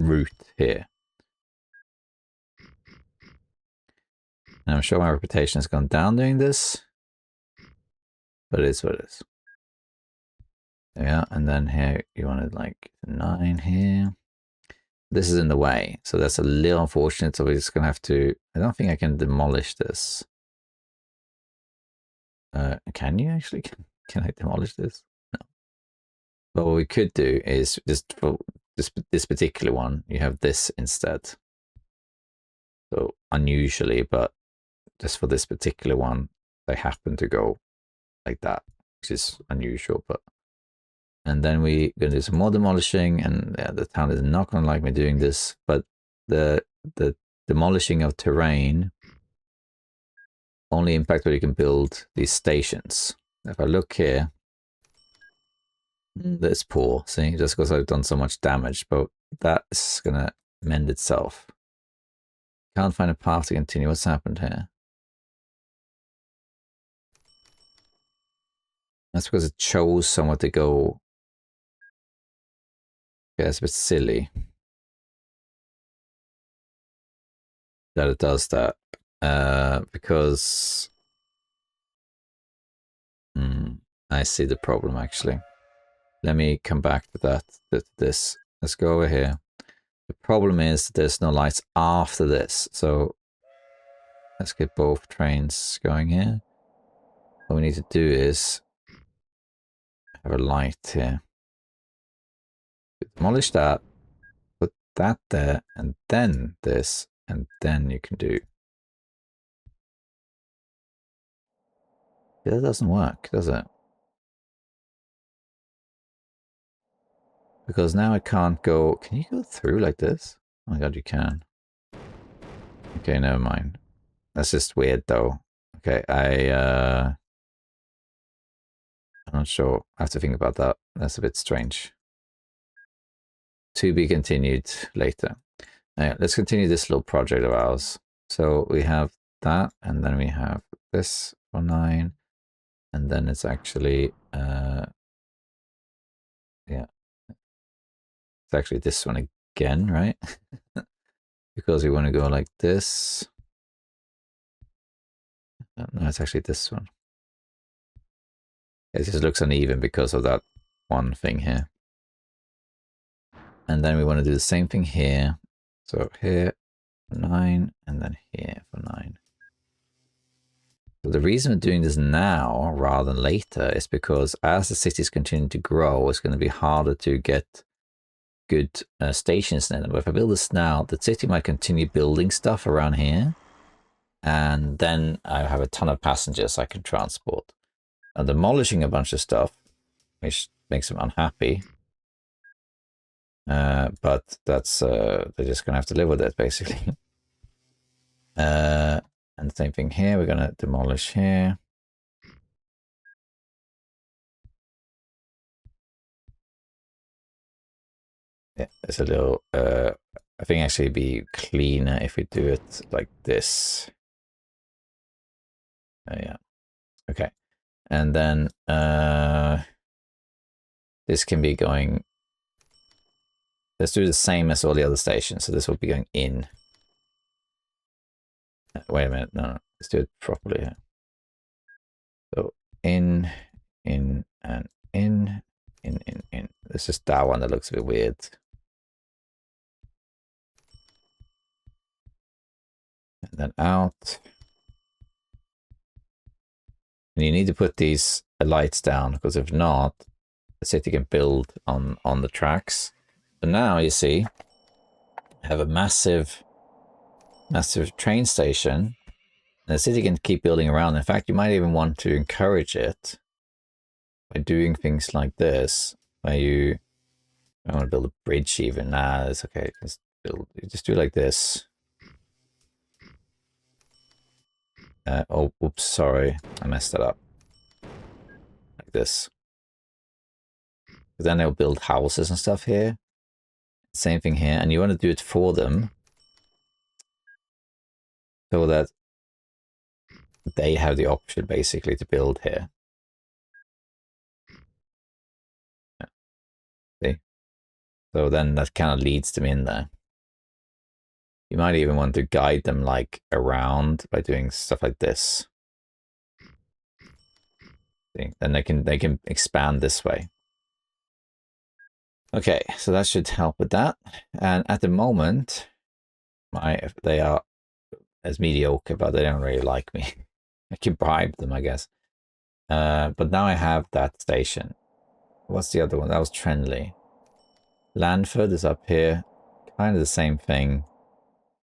route here. And I'm sure my reputation has gone down doing this, but it is what it is. Yeah, and then here you wanted like 9 here. This is in the way, so that's a little unfortunate. So we're just gonna have to. I don't think I can demolish this. Can you actually? Can I demolish this? No. But what we could do is just for this particular one, you have this instead. So unusually, but just for this particular one, they happen to go like that, which is unusual. But and then we're gonna do some more demolishing, and yeah, the town is not gonna like me doing this. But the demolishing of terrain only impact where you can build these stations. If I look here, that's poor. See, just because I've done so much damage, but that's gonna mend itself. Can't find a path to continue. What's happened here? That's because it chose somewhere to go. Yeah, it's a bit silly that it does that. Because I see the problem actually. Let me come back to that. This. Let's go over here. The problem is that there's no lights after this, so let's get both trains going here. What we need to do is have a light here. Demolish that, put that there, and then this, and then you can do. Yeah, that doesn't work, does it? Because now I can't go. Can you go through like this? Oh my god, you can. Okay, never mind. That's just weird though. Okay, I'm not sure. I have to think about that. That's a bit strange. To be continued later. Let's continue this little project of ours. So we have that, and then we have this for 9, and then it's actually yeah, it's actually this one again, right? Because we want to go like this. No, it's actually this one. It just looks uneven because of that one thing here. And then we want to do the same thing here. So here for 9, and then here for 9. So the reason we're doing this now rather than later is because as the cities continue to grow, it's going to be harder to get good stations in it. But if I build this now, the city might continue building stuff around here. And then I have a ton of passengers I can transport. I'm demolishing a bunch of stuff, which makes them unhappy. But that's they're just gonna have to live with it, basically. And the same thing here. We're gonna demolish here. Yeah, it's a little. I think actually it'd be cleaner if we do it like this. Yeah. Okay. And then this can be going. Let's do the same as all the other stations. So this will be going in. Wait a minute. No. Let's do it properly here. So in, and in. It's just that one that looks a bit weird. And then out. And you need to put these lights down, because if not, the city can build on the tracks. So now you see, I have a massive train station, and the city can keep building around. In fact, you might even want to encourage it by doing things like this, where you, I want to build a bridge even. Nah, it's okay. Just do it like this. Oh, oops, sorry. I messed that up. Like this. Then they'll build houses and stuff here. Same thing here. And you want to do it for them, so that they have the option, basically, to build here. Yeah. See? So then that kind of leads them in there. You might even want to guide them like around by doing stuff like this. See? Then they can expand this way. Okay, so that should help with that. And at the moment, they are as mediocre, but they don't really like me. I can bribe them, I guess. But now I have that station. What's the other one? That was Trenley. Lanford is up here. Kind of the same thing.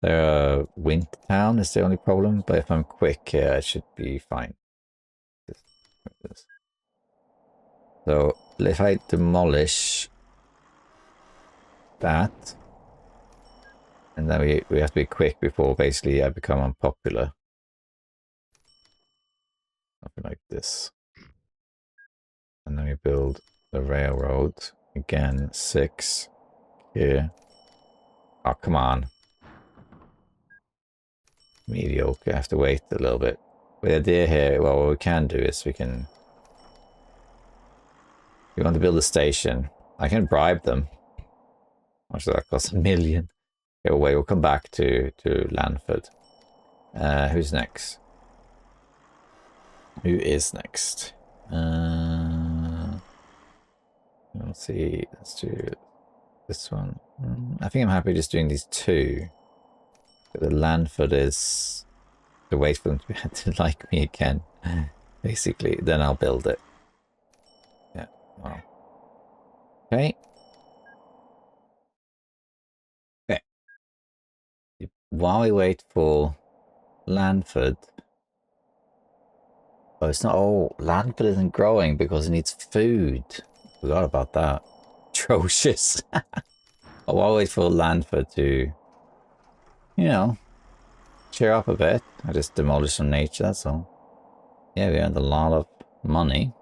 Wintertown is the only problem, but if I'm quick here, it should be fine. So if I demolish that, and then we have to be quick before basically I become unpopular. Something like this. And then we build the railroad. Again, 6 here. Oh, come on. Mediocre. I have to wait a little bit. But the idea here, well, what we can do is we want to build a station. I can bribe them. How much does that cost? $1 million. Okay, wait, we'll come back to Lanford. Who's next? Who is next? Let's see. Let's do this one. I think I'm happy just doing these 2. The Lanford is to wait for them to like me again, basically. Then I'll build it. Yeah. Wow. Okay. Okay. While we wait for Lanford. Oh, it's not. Oh, Lanford isn't growing because it needs food. Forgot about that. Atrocious. Oh, while we wait for Lanford to, you know, cheer up a bit. I just demolished some nature, that's all. Yeah, we earned a lot of money.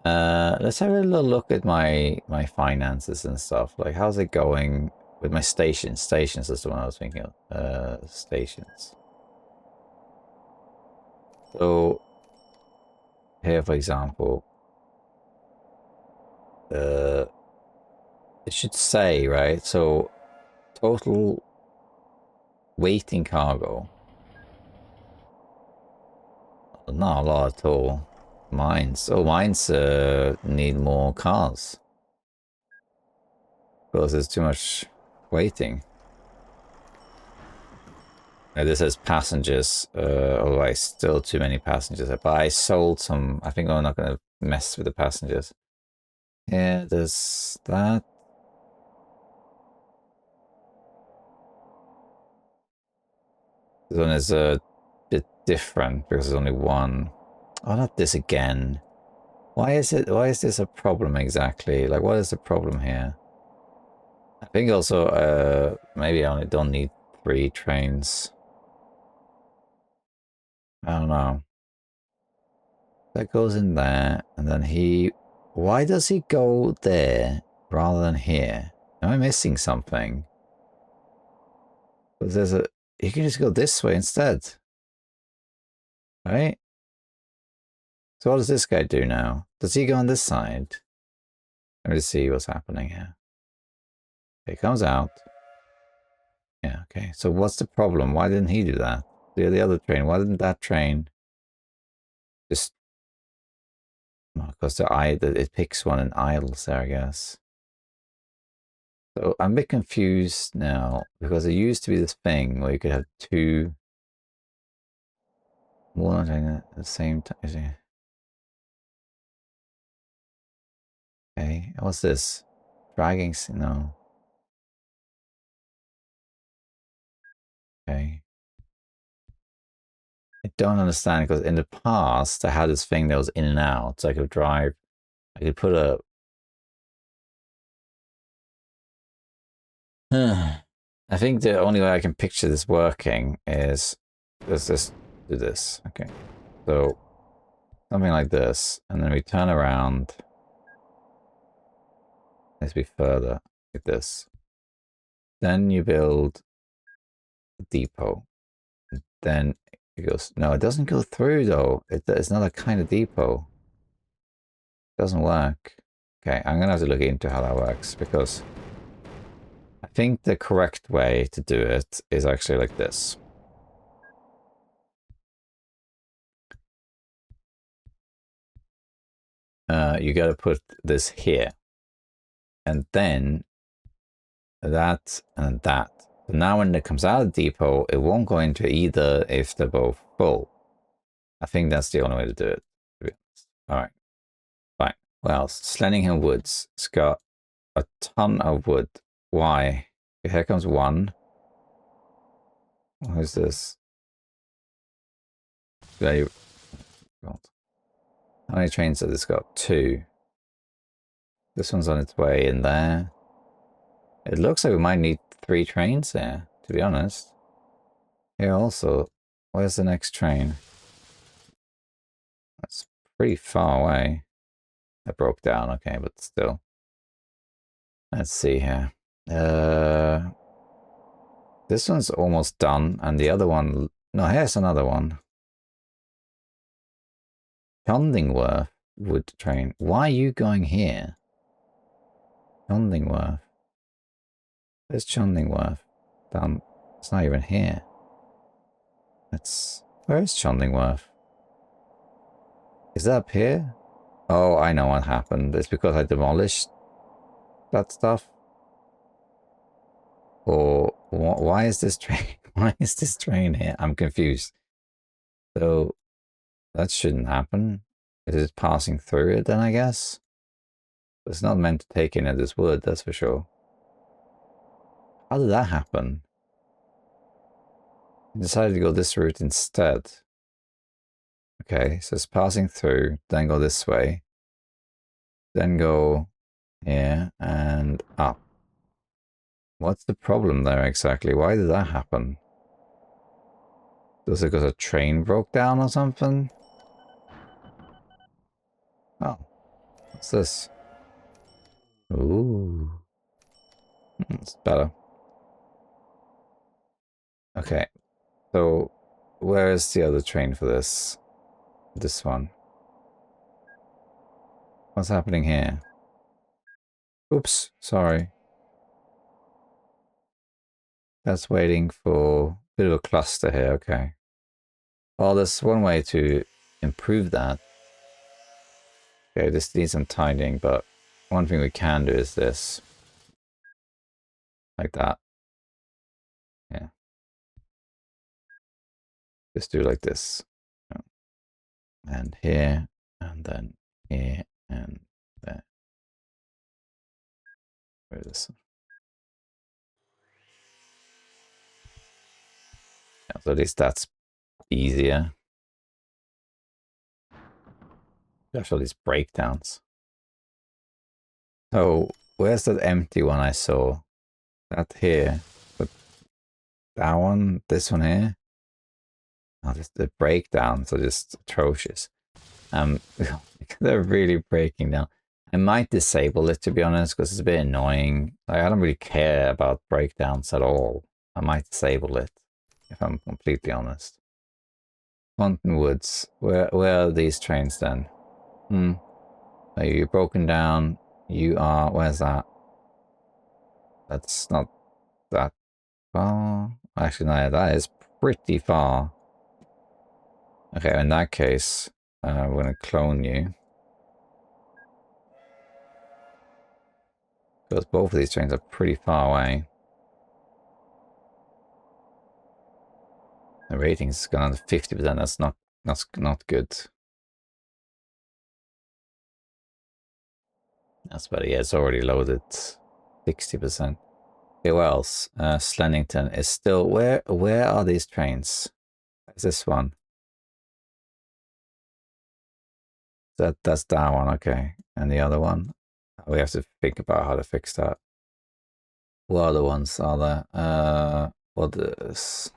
Let's have a little look at my finances and stuff. Like, how's it going with my stations? Stations is the one I was thinking of. Stations. So, here, for example, it should say, right? So, total waiting cargo. Not a lot at all. Mines. Oh, mines need more cars. Because there's too much waiting. Now, this says passengers. Otherwise, still too many passengers. But I sold some. I think I'm not going to mess with the passengers. Yeah, there's that. This one is a bit different because there's only one. Oh, not this again. Why is this a problem exactly? Like, what is the problem here? I think also, maybe I only don't need 3 trains. I don't know. That goes in there, and then he... Why does he go there rather than here? Am I missing something? Because there's a... You can just go this way instead. Right? So what does this guy do now? Does he go on this side? Let me see what's happening here. He comes out. Yeah, okay. So what's the problem? Why didn't he do that? The other train, why didn't that train just... Because it picks one and idles there, I guess. So I'm a bit confused now, because it used to be this thing where you could have 2... One at the same time. Okay, what's this? Dragging... No. Okay. I don't understand, because in the past, I had this thing that was in and out, so I could drive... I could put a... I think the only way I can picture this working is... Let's just do this. Okay. So, something like this, and then we turn around... Let's be further, like this. Then you build a depot. Then it goes... No, it doesn't go through, though. It's not a kind of depot. It doesn't work. Okay, I'm gonna have to look into how that works, because I think the correct way to do it is actually like this. You gotta put this here. And then that and that. So now when it comes out of the depot, it won't go into either if they're both full. I think that's the only way to do it, to be honest. Alright. Fine. Well, Slenningham Woods. It's got a ton of wood. Why? Here comes one. Who's this? Very... God. How many trains has this got? 2. This one's on its way in there. It looks like we might need 3 trains there, to be honest. Here also, where's the next train? That's pretty far away. That broke down, okay, but still. Let's see here. This one's almost done, and the other one... No, here's another one. Chondingworth wood train. Why are you going here? Chondingworth. There's Chondingworth. Done. It's not even here. Where is Chondingworth? Is that up here? Oh, I know what happened. It's because I demolished that stuff. Or why is this train? Why is this train here? I'm confused. So that shouldn't happen. Is it passing through it then, I guess? It's not meant to take any of this wood, that's for sure. How did that happen? I decided to go this route instead. Okay, so it's passing through, then go this way. Then go here and up. What's the problem there exactly? Why did that happen? Was it because a train broke down or something? Oh, what's this? Ooh. It's better. Okay, so where is the other train for this? This one. What's happening here? Oops, sorry. That's waiting for a bit of a cluster here, okay. Well, there's one way to improve that. Okay, this needs some tidying, but one thing we can do is this. Like that. Yeah. Just do like this. And here, and then here, and there. Where is this? Yeah, so at least that's easier. Gosh, all these breakdowns. So where's that empty one I saw? That here. But that one, this one here. Oh, the breakdowns are just atrocious. They're really breaking down. I might disable it, to be honest, because it's a bit annoying. Like, I don't really care about breakdowns at all. I might disable it, if I'm completely honest. Quantum Woods. Where are these trains then? Are you broken down? You are... Where's that? That's not that far. Actually, no, that is pretty far. Okay, in that case, we're going to clone you. Because both of these trains are pretty far away. The rating's gone to 50%. That's not good. That's better. Yeah, it's already loaded 60%. Okay, what else? Slennington is still... Where are these trains? Is this one? That's that one, okay. And the other one? We have to think about how to fix that. What other ones are there? What is...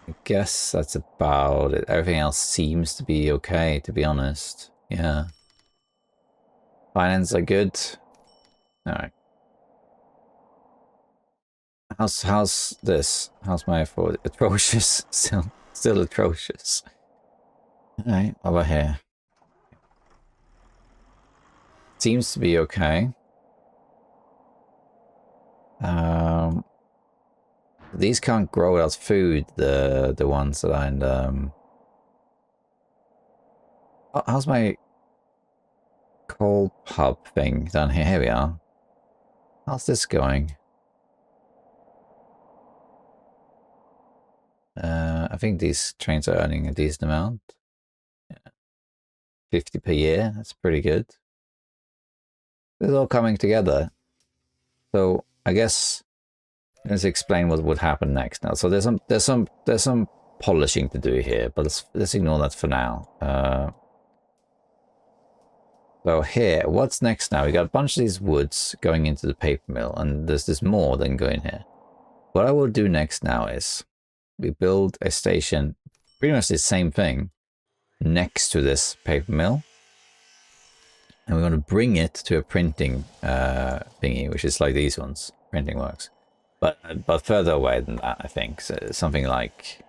I guess that's about it. Everything else seems to be okay, to be honest. Yeah. Finance are good. Alright. How's this? How's my effort? Atrocious. Still atrocious. Alright, over here. Seems to be okay. These can't grow without food, the ones that are in how's my coal pub thing down here? Here we are. How's this going? I think these trains are earning a decent amount. Yeah. 50 per year, that's pretty good. It's all coming together. So I guess let's explain what would happen next now. So there's some polishing to do here, but let's ignore that for now. So here, what's next now? We got a bunch of these woods going into the paper mill, and there's more than going here. What I will do next now is we build a station, pretty much the same thing, next to this paper mill. And we're going to bring it to a printing thingy, which is like these ones, printing works. But further away than that, I think. So something like,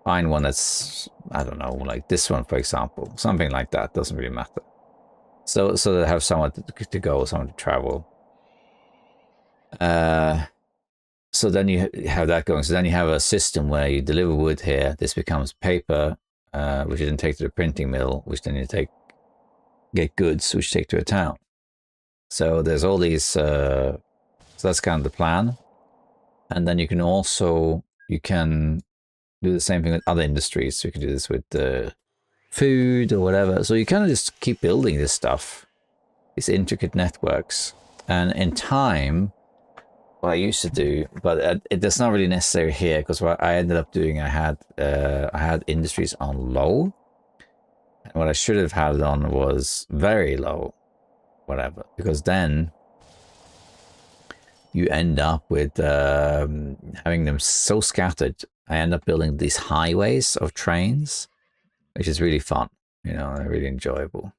find one that's, I don't know, like this one, for example. Something like that, doesn't really matter. So they have someone to go, someone to travel. So then you have that going. So then you have a system where you deliver wood here. This becomes paper, which you then take to the printing mill, which then you get goods, which you take to a town. So there's all these. So that's kind of the plan. And then you can do the same thing with other industries. So you can do this with food or whatever. So you kind of just keep building this stuff, these intricate networks. And in time, what I used to do, but that's not really necessary here, because what I ended up doing, I had industries on low, and what I should have had it on was very low, whatever, because then you end up with having them so scattered. I end up building these highways of trains, which is really fun, you know, really enjoyable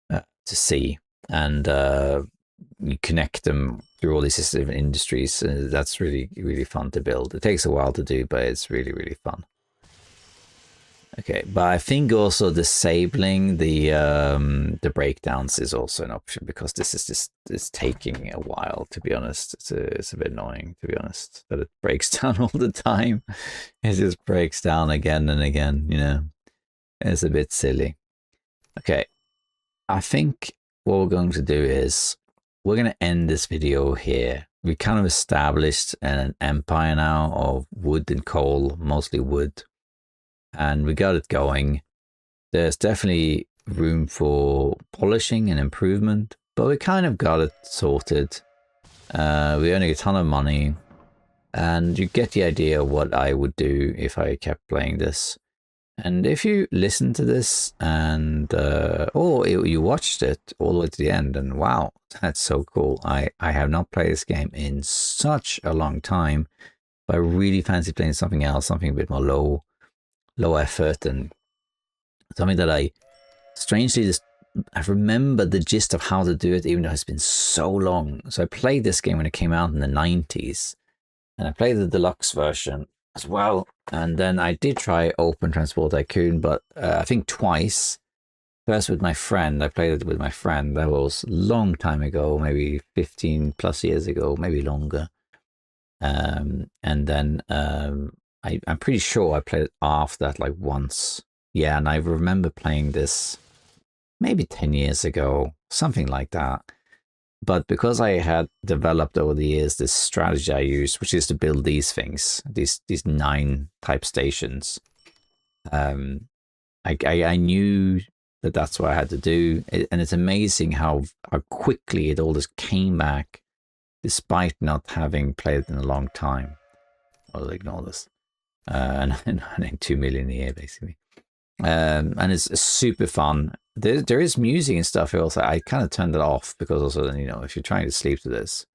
to see. And you connect them through all these different industries. That's really, really fun to build. It takes a while to do, but it's really, really fun. Okay, but I think also disabling the breakdowns is also an option, because it's taking a while, to be honest. It's a bit annoying, to be honest, that it breaks down all the time. It just breaks down again and again, you know. It's a bit silly. Okay, I think what we're going to do is we're going to end this video here. We kind of established an empire now of wood and coal, mostly wood. And we got it going. There's definitely room for polishing and improvement, but we kind of got it sorted. We earning a ton of money. And you get the idea of what I would do if I kept playing this. And if you listen to this and or you watched it all the way to the end, and wow, that's so cool. I have not played this game in such a long time, but I really fancy playing something else, something a bit more low effort, and something that I strangely just I remember the gist of how to do it, even though it's been so long. So I played this game when it came out in the 90s, and I played the deluxe version as well. And then I did try Open Transport Tycoon, but I think twice. First with my friend, I played it with my friend. That was a long time ago, maybe 15 plus years ago, maybe longer. And then I'm pretty sure I played it after that like once. Yeah, and I remember playing this maybe 10 years ago, something like that. But because I had developed over the years this strategy I used, which is to build these things, these 9 type stations, I knew that that's what I had to do. And it's amazing how quickly it all just came back, despite not having played it in a long time. I'll ignore this. And earning 2 million a year, basically. And it's super fun. There is music and stuff. Also, I kind of turned it off because also, you know, if you're trying to sleep to this,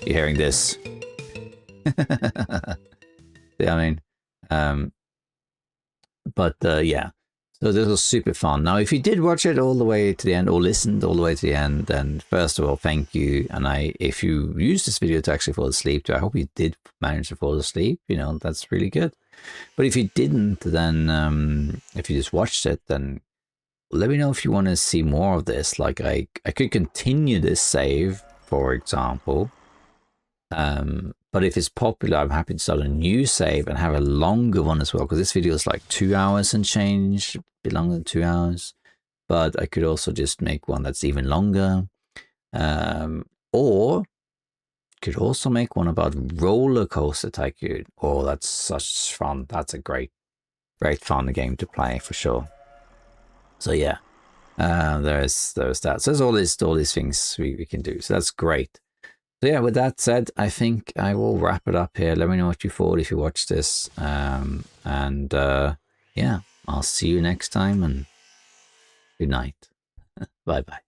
you're hearing this. Yeah, I mean, yeah. So this was super fun. Now, if you did watch it all the way to the end, or listened all the way to the end, then first of all, thank you. And if you used this video to actually fall asleep, I hope you did manage to fall asleep. You know, that's really good. But if you didn't, then if you just watched it, then let me know if you want to see more of this. Like I could continue this save, for example. But if it's popular, I'm happy to start a new save and have a longer one as well, because this video is like 2 hours and change, a bit longer than 2 hours. But I could also just make one that's even longer. Or could also make one about Roller Coaster Tycoon. Oh, that's such fun. That's a great fun game to play for sure. So yeah, there's that. So there's all these things we can do. So that's great. So yeah, with that said, I think I will wrap it up here. Let me know what you thought if you watched this. Yeah, I'll see you next time, and good night. Bye bye.